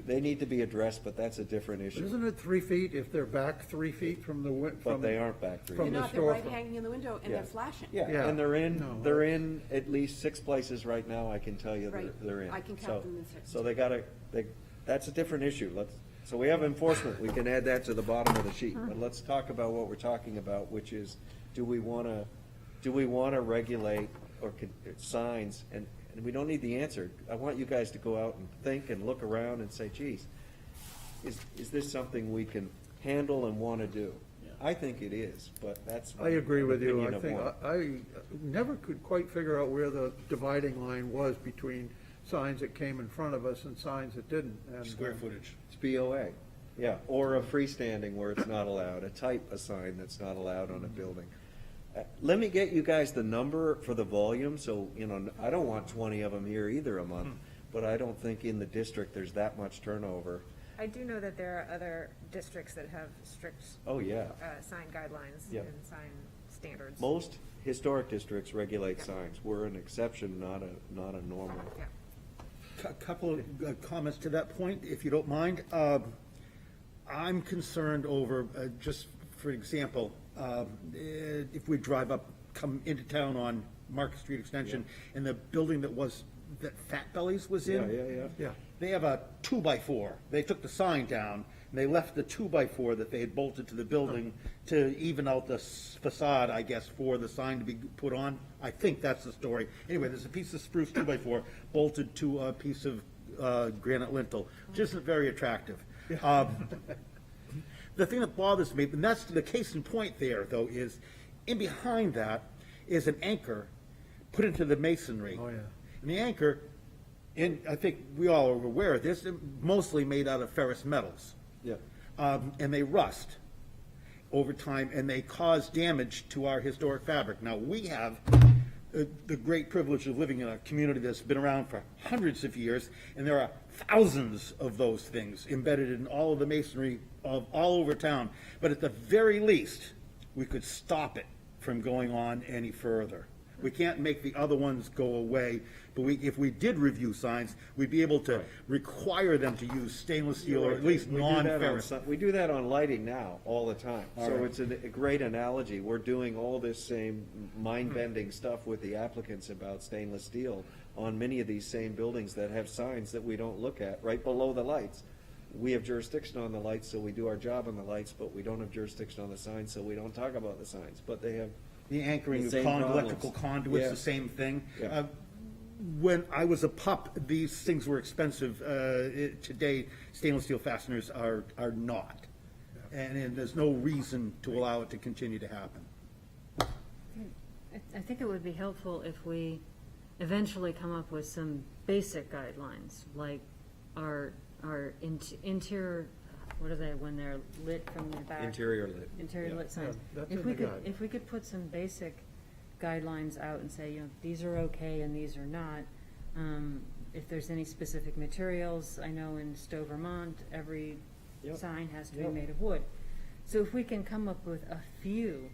They need to be addressed, but that's a different issue. Isn't it 3 feet if they're back 3 feet from the But they aren't back 3 They're from the not, they're right storefront. hanging in the window and Yeah. they're flashing. Yeah, Yeah. and they're No. in at least 6 places right now, I can tell you Right. they're in. I can count So- them in 6. So that's a different issue. So we have enforcement, we can add that to the bottom of the sheet, but let's talk about what we're talking about, which is, do we wanna regulate signs, and we don't need the answer. I want you guys to go out and think and look around and say, geez, is this something we can handle and wanna do? I think it is, but that's. I agree with you. opinion I of think, one. I never could quite figure out where the dividing line was between signs that came in front of us and signs that didn't. And, Square footage. It's BOA, yeah, or a freestanding where it's not allowed, a type of sign that's not allowed on a building. Let me get you guys the number for the volume, so, I don't want 20 of them here either a month, but I don't think in the district there's that much turnover. I do know that there are other districts that have strict Oh, yeah. sign guidelines Yep. and sign standards. Most historic districts regulate Yeah. signs. We're an exception, not a normal. Yeah. A couple of comments to that point, if you don't mind. I'm concerned over, just for example, if we come into town on Market Street Extension, and the building that Fat Bellies was in. Yeah. They have a 2x4. They took the sign down, and they left the 2x4 that they had bolted to the building to even out the facade, I guess, for the sign to be put on. I think that's the story. Anyway, there's a piece of spruce 2x4 bolted to a piece of granite lintel, which isn't very attractive. The thing that bothers me, and that's the case in point there, though, is in behind that is an anchor put into the masonry. Oh, yeah. And the anchor, and I think we all are aware of this, mostly made out of ferrous metals. Yeah. And they rust over time, and they cause damage to our historic fabric. Now, we have the great privilege of living in a community that's been around for hundreds of years, and there are thousands of those things embedded in all of the masonry of all over town. But at the very least, we could stop it from going on any further. We can't make the other ones go away, but if we did review signs, we'd be able to require them to use stainless steel or at least We do that on non-ferrous. si- We do that on lighting now, all the time. All So right. it's a great analogy. We're doing all this same mind-bending stuff with the applicants about stainless steel on many of these same buildings that have signs that we don't look at, right below the lights. We have jurisdiction on the lights, so we do our job on the lights, but we don't have jurisdiction on the signs, so we don't talk about the signs. But they have, The anchoring The of same problems. electrical conduits, Yeah. the same thing. Yeah. When I was a pup, these things were expensive. Today, stainless steel fasteners are not. And there's no reason to allow it to continue to happen. I think it would be helpful if we eventually come up with some basic guidelines, like our interior, what are they, when they're lit from the back? interior lit. Interior Yeah. lit signs. Yeah, that's If in we the could, guide. if we could put some basic guidelines out and say, these are okay and these are not. If there's any specific materials, I know in Stowe, Vermont, every Yep. sign has to be Yep. made of wood. So if we can come up with a few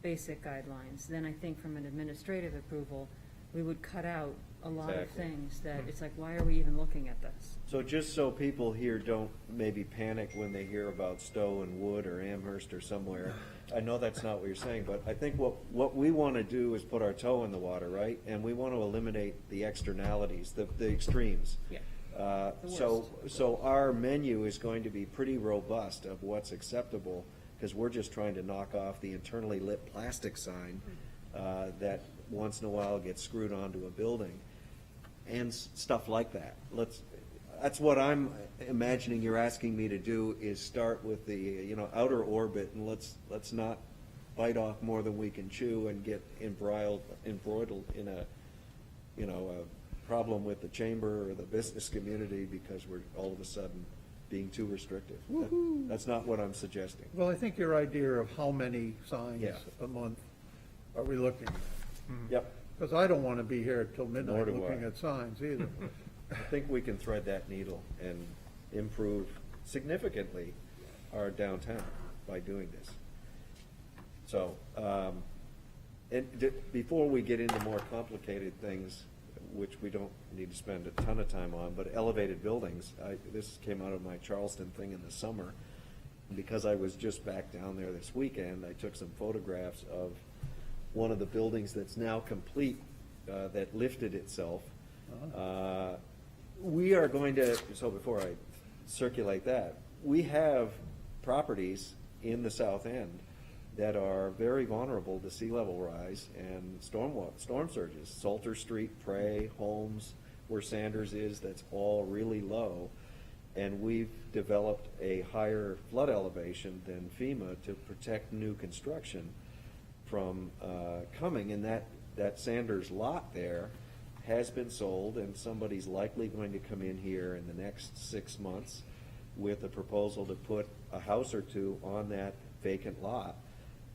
basic guidelines, then I think from an administrative approval, we would cut out a lot of Exactly. things that it's like, why are we even looking at this? So just so people here don't maybe panic when they hear about Stowe and Wood or Amherst or somewhere, I know that's not what you're saying, but I think what we want to do is put our toe in the water, right? And we want to eliminate the externalities, the extremes. Yeah. So our menu is going to be pretty robust of what's acceptable, because we're just trying to knock off the internally lit plastic sign that once in a while gets screwed onto a building, and stuff like that. That's what I'm imagining you're asking me to do, is start with the, outer orbit, and let's not bite off more than we can chew and get embroiled in a problem with the chamber or the business community because we're all of a sudden being too restrictive. That's not what I'm suggesting. Well, I think your idea of how many signs Yeah. a month are we looking at? Yep. Because I don't want to be here till midnight Nor do looking I. at signs either. I think we can thread that needle and improve significantly our downtown by doing this. So, before we get into more complicated things, which we don't need to spend a ton of time on, but elevated buildings, this came out of my Charleston thing in the summer. Because I was just back down there this weekend, I took some photographs of one of the buildings that's now complete, that lifted itself. We are going to, so before I circulate that, we have properties in the south end that are very vulnerable to sea level rise and storm surges. Salter Street, Prey, Holmes, where Sanders is, that's all really low. And we've developed a higher flood elevation than FEMA to protect new construction from coming. And that Sanders lot there has been sold, and somebody's likely going to come in here in the next 6 months with a proposal to put a house or two on that vacant lot.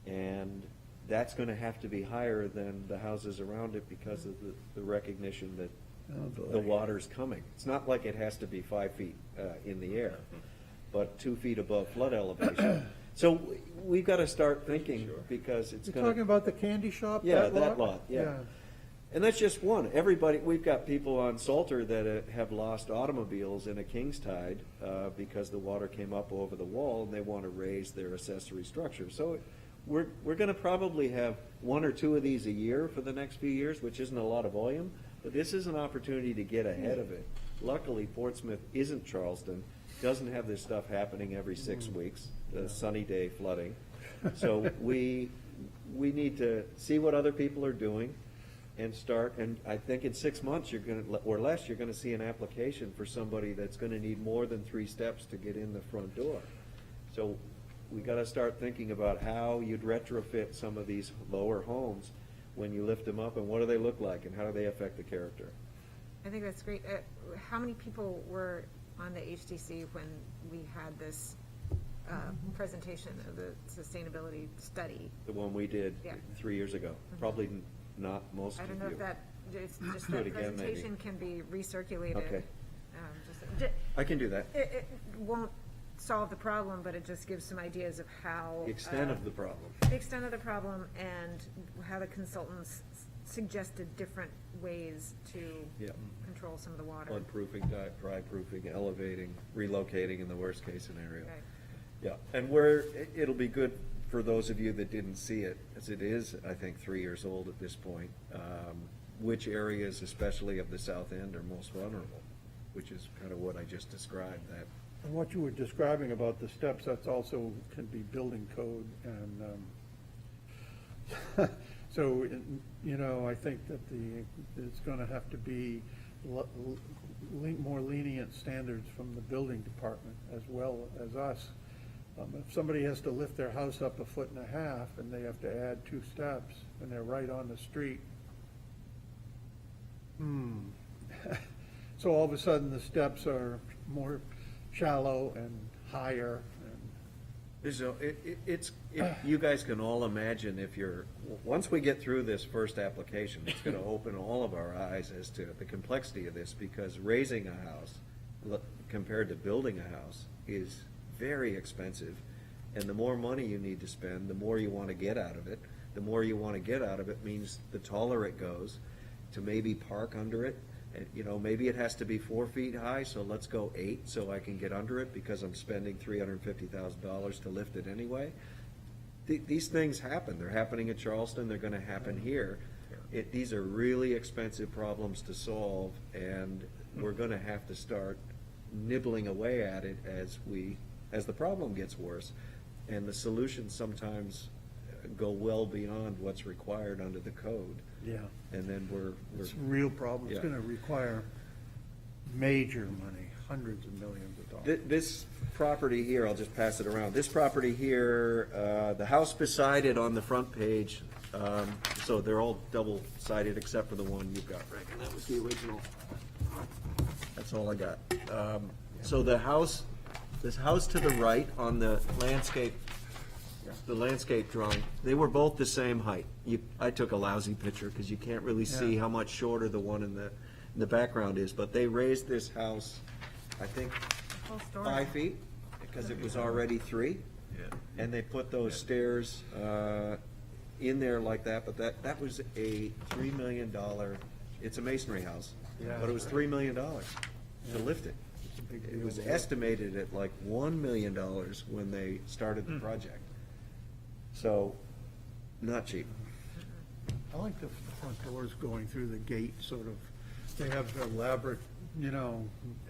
And that's going to have to be higher than the houses around it because of the recognition that Oh, boy. the water's coming. It's not like it has to be 5 feet in the air, but 2 feet above flood elevation. So we've got to start thinking, because it's You're going to. talking about the candy shop? Yeah, that lot, yeah. And that's just one. Everybody, we've got people on Salter that have lost automobiles in a king's tide because the water came up over the wall and they want to raise their accessory structure. So we're going to probably have 1 or 2 of these a year for the next few years, which isn't a lot of volume, but this is an opportunity to get ahead of it. Luckily, Portsmouth isn't Charleston, doesn't have this stuff happening every 6 weeks, the sunny day flooding. So we need to see what other people are doing and start, and I think in 6 months, or less, you're gonna see an application for somebody that's gonna need more than 3 steps to get in the front door. So we gotta start thinking about how you'd retrofit some of these lower homes when you lift them up, and what do they look like, and how do they affect the character? I think that's great. How many people were on the HDC when we had this presentation of the sustainability study? The one we did Yeah. 3 years ago, probably not most I of don't know if you. that, it's just Do that it again, maybe. presentation can be recirculated. Okay. Just- I can do that. It won't solve the problem, but it just gives some ideas of how. The extent of the problem. The extent of the problem and how the consultants suggested different ways to Yeah. control some of the water. Flood-proofing, dry-proofing, elevating, relocating in the worst-case scenario. Right. Yeah, and where, it'll be good for those of you that didn't see it, as it is, I think, 3 years old at this point, which areas, especially of the south end, are most vulnerable, which is kind of what I just described, that, And what you were describing about the steps, that's also can be building code, and, so, you know, I think that it's gonna have to be more lenient standards from the building department as well as us. If somebody has to lift their house up 1.5 feet and they have to add 2 steps, and they're right on the street, so all of a sudden, the steps are more shallow and higher, and so you guys can all imagine if once we get through this first application, it's gonna open all of our eyes as to the complexity of this, because raising a house compared to building a house is very expensive, and the more money you need to spend, the more you want to get out of it. The more you want to get out of it means the taller it goes, to maybe park under it. And, you know, maybe it has to be 4 feet high, so let's go 8 so I can get under it because I'm spending $350,000 to lift it anyway. These things happen. They're happening in Charleston. They're going to happen here. These are really expensive problems to solve, and we're going to have to start nibbling away at it as the problem gets worse, and the solutions sometimes go well beyond what's required under the code. yeah, And then we're it's a real problem. It's Yeah. gonna require major money, hundreds of millions of dollars. This property here, I'll just pass it around. This property here, the house beside it on the front page, so they're all double-sided except for the one you've got, Rick, and that was the original. That's all I got. So this house to the right on the landscape drawing, they were both the same height. I took a lousy picture because you can't really see Yeah. how much shorter the one in the background is, but they raised this house, I think, Whole story. 5 feet, because it was already 3. And they put those stairs in there like that, but that was a $3 million, it's a masonry house, Yeah. but it was $3 million to lift it. It's a big It deal was to lift. estimated at like $1 million when they started the project. So, not cheap. I like the front doors going through the gate, sort of, they have elaborate, you know,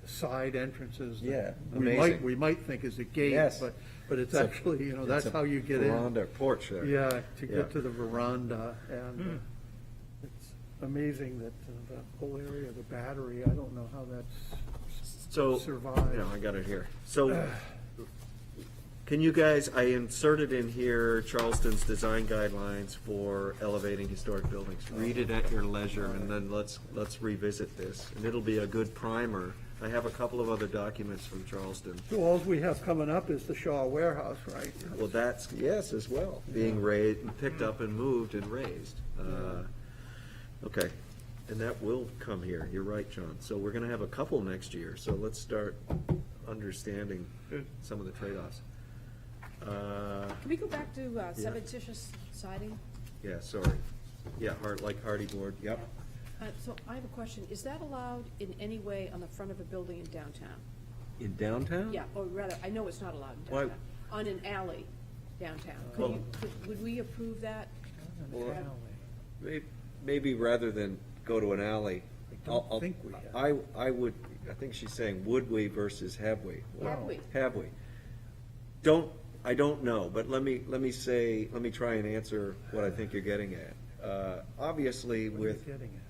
side entrances. that Yeah, we amazing. We might think is a gate, Yes. but it's It's a- actually, you know, It's that's a how you get in. Veranda, porch there. Yeah, to Yeah. get to the veranda, and it's amazing that the whole area of the Battery, I don't know how that's So, survived. I got it here. So, can you guys, I inserted in here Charleston's design guidelines for elevating historic buildings. Read it at your leisure, and then let's revisit this. And it'll be a good primer. I have a couple of other documents from Charleston. So all we have coming up is the Shaw Warehouse, right? Well, that's, yes, as well, being raised, picked up and moved and raised. Okay, and that will come here, you're right, John. So we're gonna have a couple next year, so let's start understanding some of the trade-offs. Can we go back to cementitious siding? Yeah, sorry. Yeah, like hardy board, yep. So I have a question. Is that allowed in any way on the front of a building in downtown? In downtown? Yeah, or rather, I know it's not allowed in Why- downtown. On an alley downtown. Well- Would we approve that? Well, maybe rather than go to an alley, I don't think we have. I would, I think she's saying would we versus have we? Have we? Have we? I don't know, but let me try and answer what I think you're getting at. Obviously, What are you with getting at?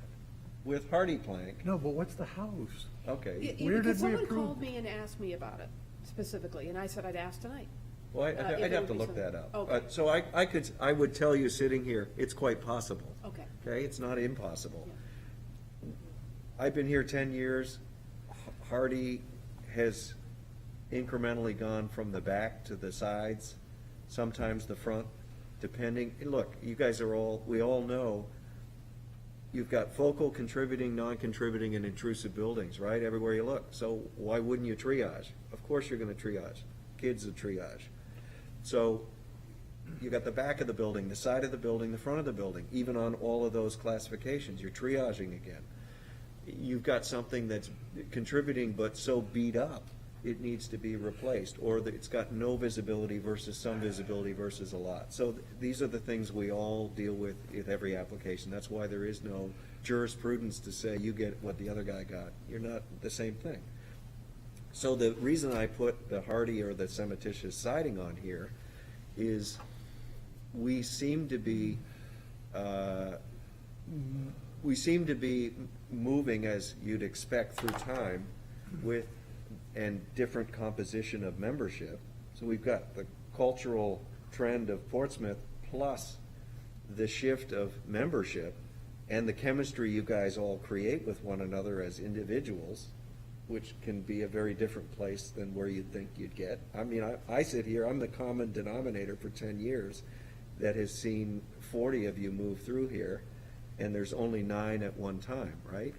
Hardy Plank, No, but what's the house? okay. Where Because did we someone approve? called me and asked me about it specifically, and I said I'd ask tonight. Well, if I'd it have to would be look some- that up. Okay. So I would tell you sitting here, it's quite possible. Okay. Okay, it's not impossible. I've been here 10 years. Hardy has incrementally gone from the back to the sides, sometimes the front, depending. Look, you guys we all know, you've got focal, contributing, non-contributing, and intrusive buildings, right, everywhere you look. So why wouldn't you triage? Of course you're gonna triage. Kids are triage. So You got the back of the building, the side of the building, the front of the building, even on all of those classifications, you're triaging again. You've got something that's contributing but so beat up, it needs to be replaced, or that it's got no visibility versus some visibility versus a lot. So these are the things we all deal with every application. That's why there is no jurisprudence to say you get what the other guy got. You're not the same thing. So the reason I put the hardy or the cementitious siding on here is we seem to be moving, as you'd expect through time, with and different composition of membership. So we've got the cultural trend of Portsmouth plus the shift of membership and the chemistry you guys all create with one another as individuals, which can be a very different place than where you'd think you'd get. I mean, I sit here, I'm the common denominator for 10 years that has seen 40 of you move through here, and there's only 9 at one time, right?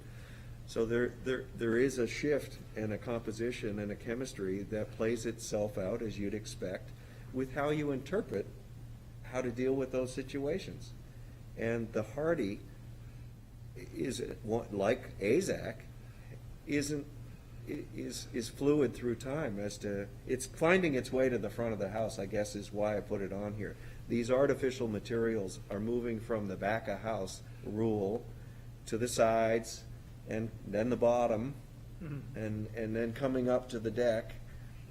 So there is a shift and a composition and a chemistry that plays itself out, as you'd expect, with how you interpret how to deal with those situations. And the hardy is, like AZAC, is fluid through time as to, it's finding its way to the front of the house, I guess is why I put it on here. These artificial materials are moving from the back of house rule to the sides, and then the bottom, and then coming up to the deck,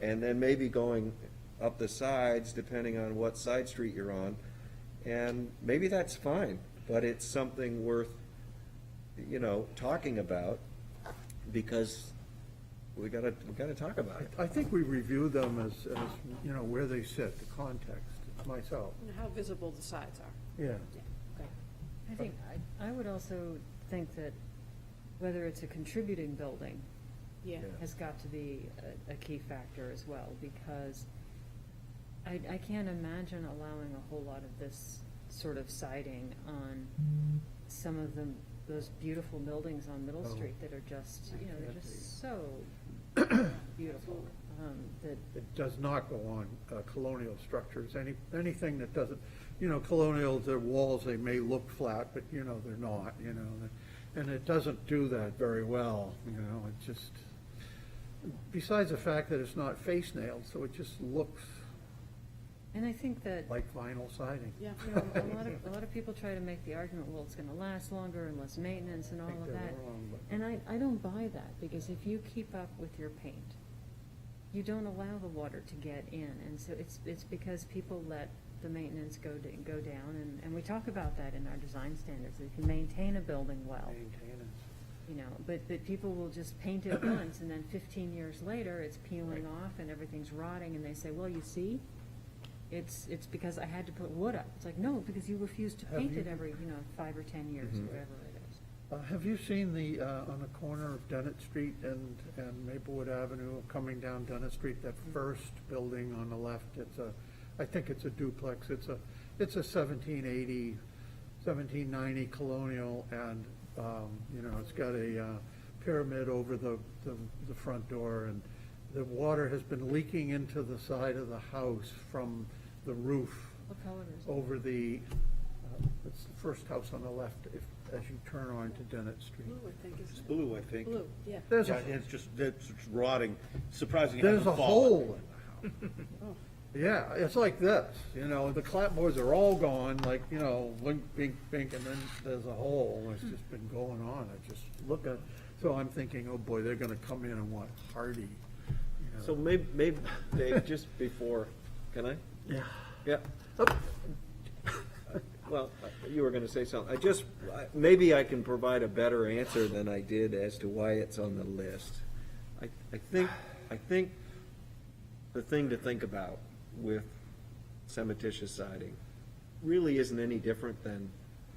and then maybe going up the sides, depending on what side street you're on. And maybe that's fine, but it's something worth, talking about, because we gotta talk about it. I think we review them as, where they sit, the context, myself. And how visible the sides are. Yeah. I think, I would also think that whether it's a contributing building Yeah. has got to be a key factor as well, because I can't imagine allowing a whole lot of this sort of siding on some of those beautiful buildings on Middle Oh. Street that are just, they're just so beautiful. That It does not go on colonial structures, anything that doesn't, colonial, their walls, they may look flat, but, they're not, and it doesn't do that very well, it just, besides the fact that it's not face nailed, so it just looks And I think that, like vinyl siding. Yeah. a lot of people try to make the argument, well, it's gonna last longer and less maintenance and all think of they're that. wrong, but- And I don't buy that, because if you keep up with your paint, you don't allow the water to get in, and so it's because people let the maintenance go down, and we talk about that in our design standards. If you maintain a building well, but people will just paint it once, and then 15 years later, it's peeling off and everything's rotting, and they say, well, you see, it's because I had to put wood up. It's like, no, because you refused to Have paint it you- every, 5 or 10 years, or whatever it is. Have you seen on the corner of Dennett Street and Maplewood Avenue, coming down Dennett Street, that first building on the left? I think it's a duplex. It's a 1780, 1790 colonial, and, it's got a pyramid over the front door, and the water has been leaking into the side of the house from the roof What color is it? over it's the first house on the left, as you turn on to Dennett Street. Blue, I think, It's is blue, I think. blue, yeah. There's Yeah, a, it's just rotting, surprisingly. there's a hasn't fallen. hole in the house. Yeah, it's like this, the clapboards are all gone, like, blink, bink, bink, and then there's a hole, and it's just been going on. I just look at, so I'm thinking, oh boy, they're gonna come in and want hardy. So maybe, Dave, just before, can I? Yeah. Yeah. Well, you were gonna say something. Maybe I can provide a better answer than I did as to why it's on the list. I think the thing to think about with cementitious siding really isn't any different than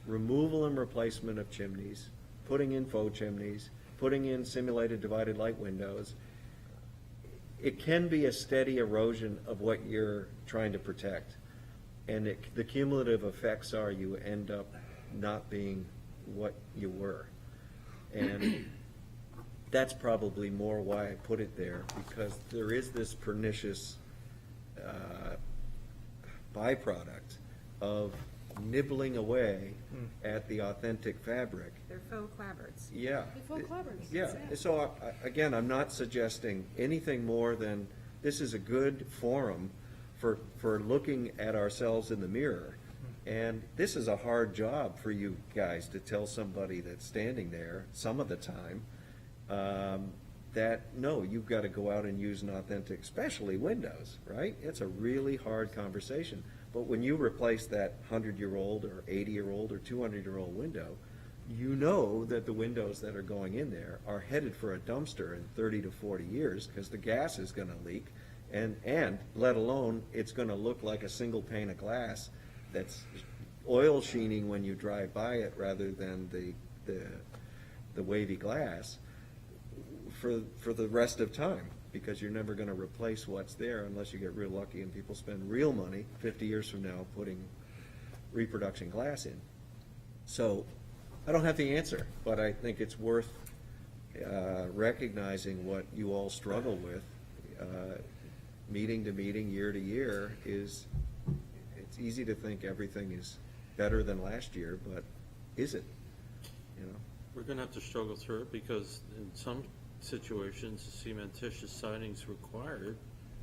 removal and replacement of chimneys, putting in faux chimneys, putting in simulated divided light windows. It can be a steady erosion of what you're trying to protect. And the cumulative effects are you end up not being what you were. And that's probably more why I put it there, because there is this pernicious byproduct of nibbling away at the authentic fabric. They're faux clapboards. Yeah. They're faux clapboards, Yeah, that's it. so again, I'm not suggesting anything more than, this is a good forum for looking at ourselves in the mirror. And this is a hard job for you guys to tell somebody that's standing there some of the time, that, no, you've got to go out and use an authentic, especially windows, right? It's a really hard conversation. But when you replace that 100-year-old or 80-year-old or 200-year-old window, you know that the windows that are going in there are headed for a dumpster in 30 to 40 years, because the gas is gonna leak, and let alone, it's gonna look like a single pane of glass that's oil sheening when you drive by it, rather than the wavy glass for the rest of time, because you're never gonna replace what's there unless you get real lucky and people spend real money 50 years from now putting reproduction glass in. So, I don't have the answer, but I think it's worth recognizing what you all struggle with, meeting to meeting, year to year, it's easy to think everything is better than last year, but is it? You know? We're gonna have to struggle through it, because in some situations, cementitious siding's required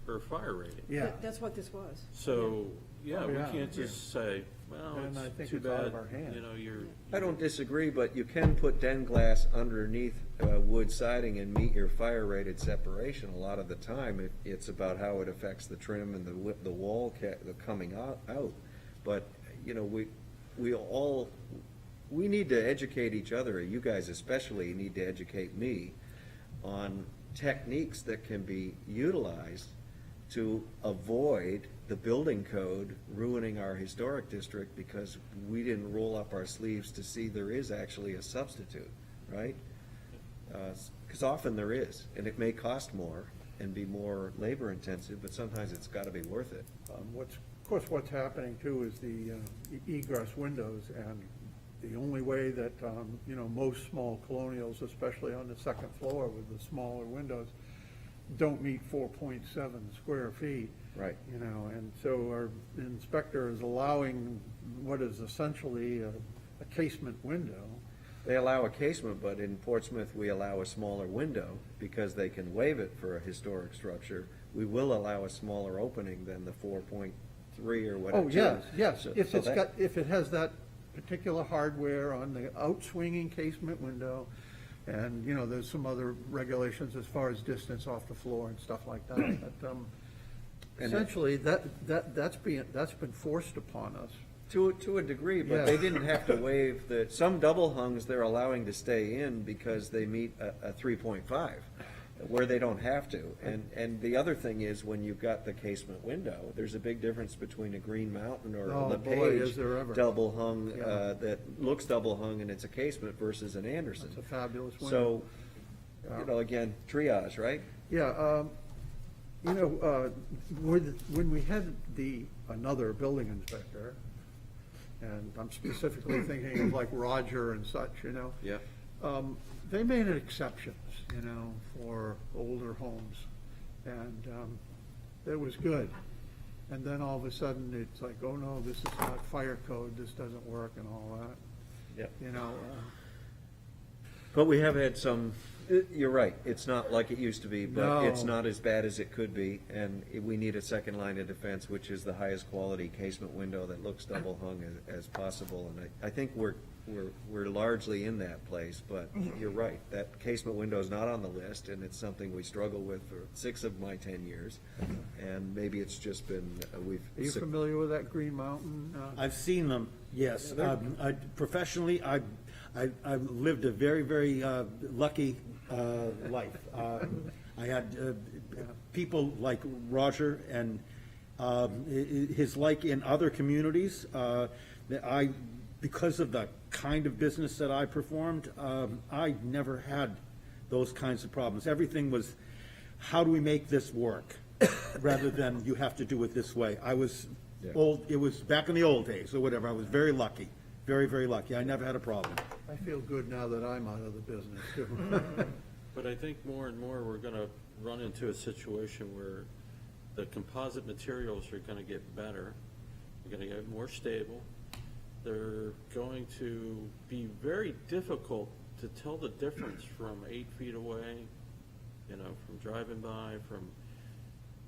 for a fire rating. Yeah. That's what this was. So, yeah, Oh, we yeah. can't just say, well, And I think it's too it's out bad, of our hands. you know, you're. I don't disagree, but you can put den glass underneath wood siding and meet your fire rated separation. A lot of the time, it's about how it affects the trim and the wall the coming out. But, you know, we need to educate each other, you guys especially need to educate me on techniques that can be utilized to avoid the building code ruining our historic district because we didn't roll up our sleeves to see there is actually a substitute, right? Because often there is, and it may cost more and be more labor intensive, but sometimes it's gotta be worth it. Of course, what's happening too is the egress windows, and the only way that, most small colonials, especially on the second floor with the smaller windows, don't meet 4.7 square feet. Right. And so our inspector is allowing what is essentially a casement window. They allow a casement, but in Portsmouth, we allow a smaller window because they can waive it for a historic structure. We will allow a smaller opening than the 4.3 or whatever. Oh, yes. So- If so it's that- got, if it has that particular hardware on the outswinging casement window, and, there's some other regulations as far as distance off the floor and stuff like that. But, essentially, that's been forced upon us. To a degree, but Yeah. they didn't have to waive some double hungs they're allowing to stay in because they meet a 3.5, where they don't have to. And the other thing is, when you've got the casement window, there's a big difference between a Green Mountain or Oh, a boy, is LePage there ever. double hung, Yeah. that looks double hung and it's a casement versus an Anderson. It's a fabulous window. So, again, triage, right? Yeah, when we had another building inspector, and I'm specifically thinking of like Roger and such, Yeah. they made exceptions, for older homes, and it was good. And then all of a sudden, it's like, oh no, this is not fire code, this doesn't work, and all that. Yeah. You know, But we have had some, you're right, it's not like it used to be, but it's No. not as bad as it could be, and we need a second line of defense, which is the highest quality casement window that looks double hung as possible, and I think we're largely in that place, but you're right, that casement window is not on the list, and it's something we struggle with for 6 of my 10 years, and maybe it's just been, we've. are you familiar with that Green Mountain? I've seen them, yes. Yeah, they're- Professionally, I've lived a very, very lucky life. I had people like Roger and his like in other communities. Because of the kind of business that I performed, I never had those kinds of problems. Everything was, how do we make this work? Rather than you have to do it this way. I was Yeah. old, it was back in the old days or whatever. I was very lucky, very, very lucky. I never had a problem. I feel good now that I'm out of the business, too. But I think more and more, we're gonna run into a situation where the composite materials are gonna get better, They're gonna get more stable. They're going to be very difficult to tell the difference from 8 feet away, you know, from driving by,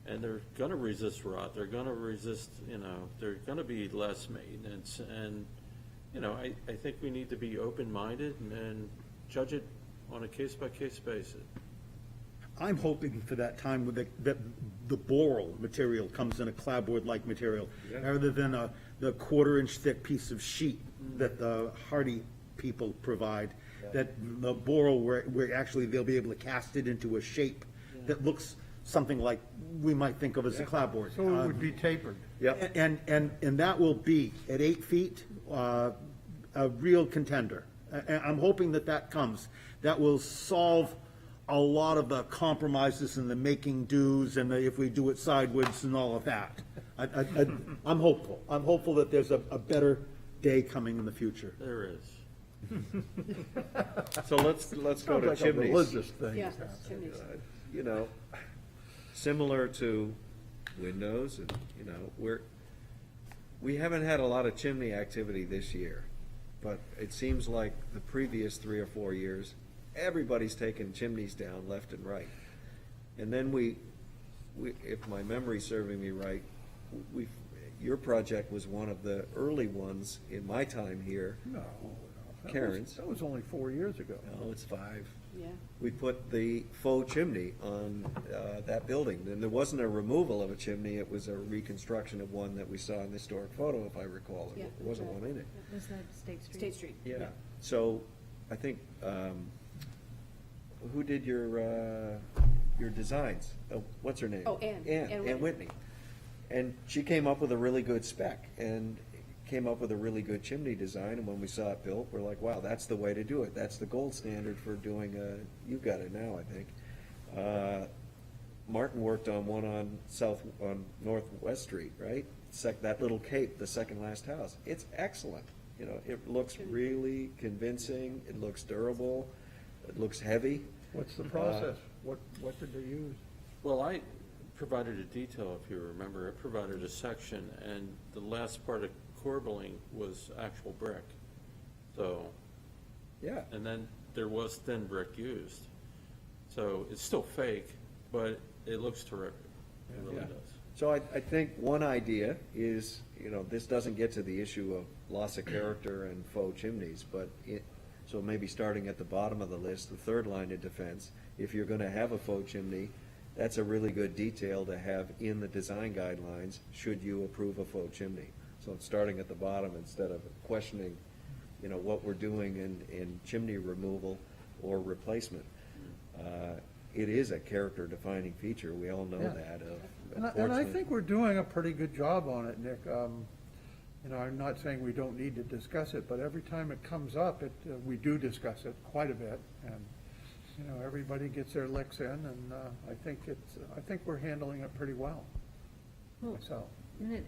and they're gonna resist rot, they're gonna resist, you know, they're gonna be less maintenance, and, you know, I think we need to be open-minded and judge it on a case-by-case basis. I'm hoping for that time that the boral material comes in a clapboard-like material, Yeah. rather than the quarter-inch thick piece of sheet that the Hardy people provide. That the boral, where actually they'll be able to cast it into a shape that looks something like we might think of as a clapboard. So it would be tapered. Yep. And that will be, at 8 feet, a real contender. And I'm hoping that comes. That will solve a lot of the compromises and the making do's and if we do it sideways and all of that. I'm hopeful. I'm hopeful that there's a better day coming in the future. There is. So let's go Sounds to like a chimneys. religious thing. Yeah, chimneys. You know, similar to windows, and, you know, we haven't had a lot of chimney activity this year, but it seems like the previous 3 or 4 years, everybody's taken chimneys down left and right. And then we, if my memory's serving me right, your project was one of the early ones in my time here. No. Karen's. That was only 4 years ago. Oh, it's 5. Yeah. We put the faux chimney on that building. And there wasn't a removal of a chimney, it was a reconstruction of one that we saw in the historic photo, if I recall. There Yeah. wasn't one in it. Was that State Street? State Street. Yeah. So, I think, who did your designs? Oh, what's her name? Oh, Ann. Ann Ann Whitney. And she came up with a really good spec, and came up with a really good chimney design, and when we saw it built, we're like, wow, that's the way to do it. That's the gold standard for doing you've got it now, I think. Martin worked on one on Northwest Street, right? That little cape, the second last house. It's excellent. You know, it looks really convincing, it looks durable, it looks heavy. What's the process? What did they use? Well, I provided a detail, if you remember. I provided a section, and the last part of corbelling was actual brick. So, Yeah. and then there was thin brick used. So it's still fake, but it looks terrific. It really Yeah. does. So I think one idea is, you know, this doesn't get to the issue of loss of character and faux chimneys, but so maybe starting at the bottom of the list, the third line of defense, if you're gonna have a faux chimney, that's a really good detail to have in the design guidelines, should you approve a faux chimney. So it's starting at the bottom instead of questioning, you know, what we're doing in chimney removal or replacement. It is a character-defining feature, we all know Yeah. that. And I think we're doing a pretty good job on it, Nick. You know, I'm not saying we don't need to discuss it, but every time it comes up, we do discuss it quite a bit. And, you know, everybody gets their licks in, and I think we're handling it pretty well, Well, myself. and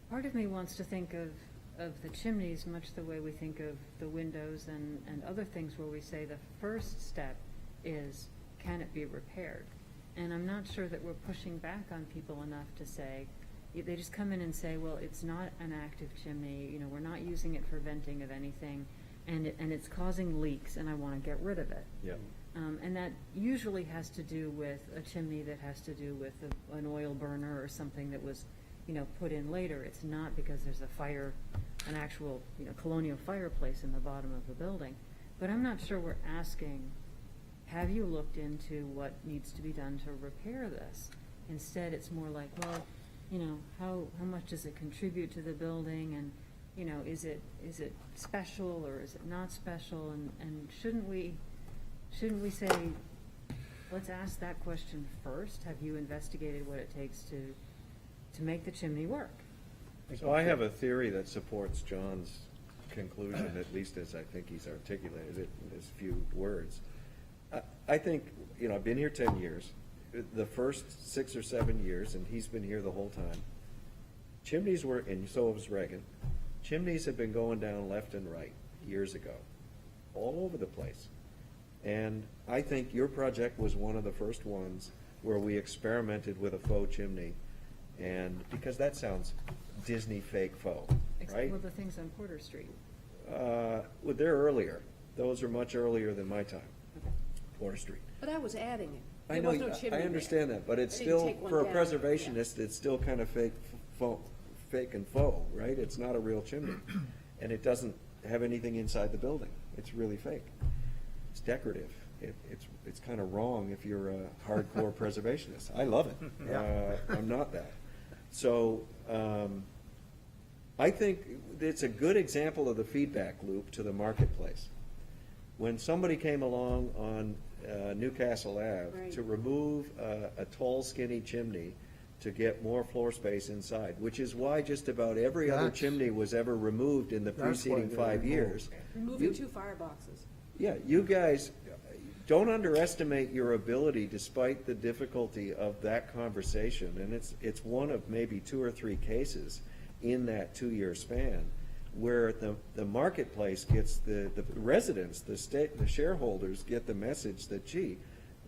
part of me wants to think of the chimneys much the way we think of the windows and other things where we say the first step is, can it be repaired? And I'm not sure that we're pushing back on people enough to say, they just come in and say, well, it's not an active chimney, you know, we're not using it for venting of anything, and it's causing leaks, and I want to get rid of it. Yeah. And that usually has to do with a chimney that has to do with an oil burner or something that was, you know, put in later. It's not because there's a fire, an actual, you know, colonial fireplace in the bottom of the building. But I'm not sure we're asking, have you looked into what needs to be done to repair this? Instead, it's more like, well, you know, how much does it contribute to the building, and, you know, is it special or is it not special? And shouldn't we say, let's ask that question first? Have you investigated what it takes to make the chimney work? So I have a theory that supports John's conclusion, at least as I think he's articulated it in his few words. I think, you know, I've been here 10 years. The first 6 or 7 years, and he's been here the whole time, chimneys were, and so was Reagan, chimneys have been going down left and right years ago, all over the place. And I think your project was one of the first ones where we experimented with a faux chimney. And because that sounds Disney fake faux, Ex- right? Well, the things on Porter Street. Well, they're earlier. Those are much earlier than my time, Porter Street. But I was adding it. I There know, was no chimney I there. understand that, but it's I didn't still, take one for a down. preservationist, it's still kind of fake and faux, right? It's not a real chimney. And it doesn't have anything inside the building. It's really fake. It's decorative. It's kind of wrong if you're a hardcore preservationist. I love it. I'm not that. So, I think it's a good example of the feedback loop to the marketplace. When somebody came along on Newcastle Ave Right. to remove a tall, skinny chimney to get more floor space inside, which is why just about every other That's- chimney was ever removed in the That's why preceding they 5 removed. years. Removing You- 2 fireboxes. Yeah, you guys, don't underestimate your ability despite the difficulty of that conversation. And it's one of maybe 2 or 3 cases in that 2-year span where the marketplace gets the residents, the shareholders get the message that, gee,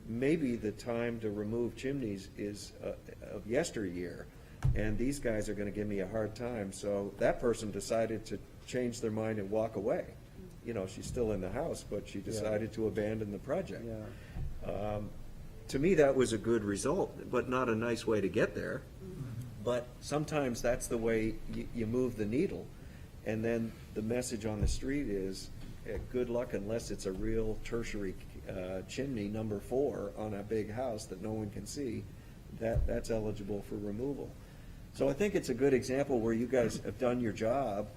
maybe the time to remove chimneys is of yesteryear, and these guys are gonna give me a hard time. So that person decided to change their mind and walk away. You know, she's still in the house, but she decided to abandon the project. Yeah. To me, that was a good result, but not a nice way to get there. But sometimes that's the way you move the needle. And then the message on the street is, good luck unless it's a real tertiary chimney, number 4, on a big house that no one can see, that's eligible for removal. So I think it's a good example where you guys have done your job,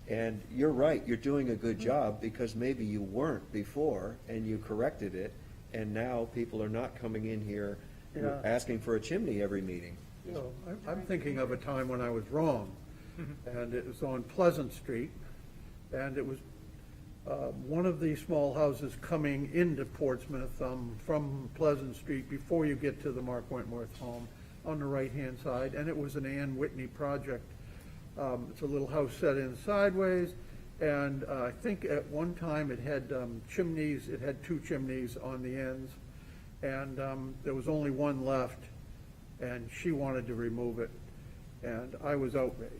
and you're right, you're doing a good job, because maybe you weren't before, and you corrected it, and now people are not coming in here Yeah. asking for a chimney every meeting. You know, I'm thinking of a time when I was wrong, and it was on Pleasant Street, and it was one of the small houses coming into Portsmouth from Pleasant Street before you get to the Mark Wentworth home on the right-hand side, and it was an Ann Whitney project. It's a little house set in sideways, and I think at one time it had chimneys, it had 2 chimneys on the ends, and there was only one left, and she wanted to remove it, and I was outraged.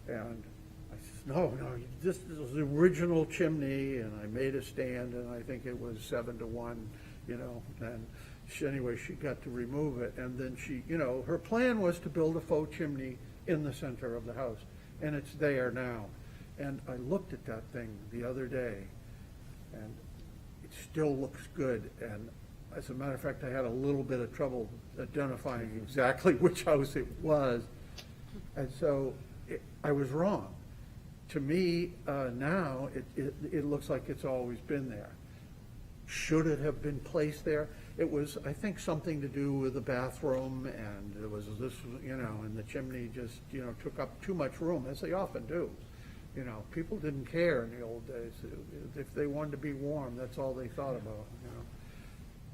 And I said, no, this is the original chimney, and I made a stand, and I think it was 7-1, you know, and anyway, she got to remove it, and then she, you know, her plan was to build a faux chimney in the center of the house, and it's there now. And I looked at that thing the other day, and it still looks good, and as a matter of fact, I had a little bit of trouble identifying exactly which house it was, and so I was wrong. To me, now, it looks like it's always been there. Should it have been placed there? It was, I think, something to do with the bathroom, and there was this, you know, and the chimney just, you know, took up too much room, as they often do. You know, people didn't care in the old days. If they wanted to be warm, that's all they thought about, you know.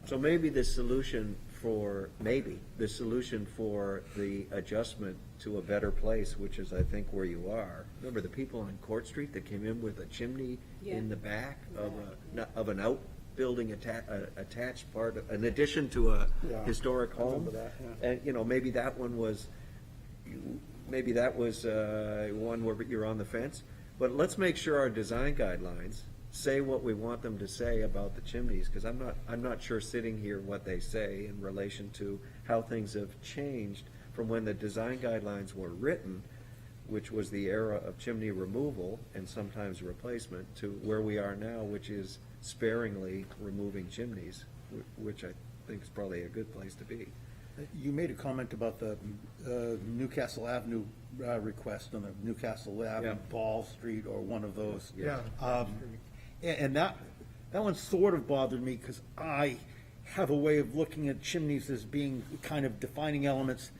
So maybe the solution for the adjustment to a better place, which is, I think, where you are. Remember the people on Court Street that came in with a chimney in the back of an outbuilding attached part, an addition to a Yeah, historic I home? remember that, yeah. And, you know, maybe that one was one where you're on the fence. But let's make sure our design guidelines say what we want them to say about the chimneys, because I'm not sure sitting here what they say in relation to how things have changed from when the design guidelines were written, which was the era of chimney removal and sometimes replacement, to where we are now, which is sparingly removing chimneys, which I think is probably a good place to be. You made a comment about the Newcastle Avenue request on the Newcastle Avenue, Yeah. Ball Street, or one of those. Yeah. And that one sort of bothered me, because I have a way of looking at chimneys as being kind of defining elements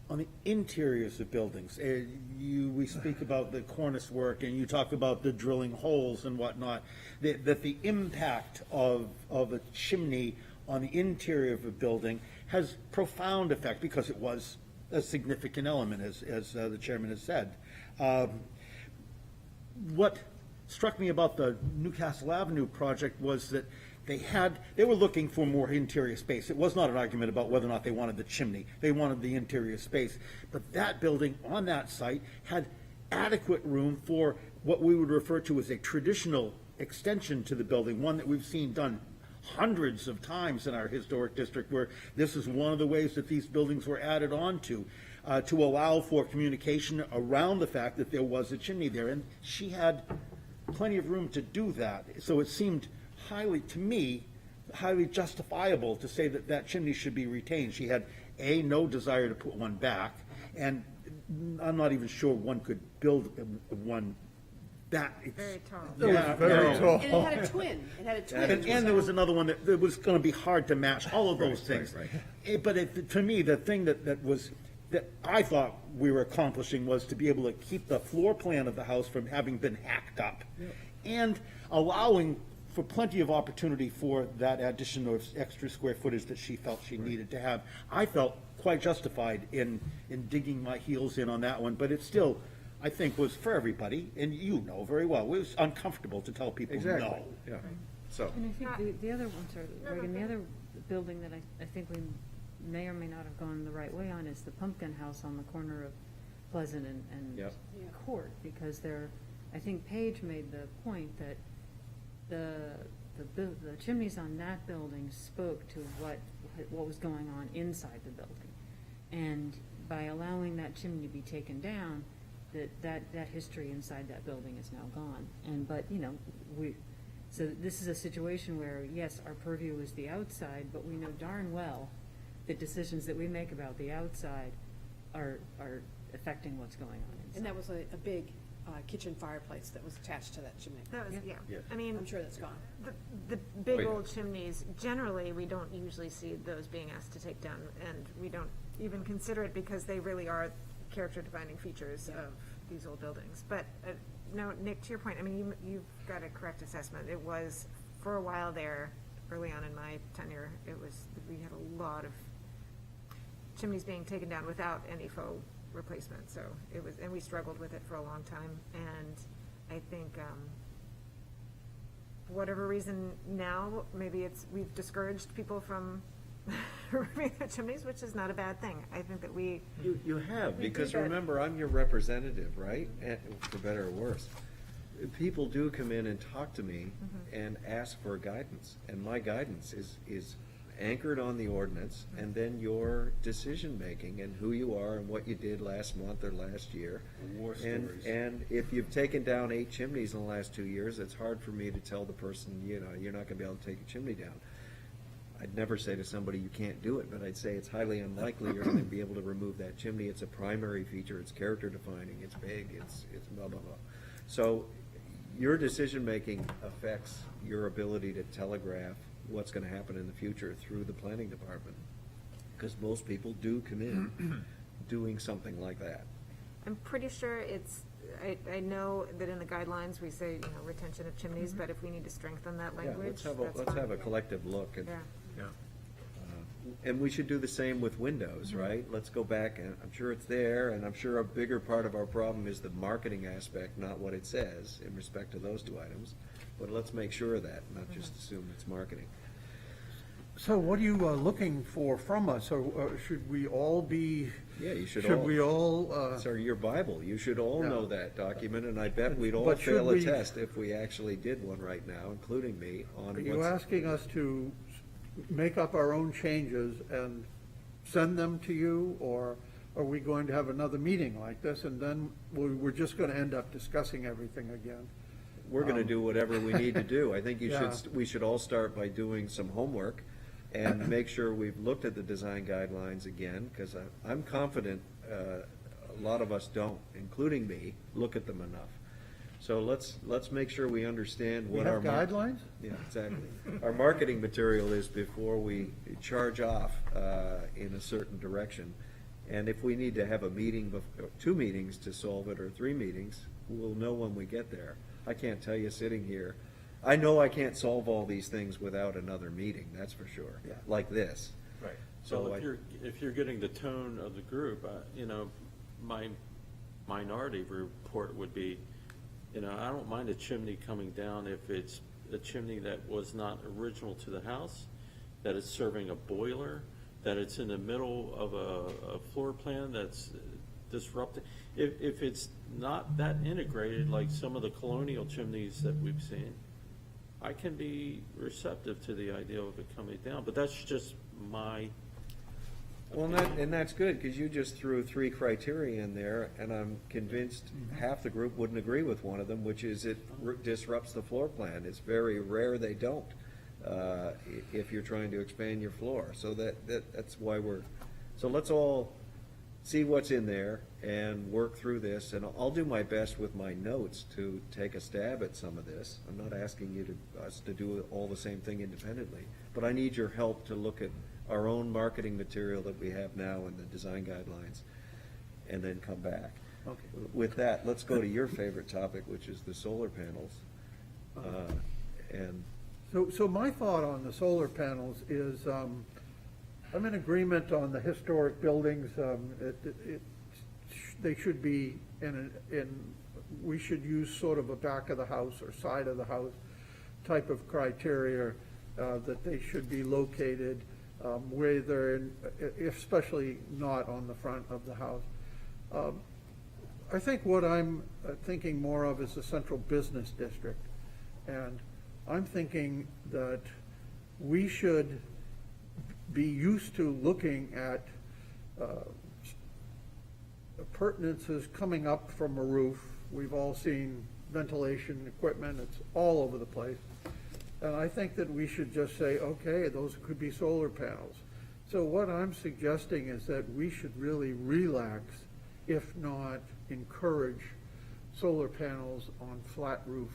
on the interiors of buildings. We speak about the cornice work, and you talk about the drilling holes and whatnot, that the impact of a chimney on the interior of a building has profound effect, because it was a significant element, as the chairman has said. What struck me about the Newcastle Avenue project was that they were looking for more interior space. It was not an argument about whether or not they wanted the chimney. They wanted the interior space. But that building on that site had adequate room for what we would refer to as a traditional extension to the building, one that we've seen done hundreds of times in our historic district, where this is one of the ways that these buildings were added on to allow for communication around the fact that there was a chimney there. And she had plenty of room to do that. So it seemed highly, to me, highly justifiable to say that that chimney should be retained. She had, no desire to put one back, and I'm not even sure one could build one that. Very tall. It was very tall. And it had a twin, And there was another one that was gonna be hard to match, all of those Right, things. right, But to me, the thing that I thought we were accomplishing was to be able to keep the floor plan of the house from having been hacked up. And allowing for plenty of opportunity for that addition of extra square footage that she felt she needed to have. I felt quite justified in digging my heels in on that one, but it still, I think, was for everybody, and you know very well, it was uncomfortable to tell people no. Exactly, yeah. So, And I think the other one, sorry, No, Reagan, the go other building that I think we may or may not have gone the right way on is the Pumpkin House on the corner of Pleasant and Yep. Yeah. Court, because I think Paige made the point that the chimneys on that building spoke to what was going on inside the building. And by allowing that chimney to be taken down, that history inside that building is now gone. So this is a situation where, yes, our purview is the outside, but we know darn well that decisions that we make about the outside are affecting what's going on inside. And that was a big kitchen fireplace that was attached to that chimney. That was, yeah. Yeah. I mean, I'm sure that's gone. the big Oh, yeah. old chimneys, generally, we don't usually see those being asked to take down, and we don't even consider it because they really are character-defining features of these old buildings. But, no, Nick, to your point, I mean, you've got a correct assessment. It was, for a while there, early on in my tenure, we had a lot of chimneys being taken down without any faux replacement, so and we struggled with it for a long time, and I think, for whatever reason now, maybe we've discouraged people from removing the chimneys, which is not a bad thing. I think that you have, We do because that. remember, I'm your representative, right? For better or worse. People do come in and talk to me and ask for guidance, and my guidance is anchored on the ordinance, and then your decision-making and who you are and what you did last month or last year. War And- stories. And if you've taken down 8 chimneys in the last 2 years, it's hard for me to tell the person, you're not gonna be able to take a chimney down. I'd never say to somebody, you can't do it, but I'd say it's highly unlikely you're gonna be able to remove that chimney. It's a primary feature, it's character defining, it's big, it's blah, blah, blah. So your decision-making affects your ability to telegraph what's gonna happen in the future through the planning department. Because most people do come in doing something like that. I'm pretty sure I know that in the guidelines, we say, retention of chimneys, but if we need to strengthen that Yeah, language, let's that's have fine. a collective look and. Yeah. Yeah. And we should do the same with windows, right? Let's go back, and I'm sure it's there, and I'm sure a bigger part of our problem is the marketing aspect, not what it says in respect to those 2 items. But let's make sure of that, not just assume it's marketing. So what are you looking for from us? Or should we all be? Yeah, you should all. Should we all? It's your Bible. You should all know Yeah. that document, and I bet we'd all But should fail a we- test if we actually did one right now, including me, on Are you what's. asking us to make up our own changes and send them to you, or are we going to have another meeting like this, and then we're just gonna end up discussing everything again? We're gonna do whatever we need to do. I think Yeah. we should all start by doing some homework and make sure we've looked at the design guidelines again, because I'm confident a lot of us don't, including me, look at them enough. So let's make sure we understand We what our. have guidelines? Yeah, exactly. Our marketing material is before we charge off in a certain direction. And if we need to have a meeting, 2 meetings to solve it, or 3 meetings, we'll know when we get there. I can't tell you sitting here, I know I can't solve all these things without another meeting, that's for sure, Yeah. like this. Right. So So I- if you're getting the tone of the group, my minority report would be, I don't mind a chimney coming down if a chimney that was not original to the house, that it's serving a boiler, that it's in the middle of a floor plan that's disrupting. If it's not that integrated, like some of the colonial chimneys that we've seen, I can be receptive to the idea of it coming down, but that's just my. Well, and that's good, because you just threw 3 criteria in there, and I'm convinced half the group wouldn't agree with one of them, which is it disrupts the floor plan. It's very rare they don't, if you're trying to expand your floor. So that's why so let's all see what's in there and work through this, and I'll do my best with my notes to take a stab at some of this. I'm not asking us to do all the same thing independently, but I need your help to look at our own marketing material that we have now and the design guidelines, and then come back. Okay. With that, let's go to your favorite topic, which is the solar panels. And So my thought on the solar panels is, I'm in agreement on the historic buildings. They should be we should use sort of a back of the house or side of the house type of criteria, that they should be located, where they're especially not on the front of the house. I think what I'm thinking more of is the central business district. And I'm thinking that we should be used to looking at appurtenances coming up from a roof. We've all seen ventilation equipment, it's all over the place. And I think that we should just say, okay, those could be solar panels. So what I'm suggesting is that we should really relax, if not encourage, solar panels on flat-roofed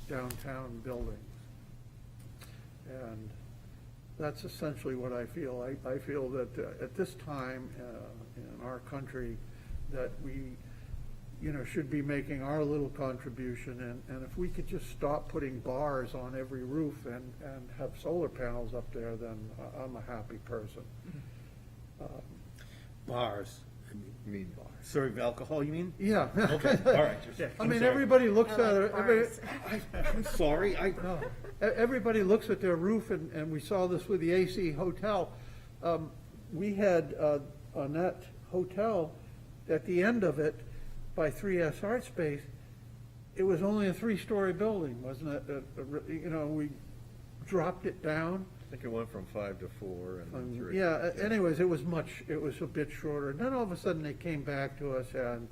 downtown buildings. And that's essentially what I feel. I feel that at this time in our country, that we, should be making our little contribution. And if we could just stop putting bars on every roof and have solar panels up there, then I'm a happy person. Bars, I mean, serving alcohol, you mean? Yeah. Okay, all right. I mean, everybody looks at it. Bars. I'm sorry, No, everybody looks at their roof, and we saw this with the AC Hotel. We had, on that hotel, at the end of it, by 3S Art Space, it was only a 3-story building, wasn't it? We dropped it down. I think it went from 5 to 4 and then 3. Yeah, anyways, it was a bit shorter. And then all of a sudden, they came back to us and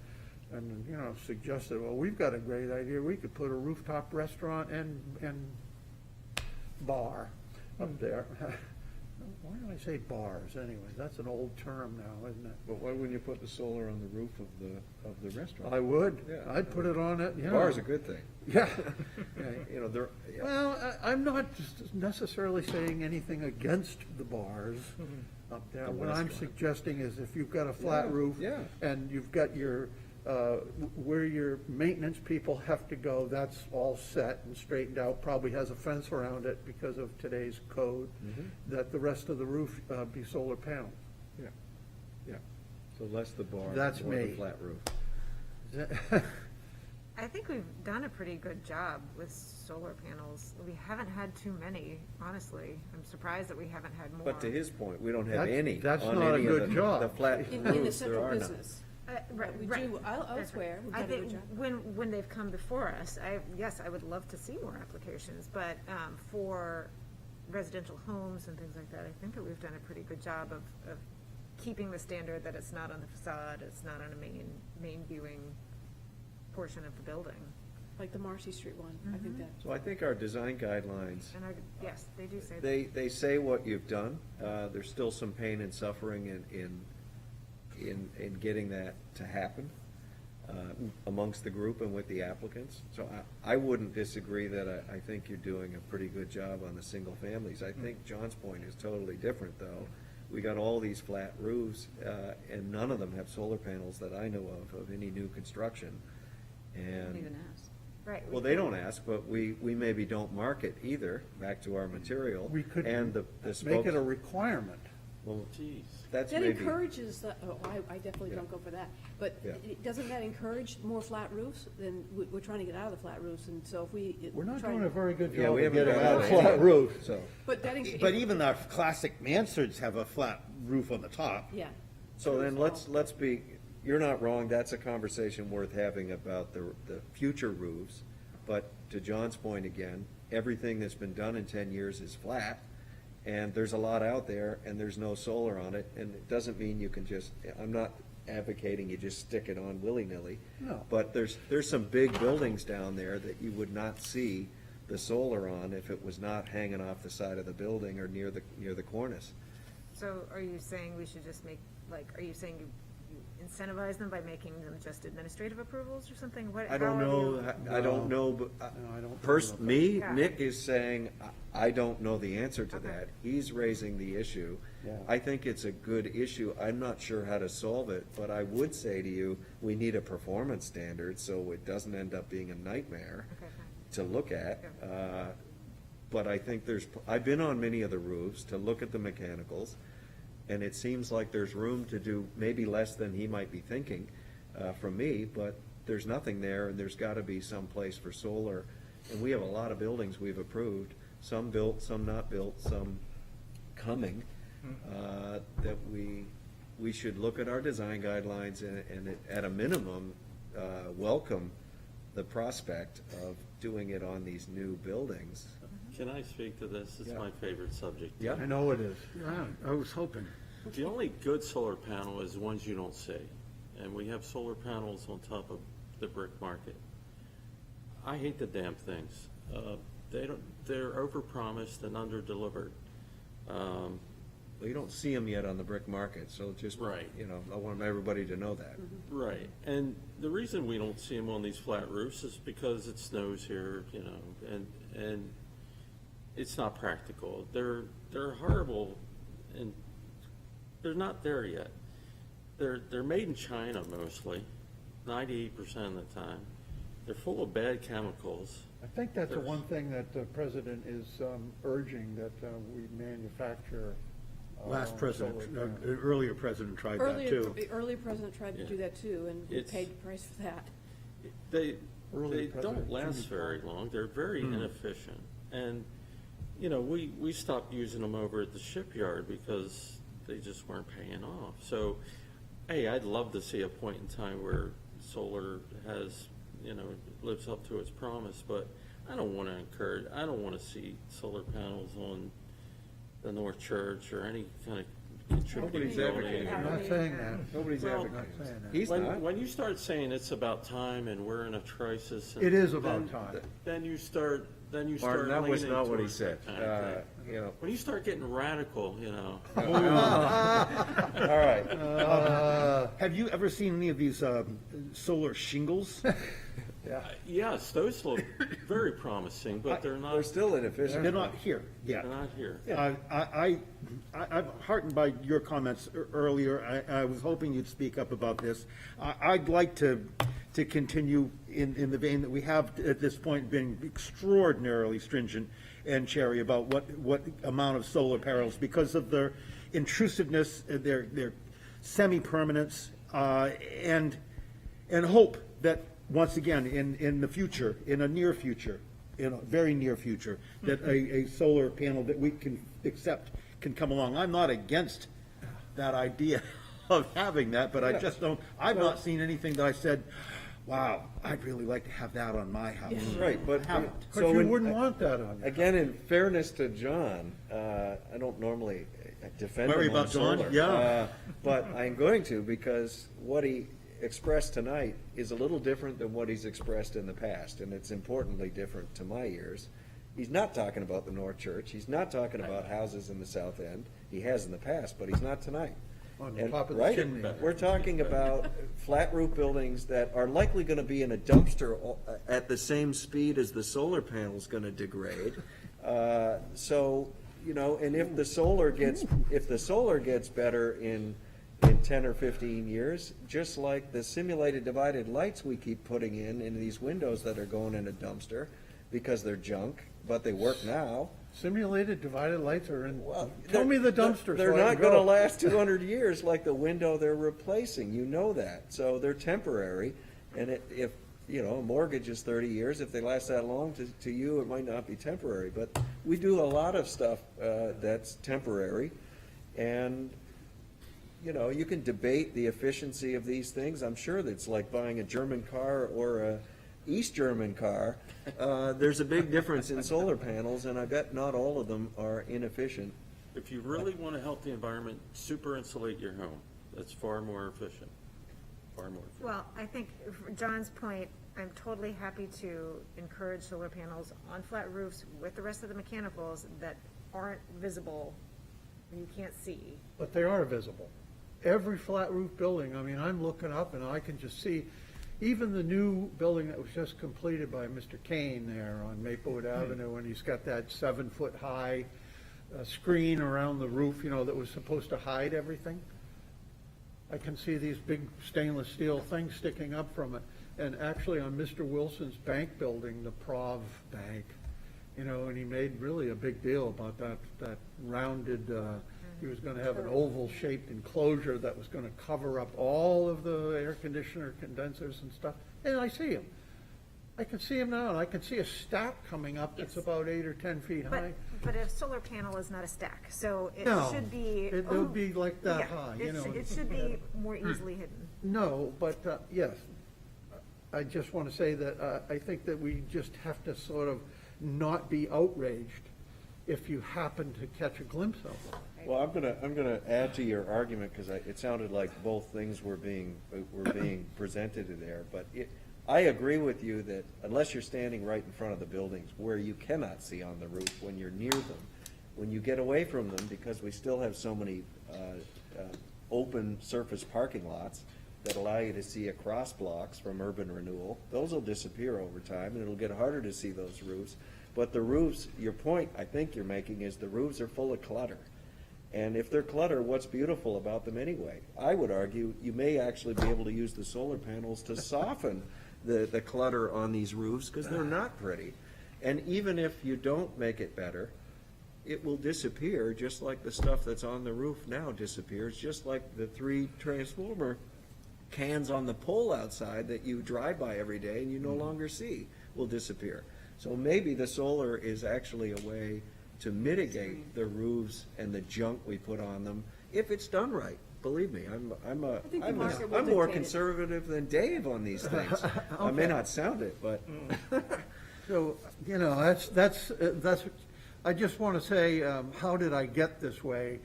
suggested, well, we've got a great idea. We could put a rooftop restaurant and bar up there. Why do I say bars anyway? That's an old term now, isn't it? But why wouldn't you put the solar on the roof of the restaurant? I would. Yeah. I'd put it on it, Bar's a good thing. Yeah. They're, yeah. Well, I'm not necessarily saying anything against the bars up there. The What I'm restaurant. suggesting is if you've got a flat Yeah, roof yeah. and you've got your, where your maintenance people have to go, that's all set and straightened out, probably has a fence around it because of today's code, that the rest of the roof be solar panels. Yeah, yeah. So less the bar, That's more the me. flat roof. I think we've done a pretty good job with solar panels. We haven't had too many, honestly. I'm surprised that we haven't had more. But to his point, we don't have That's- any that's on not a any good of the job. flat In the roofs, there central are none. business. Right, We right. do elsewhere, we've I done a good think job. when they've come before us, yes, I would love to see more applications, but for residential homes and things like that, I think that we've done a pretty good job of keeping the standard that it's not on the facade, it's not on a main viewing portion of the building. Like the Marcy Street one, I think that. So I think our design guidelines, And yes, they do say that. they say what you've done. There's still some pain and suffering in getting that to happen amongst the group and with the applicants. So I wouldn't disagree that I think you're doing a pretty good job on the single families. I think John's point is totally different, though. We got all these flat roofs, and none of them have solar panels that I know of any new construction. Don't And, even ask. Right. well, they don't ask, but we maybe don't market either, back to our material. We could And the make spokes. it a requirement. Well, Jeez. that's That maybe. encourages, I definitely Yeah. don't go for that, but Yeah. doesn't that encourage more flat roofs? Then we're trying to get out of the flat roofs, and so if we. We're not try- doing a very good Yeah, job we of haven't getting got out of that flat anyway. roof. So, But that. But even our classic mansards have a flat roof on the top. Yeah. so then let's be, you're not wrong, that's a conversation worth having about the future roofs. But to John's point again, everything that's been done in 10 years is flat, and there's a lot out there, and there's no solar on it, and it doesn't mean you can just, I'm not advocating you just stick it on willy-nilly. No. But there's some big buildings down there that you would not see the solar on if it was not hanging off the side of the building or near the cornice. So are you saying we should just make, like, are you saying you incentivize them by making them just administrative approvals or something? What? I don't how are know, you- I don't know, but, No, I don't. me, Yeah. Nick is saying, I don't know the answer to Okay. that. He's raising the issue. Yeah. I think it's a good issue. I'm not sure how to solve it, but I would say to you, we need a performance standard so it doesn't end up being a nightmare Okay, fine. to look at. But I think I've been on many of the roofs to look at the mechanicals, and it seems like there's room to do maybe less than he might be thinking from me, but there's nothing there, and there's gotta be some place for solar. And we have a lot of buildings we've approved, some built, some not built, some coming, that we should look at our design guidelines and at a minimum, welcome the prospect of doing it on these new buildings. Can I speak to this? It's Yeah. my favorite subject. Yeah. I know it is. Yeah, I was hoping. The only good solar panel is ones you don't see. And we have solar panels on top of the brick market. I hate the damn things. They're overpromised and underdelivered. Well, you don't see them yet on the brick market, so just, Right. I want everybody to know that. Right, and the reason we don't see them on these flat roofs is because it snows here, and it's not practical. They're horrible, and they're not there yet. They're made in China mostly, 98% of the time. They're full of bad chemicals. I think that's the one thing that the president is urging, that we manufacture. Last president, solar panels. earlier president tried that Earlier, too. earlier president tried to Yeah. do that too, and we It's- paid the price for that. They Early don't President last Jimmy very Carter. long. They're very inefficient. And, we stopped using them over at the shipyard because they just weren't paying off. So, hey, I'd love to see a point in time where solar has, lives up to its promise, but I don't want to see solar panels on the North Church or any kind of contributing Nobody's building. advocating I'm not saying that. Nobody's Well, advocating. not saying that. He's not. When you start saying it's about time and we're in a crisis. It is about then- time. Then you start Martin, leaning that was not what he towards said. that kind of thing. When you start getting radical, All right. Have you ever seen any of these solar shingles? yes, those look very promising, but they're not, They're still inefficient. They're not here yet. they're not here. I'm heartened by your comments earlier. I was hoping you'd speak up about this. I'd like to continue in the vein that we have at this point been extraordinarily stringent and cherry about what amount of solar panels, because of their intrusiveness, their semi-permanence, and hope that, once again, in the future, in a near future, in a very near future, that a solar panel that we can accept can come along. I'm not against that idea of having that, but I just don't, I've not seen anything that I said, wow, I'd really like to have that on my house. Right, but, Haven't. But so you in- wouldn't want that on your. again, in fairness to John, I don't normally defend Worry him on about John? solar. Yeah. But I'm going to, because what he expressed tonight is a little different than what he's expressed in the past, and it's importantly different to my ears. He's not talking about the North Church, he's not talking about houses in the South End, he has in the past, but he's not tonight. On the And- top of the right? chimney. We're talking about flat roof buildings that are likely gonna be in a dumpster at the same speed as the solar panel's gonna degrade. So, and if the solar gets better in 10 or 15 years, just like the simulated divided lights we keep putting in these windows that are going in a dumpster because they're junk, but they work now. Simulated divided lights are in, Well, tell me the they're- dumpster They're so I not can gonna go. last 200 years like the window they're replacing, you know that. So they're temporary, and if, you know, a mortgage is 30 years, if they last that long, to you, it might not be temporary. But we do a lot of stuff that's temporary, and, you know, you can debate the efficiency of these things. I'm sure that's like buying a German car or a East German car. There's a big difference in solar panels, and I bet not all of them are inefficient. If you really want to help the environment, super insulate your home. That's far more efficient, far more efficient. Well, I think for John's point, I'm totally happy to encourage solar panels on flat roofs with the rest of the mechanicals that aren't visible, and you can't see. But they are visible. Every flat roof building, I mean, I'm looking up and I can just see, even the new building that was just completed by Mr. Kane there on Maplewood Avenue, and he's got that 7-foot high screen around the roof, you know, that was supposed to hide everything. I can see these big stainless steel things sticking up from it. And actually on Mr. Wilson's bank building, the Prov Bank, you know, and he made really a big deal about that rounded, he was gonna have an oval-shaped enclosure that was gonna cover up all of the air conditioner condensers and stuff. And I see him. I can see him now, and I can see a stack coming up that's Yes. about 8 or 10 feet high. But a solar panel is not a stack, so it No, should be. it would be like that Yeah, high, you know. It should be more easily hidden. No, but, yes, I just want to say that I think that we just have to sort of not be outraged if you happen to catch a glimpse of them. Well, I'm gonna add to your argument, because it sounded like both things were being presented in there, but I agree with you that unless you're standing right in front of the buildings where you cannot see on the roof when you're near them, when you get away from them, because we still have so many open surface parking lots that allow you to see across blocks from urban renewal, those will disappear over time, and it'll get harder to see those roofs. But the roofs, your point I think you're making is the roofs are full of clutter. And if they're clutter, what's beautiful about them anyway? I would argue you may actually be able to use the solar panels to soften the clutter on these roofs, because they're not pretty. And even if you don't make it better, it will disappear, just like the stuff that's on the roof now disappears, just like the 3 transformer cans on the pole outside that you drive by every day and you no longer see will disappear. So maybe the solar is actually a way to mitigate the roofs and the junk we put on them, if it's done right. Believe me, think the market will I'm more dictate it. conservative than Dave on these things. I may not sound it, but So, you know, that's, I just want to say, how did I get this way?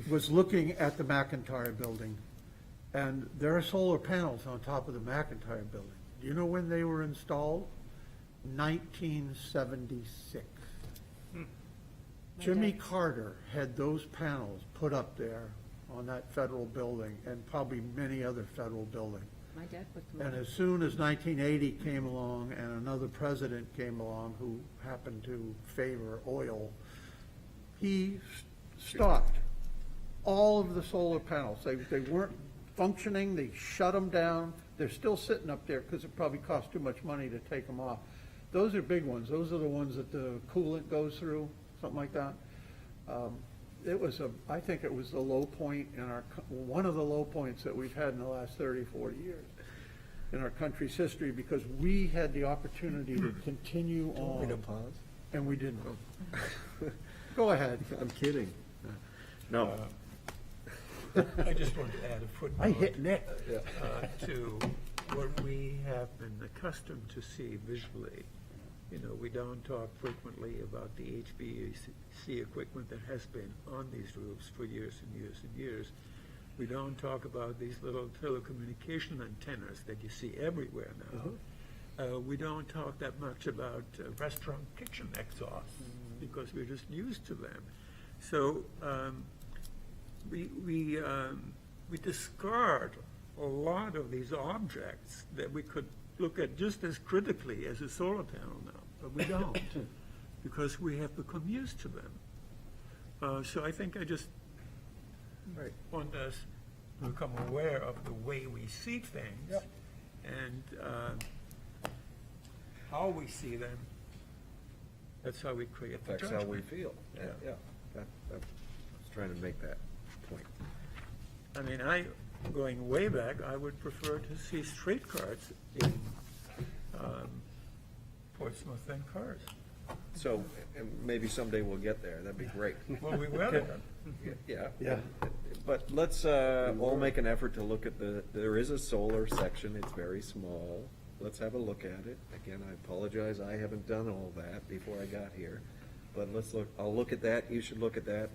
Was looking at the McIntyre building, and there are solar panels on top of the McIntyre building. Do you know when they were installed? 1976. Jimmy Carter had those panels put up there on that federal building, and probably many other federal buildings. My dad put them And on. as soon as 1980 came along and another president came along who happened to favor oil, he stopped all of the solar panels. They weren't functioning, they shut them down. They're still sitting up there because it probably cost too much money to take them off. Those are big ones. Those are the ones that the coolant goes through, something like that. I think it was the low point in one of the low points that we've had in the last 30, 40 years in our country's history, because we had the opportunity to continue on, pause? and we didn't. Go ahead. I'm kidding. No. I just want to add a footnote. I hit Nick. To what we have been accustomed to see visually. You know, we don't talk frequently about the HVAC equipment that has been on these roofs for years and years and years. We don't talk about these little telecommunication antennas that you see everywhere now. We don't talk that much about restaurant kitchen exhausts because we're just used to them. So we discard a lot of these objects that we could look at just as critically as a solar panel now, but we don't, because we have become used to them. So I think I just want us to become aware of the way we see things and how we see them, That's how we create the affects how we judgment. feel. Yeah. Yeah, that, I was trying to make that point. I mean, going way back, I would prefer to see streetcars in Portsmouth than cars. So, and maybe someday we'll get there, that'd be great. Well, we will. Yeah. Yeah. But let's all make an effort to look at there is a solar section, it's very small. Let's have a look at it. Again, I apologize, I haven't done all that before I got here. But I'll look at that, you should look at that.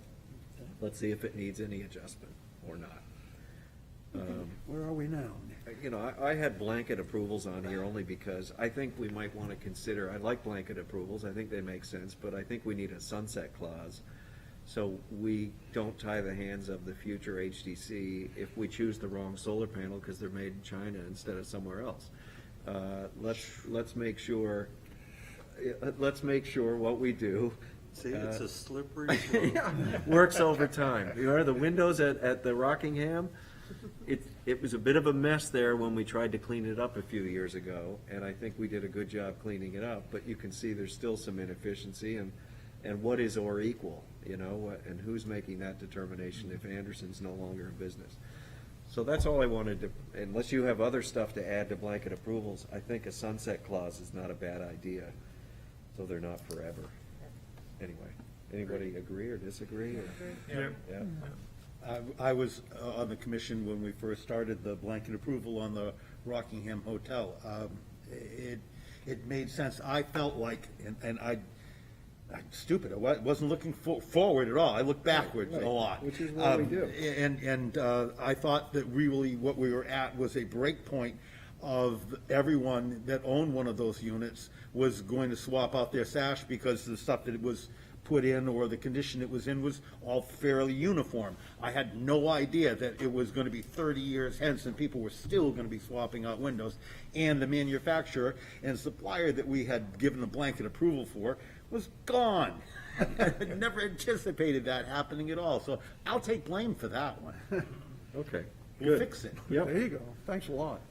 Let's see if it needs any adjustment or not. Where are we now? You know, I had blanket approvals on here only because I think we might want to consider, I like blanket approvals, I think they make sense, but I think we need a sunset clause. So we don't tie the hands of the future HDC if we choose the wrong solar panel because they're made in China instead of somewhere else. Let's make sure what we do. See, it's a slippery slope. Works over time. You know, the windows at the Rockingham, it was a bit of a mess there when we tried to clean it up a few years ago, and I think we did a good job cleaning it up, but you can see there's still some inefficiency, and what is or equal, you know, and who's making that determination if Anderson's no longer in business? So that's all I wanted to, unless you have other stuff to add to blanket approvals, I think a sunset clause is not a bad idea, so they're not forever. Anyway, anybody agree or disagree? Yeah. Yeah. I was on the commission when we first started the blanket approval on the Rockingham Hotel. It made sense. I felt like, and I'm stupid, I wasn't looking forward at all. I looked backwards a lot. Which is what we do. And I thought that really what we were at was a break point of everyone that owned one of those units was going to swap out their sash because the stuff that it was put in or the condition it was in was all fairly uniform. I had no idea that it was going to be 30 years hence and people were still going to be swapping out windows. And the manufacturer and supplier that we had given a blanket approval for was gone. I never anticipated that happening at all. So I'll take blame for that one. Okay. We'll fix it. There you go. Thanks a lot.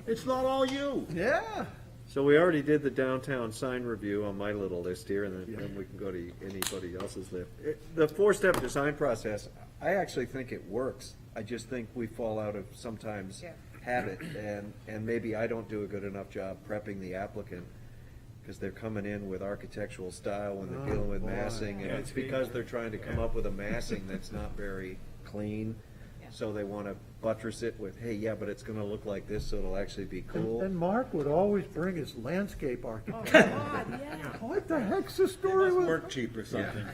It's not all you. Yeah. So we already did the downtown sign review on my little list here, and then we can go to anybody else's list. The four-step design process, I actually think it works. I just think we fall out of sometimes Yeah. habit, and maybe I don't do a good enough job prepping the applicant, because they're coming in with architectural style when they're dealing with boy. massing, and it's because they're trying to come up with a massing that's not very clean. So they want to buttress it with, hey, yeah, but it's going to look like this, so it'll actually be cool. And Mark would always bring his landscape Oh, architect. God, yeah. What the heck's the story with? Work cheap or something.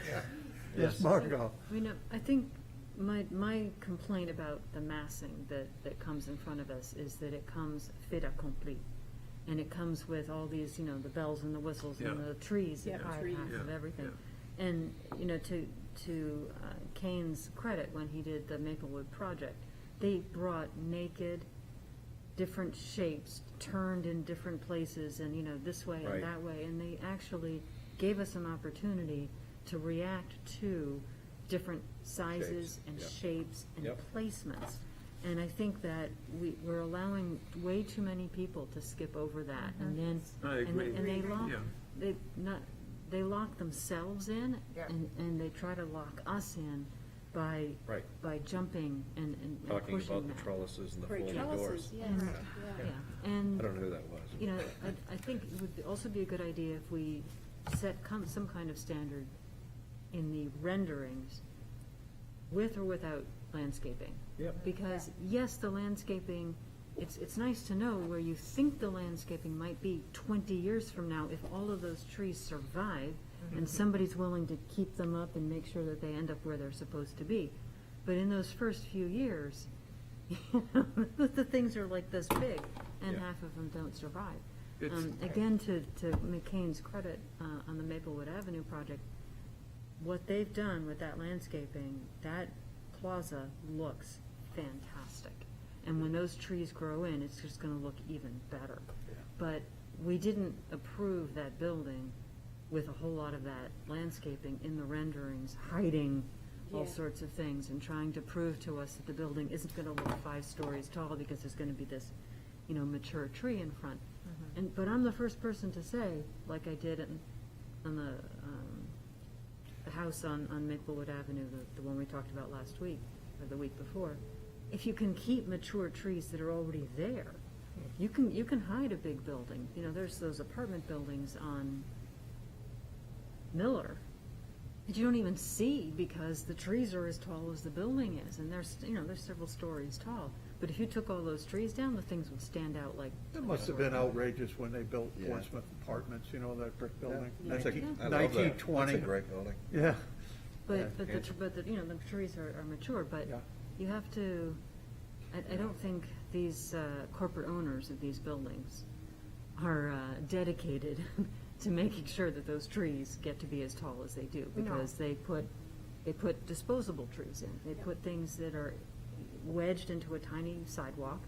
Yes, Margot. I mean, I think my complaint about the massing that comes in front of us is that it comes fait accompli. And it comes with all these, you know, the bells and the whistles and Yeah. the trees Yeah, that hide trees. half of Yeah, everything. And, you know, to Kane's credit, when he did the Maplewood project, they brought naked, different shapes, turned in different places, and, you know, this way Right. and that way, and they actually gave us an opportunity to react to different sizes Shapes, and yep. shapes and Yep. placements. And I think that we're allowing way too many people to skip over that, and then, I agree. and they lock, Yeah. they lock themselves in, Yeah. and they try to lock us in by, Right. by jumping and Talking pushing about the that. trellises and the Great folding doors. trellises, yeah, And, yeah. yeah, and, I don't know who that was. you know, I think it would also be a good idea if we set some kind of standard in the renderings, with or without landscaping. Yep. Because, yes, the landscaping, it's nice to know where you think the landscaping might be 20 years from now if all of those trees survive and somebody's willing to keep them up and make sure that they end up where they're supposed to be. But in those first few years, the things are like this big, and Yeah. half of them don't survive. It's- Again, to McCain's credit, on the Maplewood Avenue project, what they've done with that landscaping, that plaza looks fantastic. And when those trees grow in, it's just gonna look even better. But we didn't approve that building with a whole lot of that landscaping in the renderings, hiding all Yeah. sorts of things and trying to prove to us that the building isn't gonna look 5 stories tall because there's gonna be this, you know, mature tree in front. But I'm the first person to say, like I did the house on Maplewood Avenue, the one we talked about last week, or the week before, if you can keep mature trees that are already there, you can hide a big building. You know, there's those apartment buildings on Miller that you don't even see because the trees are as tall as the building is, and there's several stories tall. But if you took all those trees down, the things would stand out like. It must have been outrageous when they built Yeah. Portsmouth Apartments, you know, that brick building. That's a, I love that. 1920. That's a great building. Yeah. But the trees are mature, but Yeah. you have to, I don't think these corporate owners of these buildings are dedicated to making sure that those trees get to be as tall as they do, because they put disposable trees in. They put things that are wedged into a tiny sidewalk,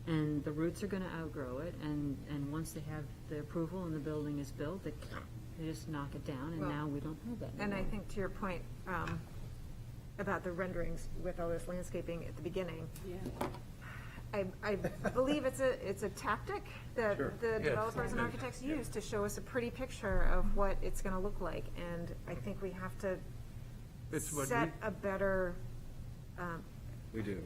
and the roots are gonna outgrow it, and once they have the approval and the building is built, they just knock it down, and Well, now we don't have that And I anymore. think to your point, about the renderings with all this landscaping at the beginning, Yeah. I believe it's a tactic that the developers and architects use to show us a pretty picture of what it's gonna look like, and I think we have to It's what set a better, We do.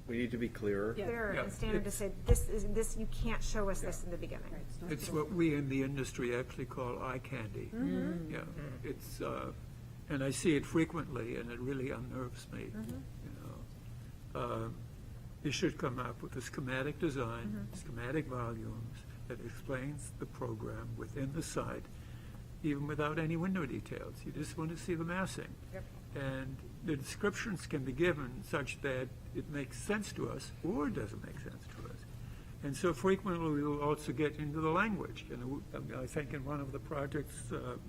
We need to be clearer. Yeah. clearer Yeah, standard to it's- say, this, you can't show us this in the beginning. Right, it's not It's just- what we in the industry actually call eye candy. Yeah, it's, and I see it frequently, and it really unnerves me, you know. You should come up with a schematic design, schematic volumes that explains the program within the site, even without any window details. You just want to see the massing. Yep. And the descriptions can be given such that it makes sense to us or doesn't make sense to us. And so frequently we'll also get into the language. And I think in one of the projects,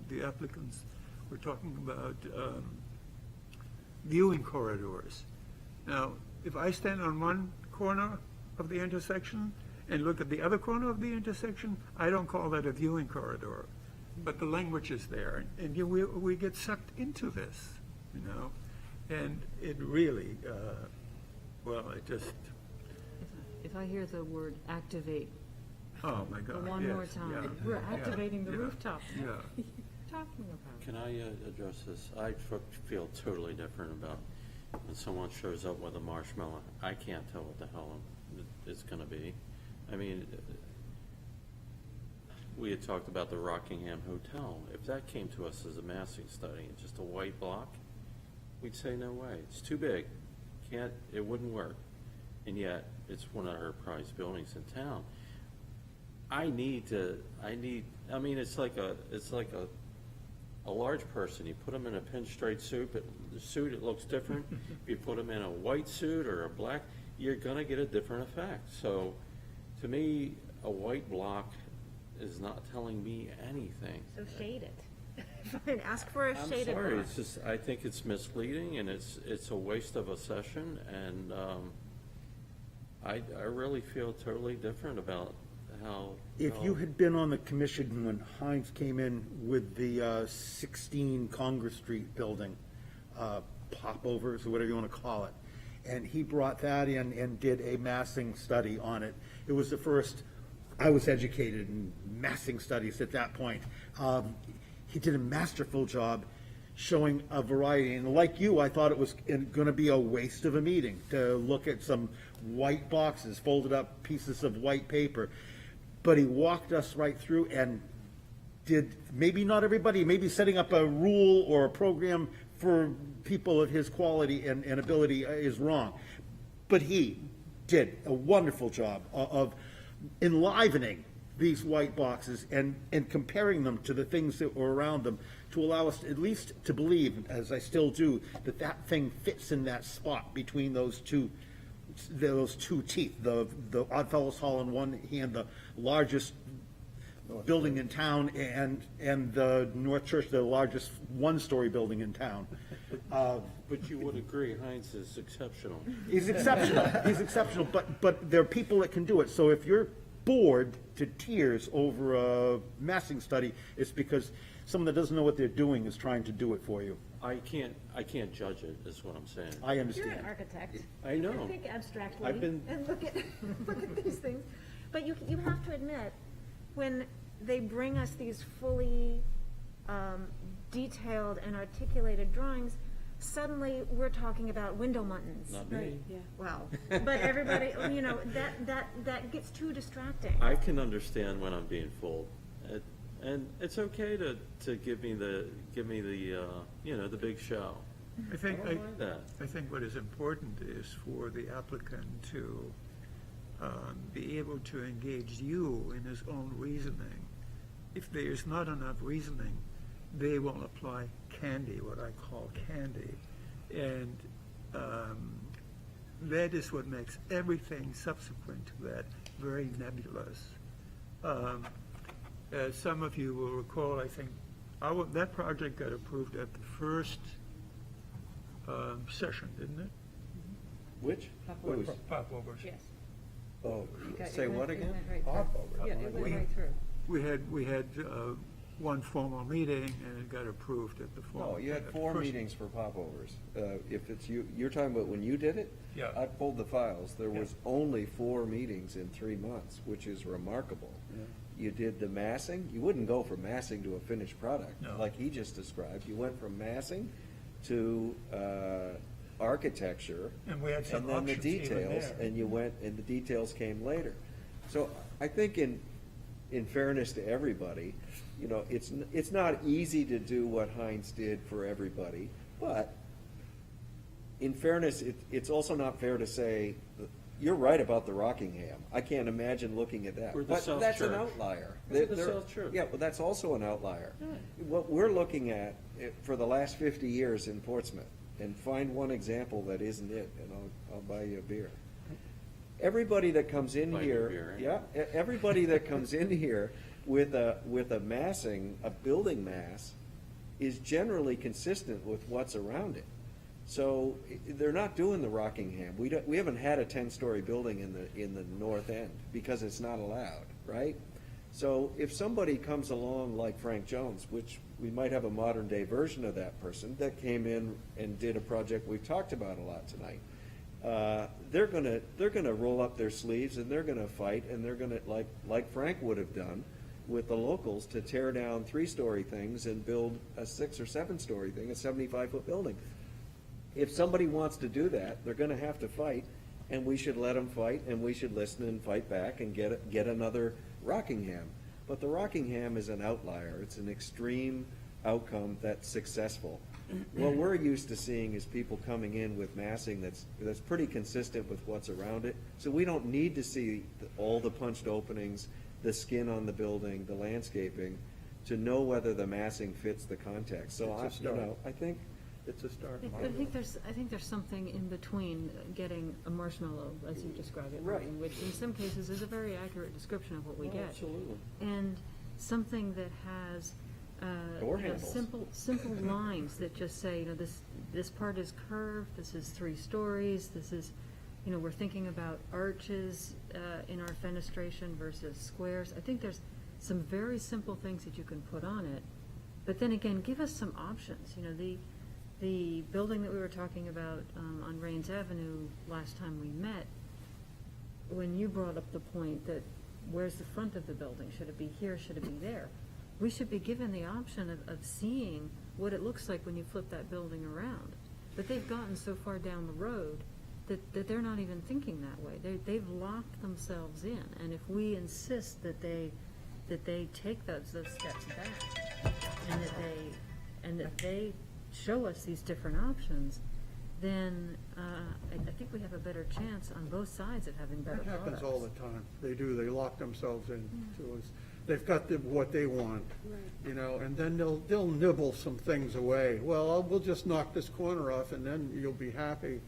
the applicants were talking about viewing corridors. Now, if I stand on one corner of the intersection and look at the other corner of the intersection, I don't call that a viewing corridor. But the language is there, and we get sucked into this, you know? And it really, well, it just, If I hear the word activate oh, my God, one more yes, time, yeah, we're yeah, activating the yeah, rooftop. Yeah. Talking about. Can I address this? I feel totally different about when someone shows up with a marshmallow. I can't tell what the hell it's gonna be. I mean, we had talked about the Rockingham Hotel. If that came to us as a massing study, just a white block, we'd say, no way, it's too big. It wouldn't work. And yet, it's one of our prized buildings in town. I mean, it's like a large person. You put them in a pinstripe suit, it looks different. If you put them in a white suit or a black, you're gonna get a different effect. So, to me, a white block is not telling me anything. So shade it. Fine, ask for a I'm shaded sorry, block. it's just, I think it's misleading, and it's a waste of a session, and, I really feel totally different about how. If you had been on the commission when Heinz came in with the 16 Congress Street building, popovers, or whatever you want to call it, and he brought that in and did a massing study on it. It was the first, I was educated in massing studies at that point. He did a masterful job showing a variety, and like you, I thought it was going to be a waste of a meeting to look at some white boxes, folded up pieces of white paper. But he walked us right through and did, maybe not everybody, maybe setting up a rule or a program for people of his quality and ability is wrong. But he did a wonderful job of enlivening these white boxes and comparing them to the things that were around them to allow us at least to believe, as I still do, that that thing fits in that spot between those two teeth, the Oddfellows Hall on one hand, the largest building in town, and the North Church, the largest one-story building in town. But you would agree Heinz is exceptional. He's exceptional, but there are people that can do it. So if you're bored to tears over a massing study, it's because someone that doesn't know what they're doing is trying to do it for you. I can't judge it, is what I'm saying. I You're understand. an architect. I know. Think abstractly I've been- and look at these things. But you have to admit, when they bring us these fully detailed and articulated drawings, suddenly we're talking about window muntins. Not Right, me. yeah. Well, but everybody, you know, that gets too distracting. I can understand when I'm being fooled. And it's okay to give me the, you know, the big show. I think, I don't mind that. I think what is important is for the applicant to be able to engage you in his own reasoning. If there is not enough reasoning, they will apply candy, what I call candy. And that is what makes everything subsequent to that very nebulous. As some of you will recall, I think, that project got approved at the first session, didn't it? Which? Popovers. Who's? Popovers. Yes. Oh, It got- say it went- what it again? went right through. Popovers. Yeah, it went right through. We had one formal meeting, and it got approved at the formal. No, you had at the 4 first- meetings for popovers. If it's you, you're talking about when you did it? Yeah. I pulled the files. There Yeah. was only 4 meetings in 3 months, which is remarkable. You did the massing. You wouldn't go from massing to a finished product, No. like he just described. You went from massing to architecture. And we had some And then the options even details, there. and you went, and the details came later. So I think in fairness to everybody, you know, it's not easy to do what Heinz did for everybody, but in fairness, it's also not fair to say, you're right about the Rockingham. I can't imagine looking at that. Or the But South that's an Church. outlier. Or the They're- South Church. Yeah, but that's also an outlier. What we're looking at for the last 50 years in Portsmouth, and find one example that isn't it, and I'll buy you a beer. Everybody that comes in Buy you a here, beer, eh? yeah, everybody that comes in here with a massing, a building mass, is generally consistent with what's around it. So they're not doing the Rockingham. We haven't had a 10-story building in the north end because it's not allowed, right? So if somebody comes along like Frank Jones, which we might have a modern day version of that person that came in and did a project we've talked about a lot tonight, they're gonna roll up their sleeves and they're gonna fight, and they're gonna, like Frank would have done with the locals, to tear down 3-story things and build a 6 or 7-story thing, a 75-foot building. If somebody wants to do that, they're gonna have to fight, and we should let them fight, and we should listen and fight back and get another Rockingham. But the Rockingham is an outlier. It's an extreme outcome that's successful. What we're used to seeing is people coming in with massing that's pretty consistent with what's around it. So we don't need to see all the punched openings, the skin on the building, the landscaping, to know whether the massing fits the context. So It's a you start. know, I think It's a start. But I think there's something in between getting a marshmallow, as you describe it, Right. Martin, which in some cases is a very accurate description of what we Oh, get. absolutely. And something that has, Door you know, handles. simple lines that just say, you know, this part is curved, this is 3 stories, this is, you know, we're thinking about arches in our fenestration versus squares. I think there's some very simple things that you can put on it, but then again, give us some options. You know, the building that we were talking about on Rains Avenue last time we met, when you brought up the point that where's the front of the building? Should it be here? Should it be there? We should be given the option of seeing what it looks like when you flip that building around. But they've gotten so far down the road that they're not even thinking that way. They've locked themselves in, and if we insist that they take those steps back, and that they show us these different options, then I think we have a better chance on both sides of having better That products. happens all the time. They do, they lock themselves in to us. They've got what they want, you know, and then they'll nibble some things away. Well, we'll just knock this corner off and then you'll be happy.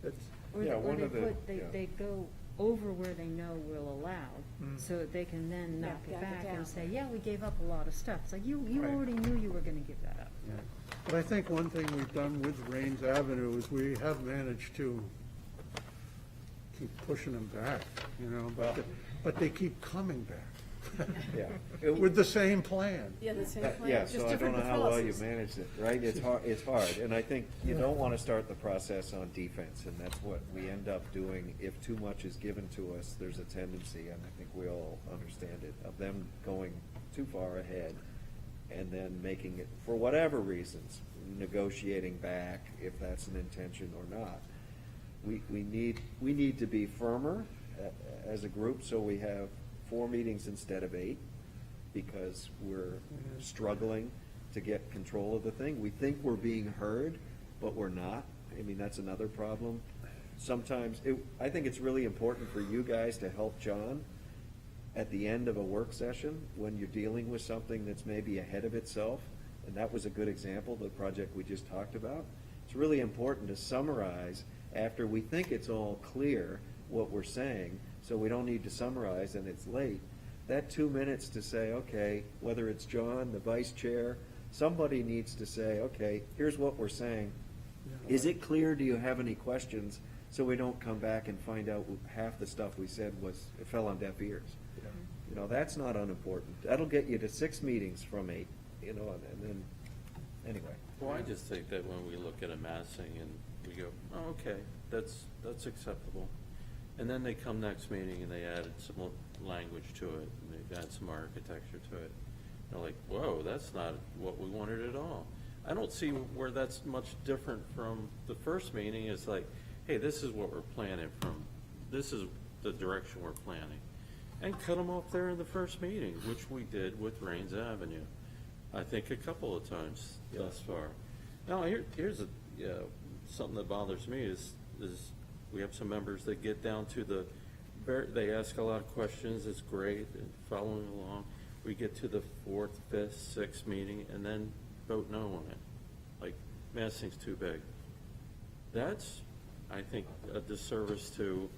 It's, Or Yeah, or one of the- yeah. they go over where they know we'll allow, so that they can then knock it back it back down. and say, yeah, we gave up a lot of stuff. It's like, you Right. already knew you were gonna give that up. but I think one thing we've done with Rains Avenue is we have managed to keep pushing them back, you know, but they keep coming back yeah. with the same plan. Yeah, the same plan, Yeah, just so I don't different know how well you policies. managed it, right? It's hard, and I think you don't want to start the process on defense, and that's what we end up doing. If too much is given to us, there's a tendency, and I think we all understand it, of them going too far ahead and then making it, for whatever reasons, negotiating back if that's an intention or not. We need to be firmer as a group, so we have 4 meetings instead of 8, because we're struggling to get control of the thing. We think we're being heard, but we're not. I mean, that's another problem. Sometimes, I think it's really important for you guys to help John at the end of a work session when you're dealing with something that's maybe ahead of itself. And that was a good example, the project we just talked about. It's really important to summarize after we think it's all clear what we're saying, so we don't need to summarize and it's late. That 2 minutes to say, okay, whether it's John, the vice chair, somebody needs to say, okay, here's what we're saying. Is it clear? Do you have any questions? So we don't come back and find out half the stuff we said it fell on deaf ears. You know, that's not unimportant. That'll get you to 6 meetings from 8, you know, and then, anyway. Well, I just think that when we look at a massing and we go, oh, okay, that's acceptable. And then they come next meeting and they added some language to it, and they've added some architecture to it. They're like, whoa, that's not what we wanted at all. I don't see where that's much different from the first meeting. It's like, hey, this is what we're planning from, this is the direction we're planning. And cut them off there in the first meeting, which we did with Rains Avenue, I think a couple of times thus far. Now, here's something that bothers me is we have some members that get down to they ask a lot of questions, it's great, and following along. We get to the 4th, 5th, 6th meeting, and then vote no on it. Like, massing's too big. That's, I think, a disservice to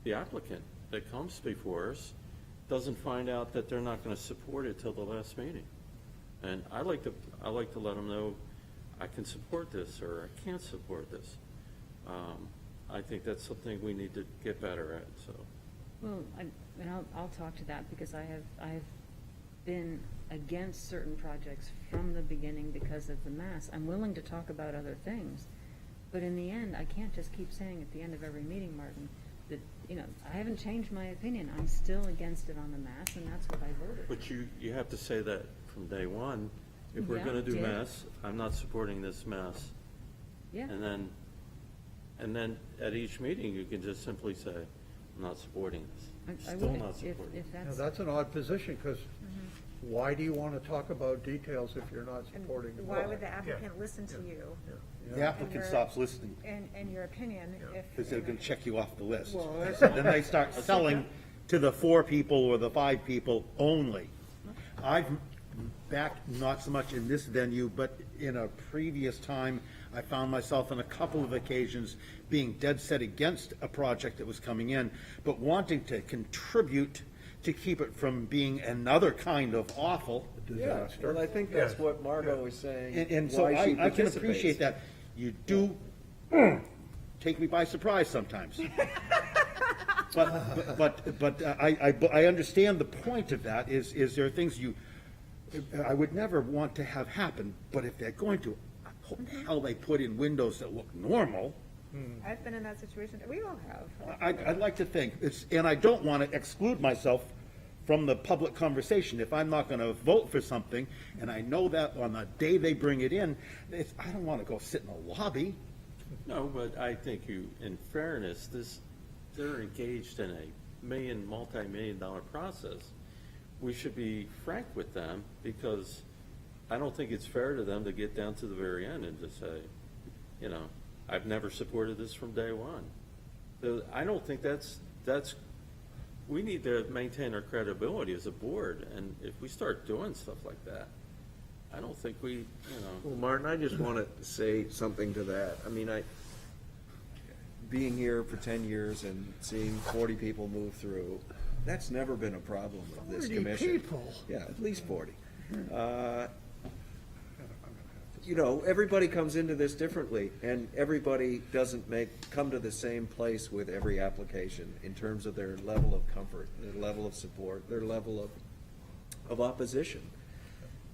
the applicant that comes before us, doesn't find out that they're not gonna support it till the last meeting. And I like to let them know, I can support this, or I can't support this. I think that's something we need to get better at, so. Well, I'll talk to that, because I have been against certain projects from the beginning because of the mass. I'm willing to talk about other things, but in the end, I can't just keep saying at the end of every meeting, Martin, that, you know, I haven't changed my opinion. I'm still against it on the mass, and that's what I voted. But you have to say that from day one. If we're Yeah, gonna do did. mass, I'm not supporting this mass. Yeah. And then at each meeting, you can just simply say, I'm not supporting this. I Still would, not if supporting it. Now, that's, that's an odd position, because why do you want to talk about details if you're not And supporting? why would the applicant listen to you The applicant stops listening, and your opinion if? because they're gonna check you off the list. Well, that's- Then they start selling to the 4 people or the 5 people only. I've backed, not so much in this venue, but in a previous time, I found myself on a couple of occasions being dead set against a project that was coming in, but wanting to contribute to keep it from being another kind of awful. Disaster. Well, I think that's what Margot was saying. And so why she I can participates. appreciate that. You do take me by surprise sometimes. But I understand the point of that is there are things I would never want to have happen, but if they're going to, how they put in windows that look normal, I've been in that situation, we all have. I'd like to think, and I don't want to exclude myself from the public conversation. If I'm not going to vote for something, and I know that on the day they bring it in, I don't want to go sit in a lobby. No, but I think in fairness, they're engaged in a multi-million-dollar process. We should be frank with them, because I don't think it's fair to them to get down to the very end and just say, you know, I've never supported this from day one. I don't think we need to maintain our credibility as a board, and if we start doing stuff like that, I don't think Well, Martin, I just want to say something to that. I mean, being here for 10 years and seeing 40 people move through, that's never been a problem with this 40 commission. people? Yeah, at least 40. You know, everybody comes into this differently, and everybody doesn't come to the same place with every application in terms of their level of comfort, their level of support, their level of opposition.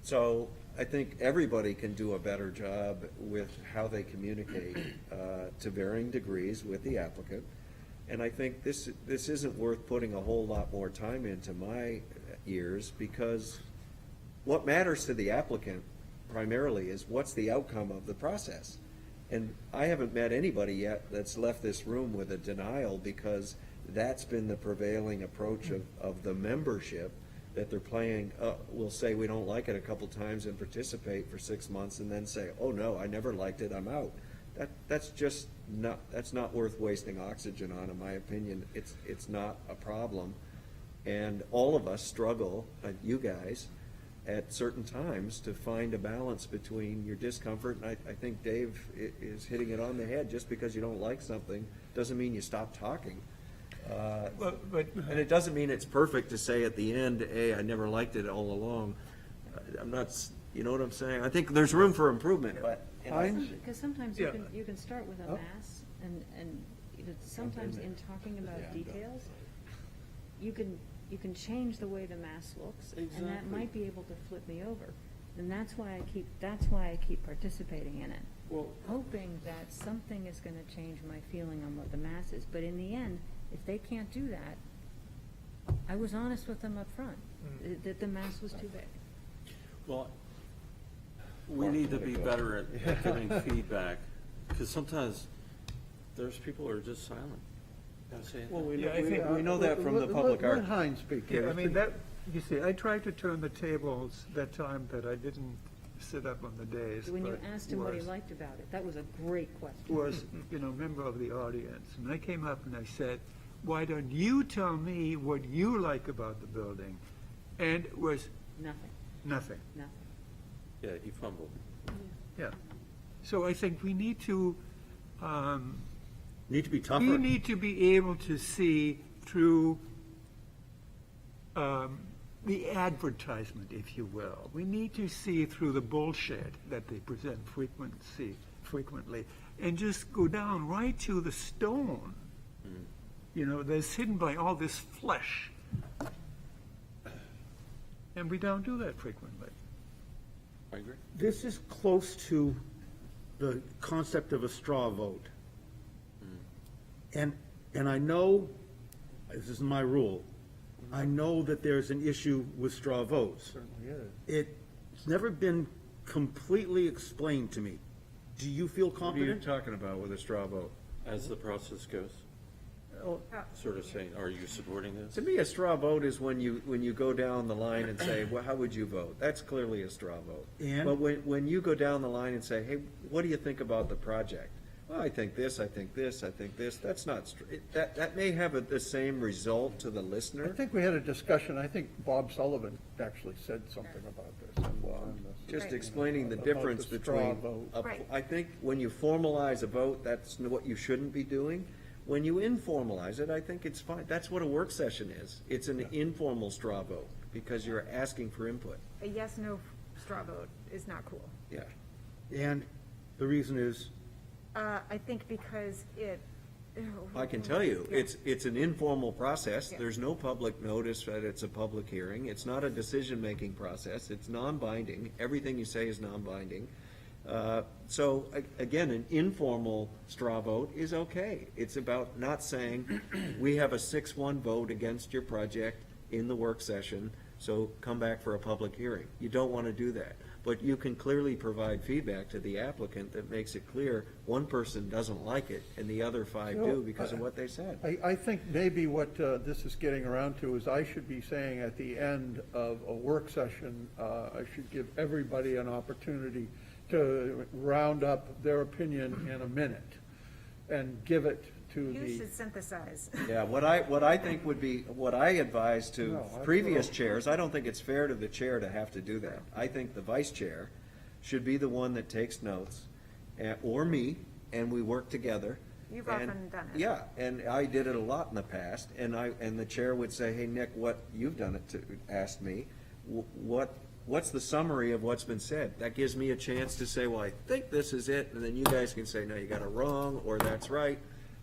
So I think everybody can do a better job with how they communicate to varying degrees with the applicant. And I think this isn't worth putting a whole lot more time into my ears, because what matters to the applicant primarily is what's the outcome of the process. And I haven't met anybody yet that's left this room with a denial, because that's been the prevailing approach of the membership, that they're playing, will say we don't like it a couple times and participate for 6 months and then say, oh no, I never liked it, I'm out. That's just not, that's not worth wasting oxygen on, in my opinion. It's not a problem. And all of us struggle, you guys, at certain times to find a balance between your discomfort, and I think Dave is hitting it on the head. Just because you don't like something doesn't mean you stop talking. And it doesn't mean it's perfect to say at the end, hey, I never liked it all along. I'm not, you know what I'm saying? I think there's room for improvement, but. Heinz? Because sometimes Yeah. you can start with a Oh. mass, and sometimes in talking about details, you can change the way the mass looks, and that Exactly. might be able to flip me over. And that's why I keep participating in it, Well, hoping that something is gonna change my feeling on what the mass is. But in the end, if they can't do that, I was honest with them up front, that the mass was too big. well, we need to be better at giving feedback, because sometimes there's people who are just silent. Gotta say it. Well, we Yeah, I think- we know that from the public art. Let Heinz speak. Yeah, I mean, that, you see, I tried to turn the tables that time that I didn't sit up on the days. When you but asked him what he was- liked about it, that was a great question. was, member of the audience. And I came up and I said, why don't you tell me what you like about the building? And it was Nothing, nothing, nothing. Yeah, he fumbled. yeah. So I think we need to, Need to be tougher. we need to be able to see through the advertisement, if you will. We need to see through the bullshit that they present frequently, and just go down right to the stone. That's hidden by all this flesh. And we don't do that frequently. I agree. This is close to the concept of a straw vote. And I know, this is my rule, I know that there's an issue with straw votes. Certainly is. It's never been completely explained to me. Do you feel What are you confident? talking about with a straw vote? As the process goes, sort of saying, are you supporting this? To me, a straw vote is when you go down the line and say, well, how would you vote? That's clearly a straw vote. And? But when you go down the line and say, hey, what do you think about the project? Well, I think this, I think this, I think this. That's not, that may have the same result to the I listener. think we had a discussion, I think Bob Sullivan actually said something about this. on this. Just Right. explaining the About difference the straw between, vote. Right. I think when you formalize a vote, that's what you shouldn't be doing. When you informalize it, I think it's fine. That's what a work session is. It's an informal straw vote, because you're asking for input. A yes/no straw vote is not cool. Yeah. And the reason is, I think because it. I can tell you, Yeah. it's an informal process. Yeah. There's no public notice that it's a public hearing. It's not a decision-making process. It's non-binding. Everything you say is non-binding. So, again, an informal straw vote is okay. It's about not saying, we have a 6-1 vote against your project in the work session, so come back for a public hearing. You don't want to do that. But you can clearly provide feedback to the applicant that makes it clear one person doesn't like it and the other 5 do because of what they said. I think maybe what this is getting around to is I should be saying at the end of a work session, I should give everybody an opportunity to round up their opinion in a minute and give it to You the. should synthesize. Yeah, what I think would be, what I advise to No, that's previous what I- chairs, I don't think it's fair to the chair to have to do that. I think the vice chair should be the one that takes notes, or me, and we work together. You've And- often done it. Yeah, and I did it a lot in the past, and the chair would say, hey, Nick, you've done it to, asked me, what's the summary of what's been said? That gives me a chance to say, well, I think this is it, and then you guys can say, no, you got it wrong, or that's right,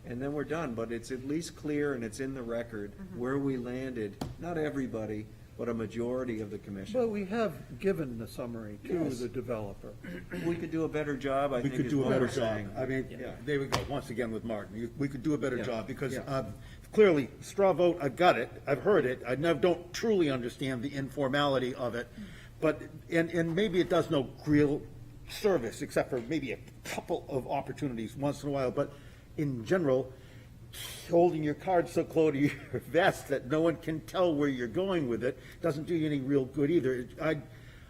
and then we're done. But it's at least clear and it's in the record where we landed, not everybody, but a majority of the Well, commission. we have given the summary to Yes. the developer. We could do a better job, I we think could is do a what better we're job. saying. I mean, Yeah. there we go, once again with Martin. We could do a better Yeah. job, because Yeah. clearly, straw vote, I've got it, I've heard it, I don't truly understand the informality of it, But, and maybe it does no real service, except for maybe a couple of opportunities once in a while, but in general, holding your card so close to your vest that no one can tell where you're going with it doesn't do you any real good either.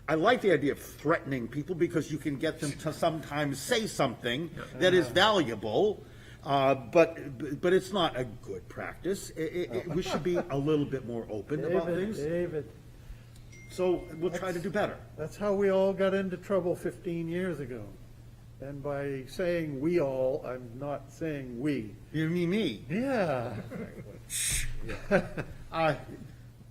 I like the idea of threatening people because you can get them to sometimes say something that is valuable, but it's not a good practice. We should be a little bit more open about things, David, so we'll try to do better. that's how we all got into trouble 15 years ago. And by saying "we all," I'm not saying "we." You mean me? Yeah. I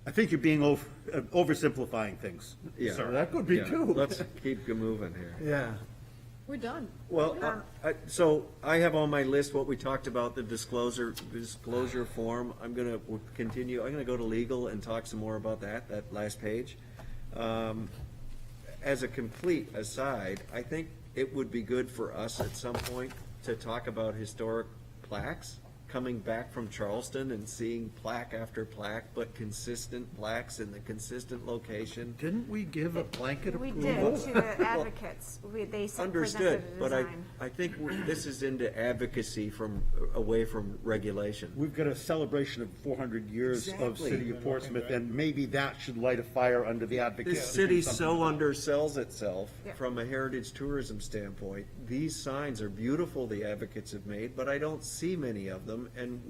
think you're being oversimplifying things, Yeah. sir. That could be Yeah, too. let's keep moving here. Yeah. We're done. Well, so I have on my list what we talked about, the disclosure form. We'll continue, I'm gonna go to legal and talk some more about that last page. As a complete aside, I think it would be good for us at some point to talk about historic plaques, coming back from Charleston and seeing plaque after plaque, but consistent plaques in the consistent location. Didn't we give a blanket We approval? did to the advocates. They presented Understood, a but design. I think this is into advocacy away from regulation. We've got a celebration of 400 years of Exactly. City of Portsmouth, and maybe that should light a fire under the advocates. This to do city something so about it. undersells itself Yeah. from a heritage tourism standpoint. These signs are beautiful, the advocates have made, but I don't see many of them, and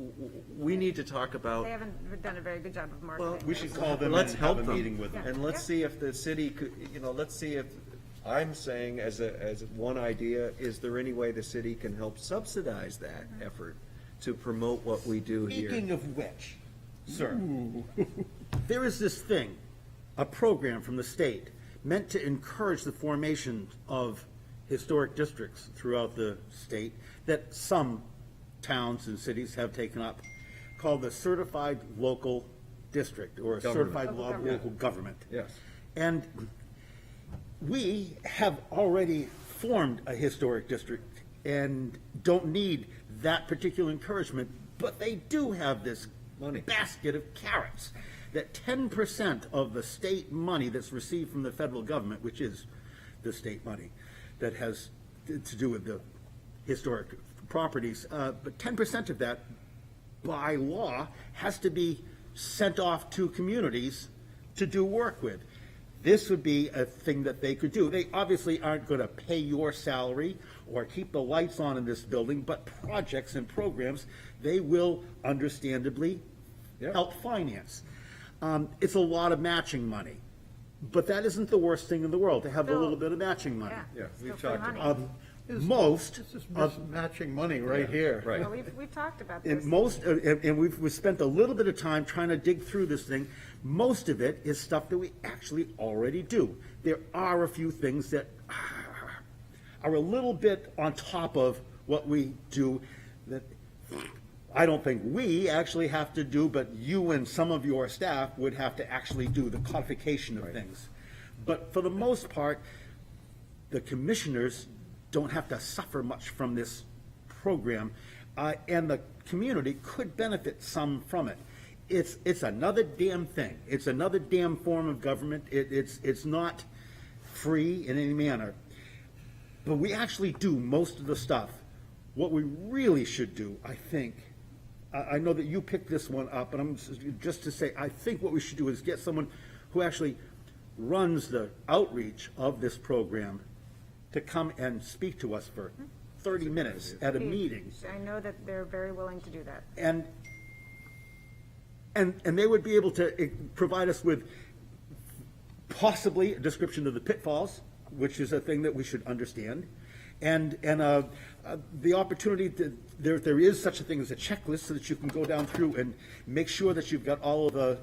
we need to talk about. They haven't done a very good job of marketing. We should call them and Let's have help a them. meeting with them. And let's see if the city could, let's see if, I'm saying as one idea, is there any way the city can help subsidize that effort to promote what we do here? Speaking of which, sir, there is this thing, a program from the state meant to encourage the formation of historic districts throughout the state that some towns and cities have taken up, called the Certified Local District, or a Certified Local Government. Yes. And we have already formed a historic district and don't need that particular encouragement, but they do have this Money. basket of carrots, that 10% of the state money that's received from the federal government, which is the state money that has to do with the historic properties, but 10% of that, by law, has to be sent off to communities to do work with. This would be a thing that they could do. They obviously aren't going to pay your salary or keep the lights on in this building, but projects and programs, they will understandably help finance. It's a lot of matching money, but that isn't the worst thing in the world, to have a Still- little bit of matching money. Yeah. we've still free talked money. Most This is of mismatching money right here. Right. Well, we've talked about And this. and we've spent a little bit of time trying to dig through this thing. Most of it is stuff that we actually already do. There are a few things that are a little bit on top of what we do that I don't think we actually have to do, but you and some of your staff would have to actually do the codification of things. But for the most part, the commissioners don't have to suffer much from this program, and the community could benefit some from it. It's another damn thing. It's another damn form of government. It's not free in any manner. But we actually do most of the stuff. What we really should do, I think, I know that you picked this one up, but I'm just to say, I think what we should do is get someone who actually runs the outreach of this program to come and speak to us for 30 minutes at a meeting. I know that they're very willing to do that. And they would be able to provide us with possibly a description of the pitfalls, which is a thing that we should understand, and the opportunity to, there is such a thing as a checklist so that you can go down through and make sure that you've got all of the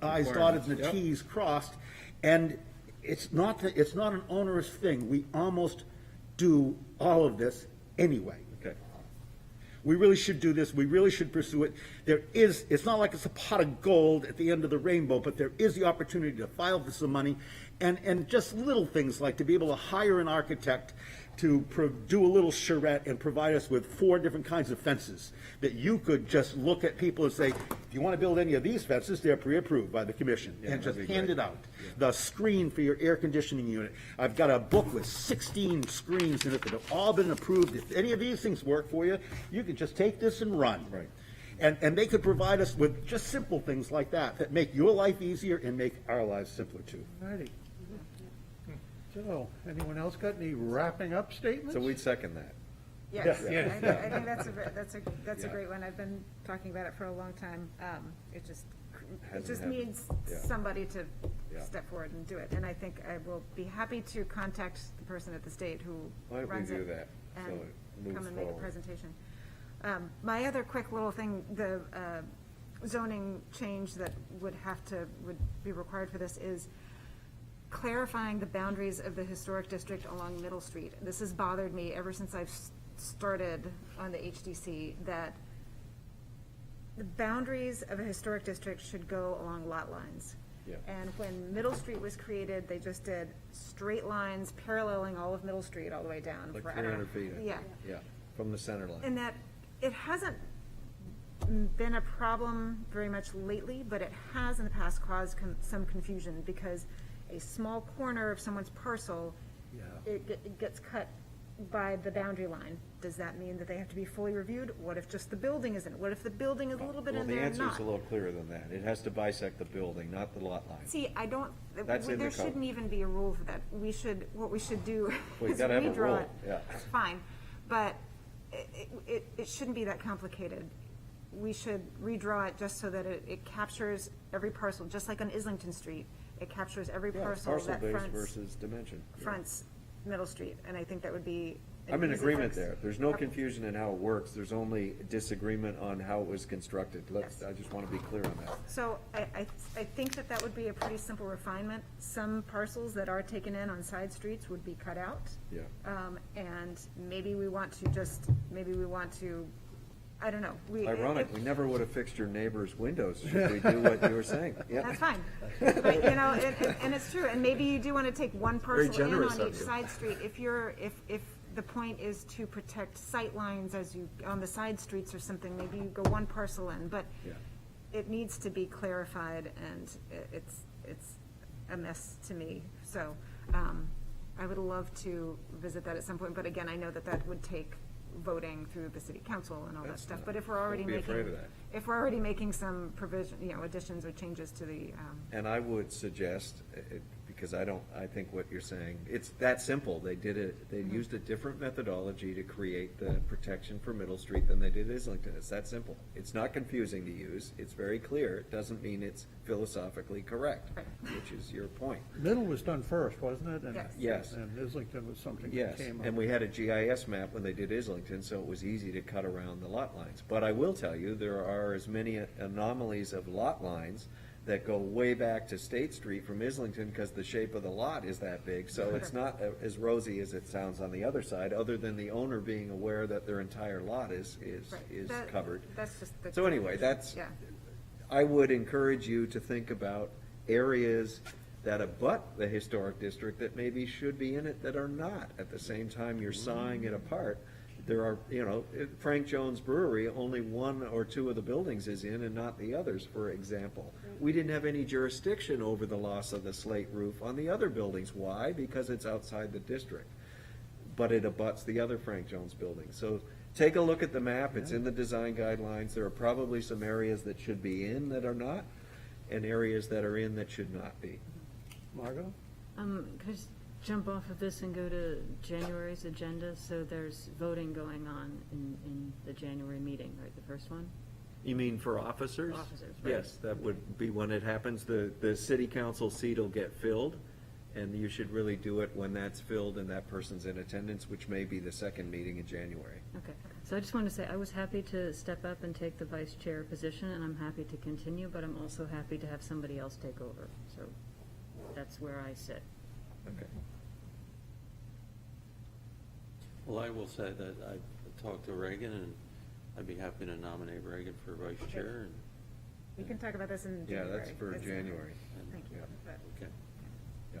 i's dotted and the t's crossed, and it's not an onerous thing. We almost do all of this anyway. Okay. We really should do this. We really should pursue it. It's not like it's a pot of gold at the end of the rainbow, but there is the opportunity to file for some money and just little things like to be able to hire an architect to do a little charrette and provide us with 4 different kinds of fences that you could just look at people and say, if you want to build any of these fences, they're pre-approved by the commission, Yeah, and just that'd be hand great. it out. The screen for your air conditioning unit. I've got a book with 16 screens in it that have all been approved. If any of these things work for you, you can just take this and run. Right. And they could provide us with just simple things like that, that make your life easier and make our lives simpler too. Righty. So, anyone else got any wrapping up statements? So we'd second that. Yes, Yeah. I think that's a Yeah. great one. I've been talking about it for a long time. It just Hasn't happened. needs Yeah. somebody to Yeah. step forward and do it. And I think I will be happy to contact the person at the state who Why don't we runs it. do that, so And it moves come and make a forward. presentation. My other quick little thing, the zoning change that would be required for this is clarifying the boundaries of the historic district along Middle Street. This has bothered me ever since I've started on the HDC, that the boundaries of a historic district should go along lot lines. Yeah. And when Middle Street was created, they just did straight lines paralleling all of Middle Street all the way down. Like for, I don't know, 300 feet. I think. Yeah. Yeah, from the center line. And that, it hasn't been a problem very much lately, but it has in the past caused some confusion, because a small corner of someone's parcel, it gets cut by the boundary line. Does that mean that they have to be fully reviewed? What if just the building isn't? What if the building is a little bit Well, in the there and answer's not? a little clearer than that. It has to bisect the building, not the lot line. See, I don't, That's in the there code. shouldn't even be a rule for that. What we should do Well, you is gotta have a redraw rule, it. yeah. Fine, but it shouldn't be that complicated. We should redraw it just so that it captures every parcel, just like on Islington Street. It captures every Yeah, parcel parcel that base fronts, versus dimension. Yeah. fronts Middle Street, and I think that would be an I'm in easy agreement fix. there. There's no confusion in how it works. There's only disagreement on how it was constructed. Yes. I just want to be clear on that. So I think that would be a pretty simple refinement. Some parcels that are taken in on side streets would be cut out. Yeah. And maybe we want to, I don't know. Ironic, we never would have fixed your neighbor's windows should we do what you were saying. Yeah. That's fine. But, you know, and it's true, and maybe you do want to take one parcel in generous on of each you. side street. If the point is to protect sight lines on the side streets or something, maybe you go one parcel in, but Yeah. it needs to be clarified, and it's a mess to me. So, I would love to visit that at some point, but again, I know that would take voting through the city council and all that That's stuff. not- But if we're already don't be afraid making, of that. if we're already making some provision, additions or changes to the, And I would suggest, because I think what you're saying, it's that simple. They used a different methodology to create the protection for Middle Street than they did Islington. It's that simple. It's not confusing to use. It's very clear. It doesn't mean it's philosophically correct, Right. which is your point. Middle was done first, wasn't it? And- Yes. Yes. And Islington was something that Yes, came up. and we had a GIS map when they did Islington, so it was easy to cut around the lot lines. But I will tell you, there are as many anomalies of lot lines that go way back to State Street from Islington because the shape of the lot is that big. So it's not as rosy as it sounds on the other side, other than the owner being aware that their entire lot is right. That- covered. That's just. So anyway, that's, Yeah. I would encourage you to think about areas that abut the historic district that maybe should be in it that are not. At the same time, you're sawing it apart. There are, Frank Jones Brewery, only 1 or 2 of the buildings is in and not the others, for example. We didn't have any jurisdiction over the loss of the slate roof on the other buildings. Why? Because it's outside the district. But it abuts the other Frank Jones buildings. So take a look at the map. It's in the design guidelines. There are probably some areas that should be in that are not, and areas that are in that should not be. Margot? Could I just jump off of this and go to January's agenda? So there's voting going on in the January meeting, right, the first one? You mean for officers? Officers, right. Yes, that would be when it happens. The city council seat will get filled, and you should really do it when that's filled and that person's in attendance, which may be the second meeting in January. Okay, so I just wanted to say, I was happy to step up and take the vice chair position, and I'm happy to continue, but I'm also happy to have somebody else take over. So that's where I sit. Okay. Well, I will say that I talked to Reagan, and I'd be happy to nominate Reagan for vice chair, and, We can talk about this in Yeah, January. that's for It's- January. Thank you. Yeah. But- okay. Yeah.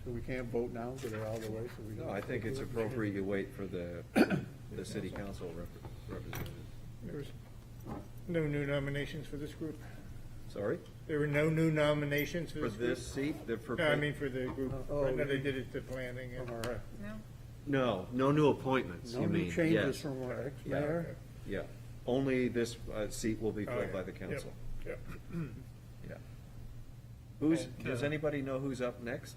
So we can't vote now, get it out of the way, so we don't. No, I think it's appropriate you wait for the city council representative. There's no new nominations for this group? Sorry? There were no new nominations for For this group? this seat, No, I mean for the group, Oh, I know they you- did it to planning and. All right. No? no new appointments, No you new mean, changes yes. from our ex-mayor? Yeah, only this seat will be Oh, filled yeah. by the council. Yep. Yeah. Who's, And, does uh, anybody know who's up next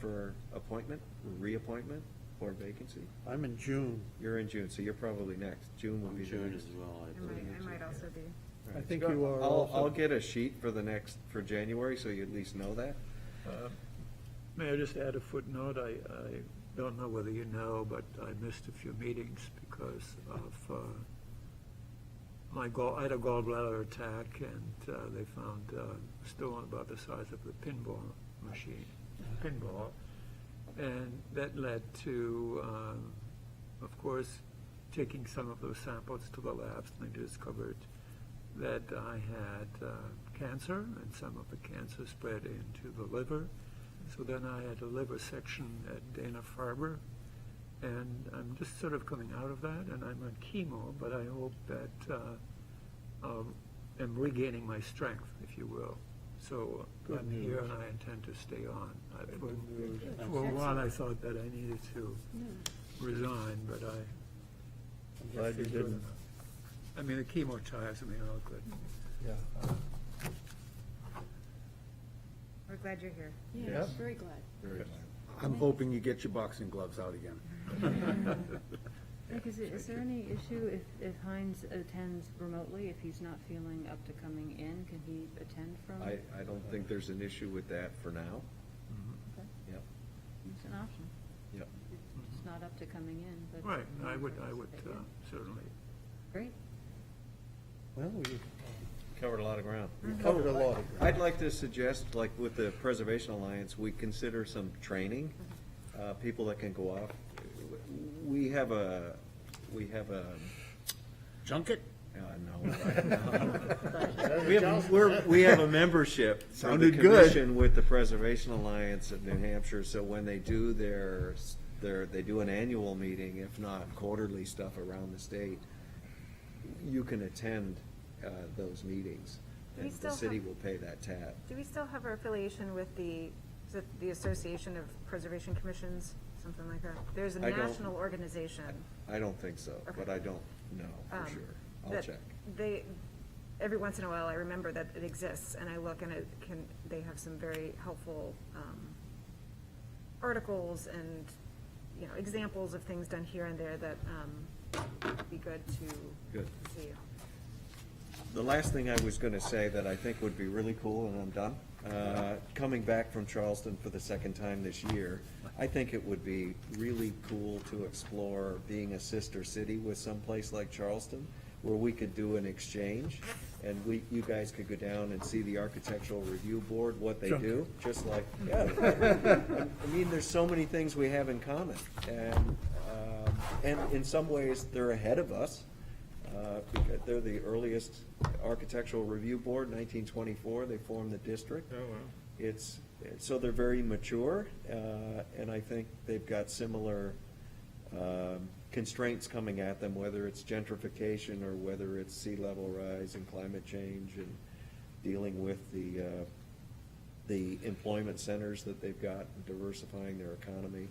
for appointment, reappointment, or vacancy? I'm in June. You're in June, so you're probably next. June will be the June next. as well, I I believe. might also be. I think you are I'll also. get a sheet for the next, for January, so you at least know that. May I just add a footnote? I don't know whether you know, but I missed a few meetings because of I had a gallbladder attack, and they found a stone about the size of a pinball machine, pinball. And that led to, of course, taking some of those samples to the labs, and they discovered that I had cancer, and some of the cancer spread into the liver. So then I had a liver section at Dana-Farber, and I'm just sort of coming out of that, and I'm on chemo, but I hope that I'm regaining my strength, if you will. So Good I'm here news. and I intend to stay on. For news. for a while, I thought that I needed to resign, but I'm glad you feel good didn't. enough. I mean, the chemo tires me out, but Yeah. We're glad you're here. Yeah, Yep. very glad. I'm hoping you get your boxing gloves out again. Nick, is there any issue if Heinz attends remotely, if he's not feeling up to coming in, can he attend from? I don't think there's an issue with that for now. Okay, Yep, it's an option. yep. It's not up to coming in, but. right, I would Yeah. certainly. Great. Well, we Covered a lot of ground. covered a lot of ground. I'd like to suggest, like with the Preservation Alliance, we consider some training, people that can go off. We have a, Junket? no. We have a membership for the Sounded good. commission with the Preservation Alliance of New Hampshire, so when they do they do an annual meeting, if not quarterly stuff around the state, you can attend those meetings, Do we and the still city have- will pay that tab. Do we still have our affiliation with is it the Association of Preservation Commissions, something like that? There's a I don't- national organization. I don't think so, but Okay. I don't know for sure. I'll that check. Every once in a while, I remember that it exists, and I look, and they have some very helpful articles and, examples of things done here and there that would be good to Good. see. The last thing I was gonna say that I think would be really cool, and I'm done, coming back from Charleston for the second time this year, I think it would be really cool to explore being a sister city with some place like Charleston, where we could do an exchange, and you guys could go down and see the Architectural Review Board, what they do, just like, I mean, there's so many things we have in common, and in some ways, they're ahead of us. Because they're the earliest architectural review board, 1924, they formed the district. Oh, wow. So they're very mature, and I think they've got similar constraints coming at them, whether it's gentrification or whether it's sea level rise and climate change and dealing with the employment centers that they've got, and diversifying their economy.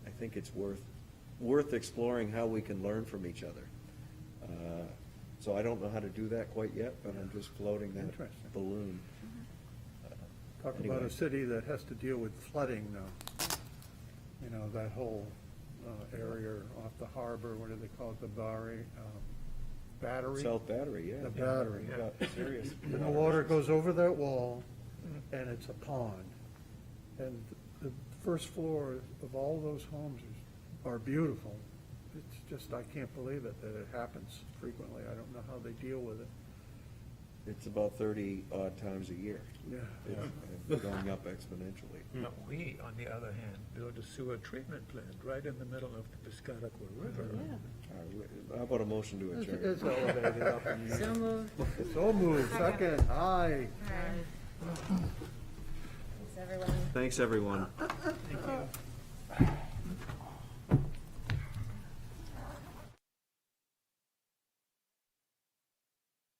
I think it's worth exploring how we can learn from each other. So I don't know how to do that quite yet, but I'm just floating that Interesting. balloon. Talk about Anyway. a city that has to deal with flooding now. You know, that whole area off the harbor, what do they call it, the Battery? South Battery, yeah. The Battery. We've got serious. And the water goes over that wall, and it's a pond. And the first floor of all those homes are beautiful. It's just, I can't believe it, that it happens frequently. I don't know how they deal with it. It's about 30 odd times a year. Yeah. It's going up exponentially. But we, on the other hand, built a sewer treatment plant right in the middle of the Piscataqua River. Yeah. All right, how about a motion to adjourn? It's elevated up and. So moved. So moved, second, aye. everyone. Thanks, everyone. Thank you.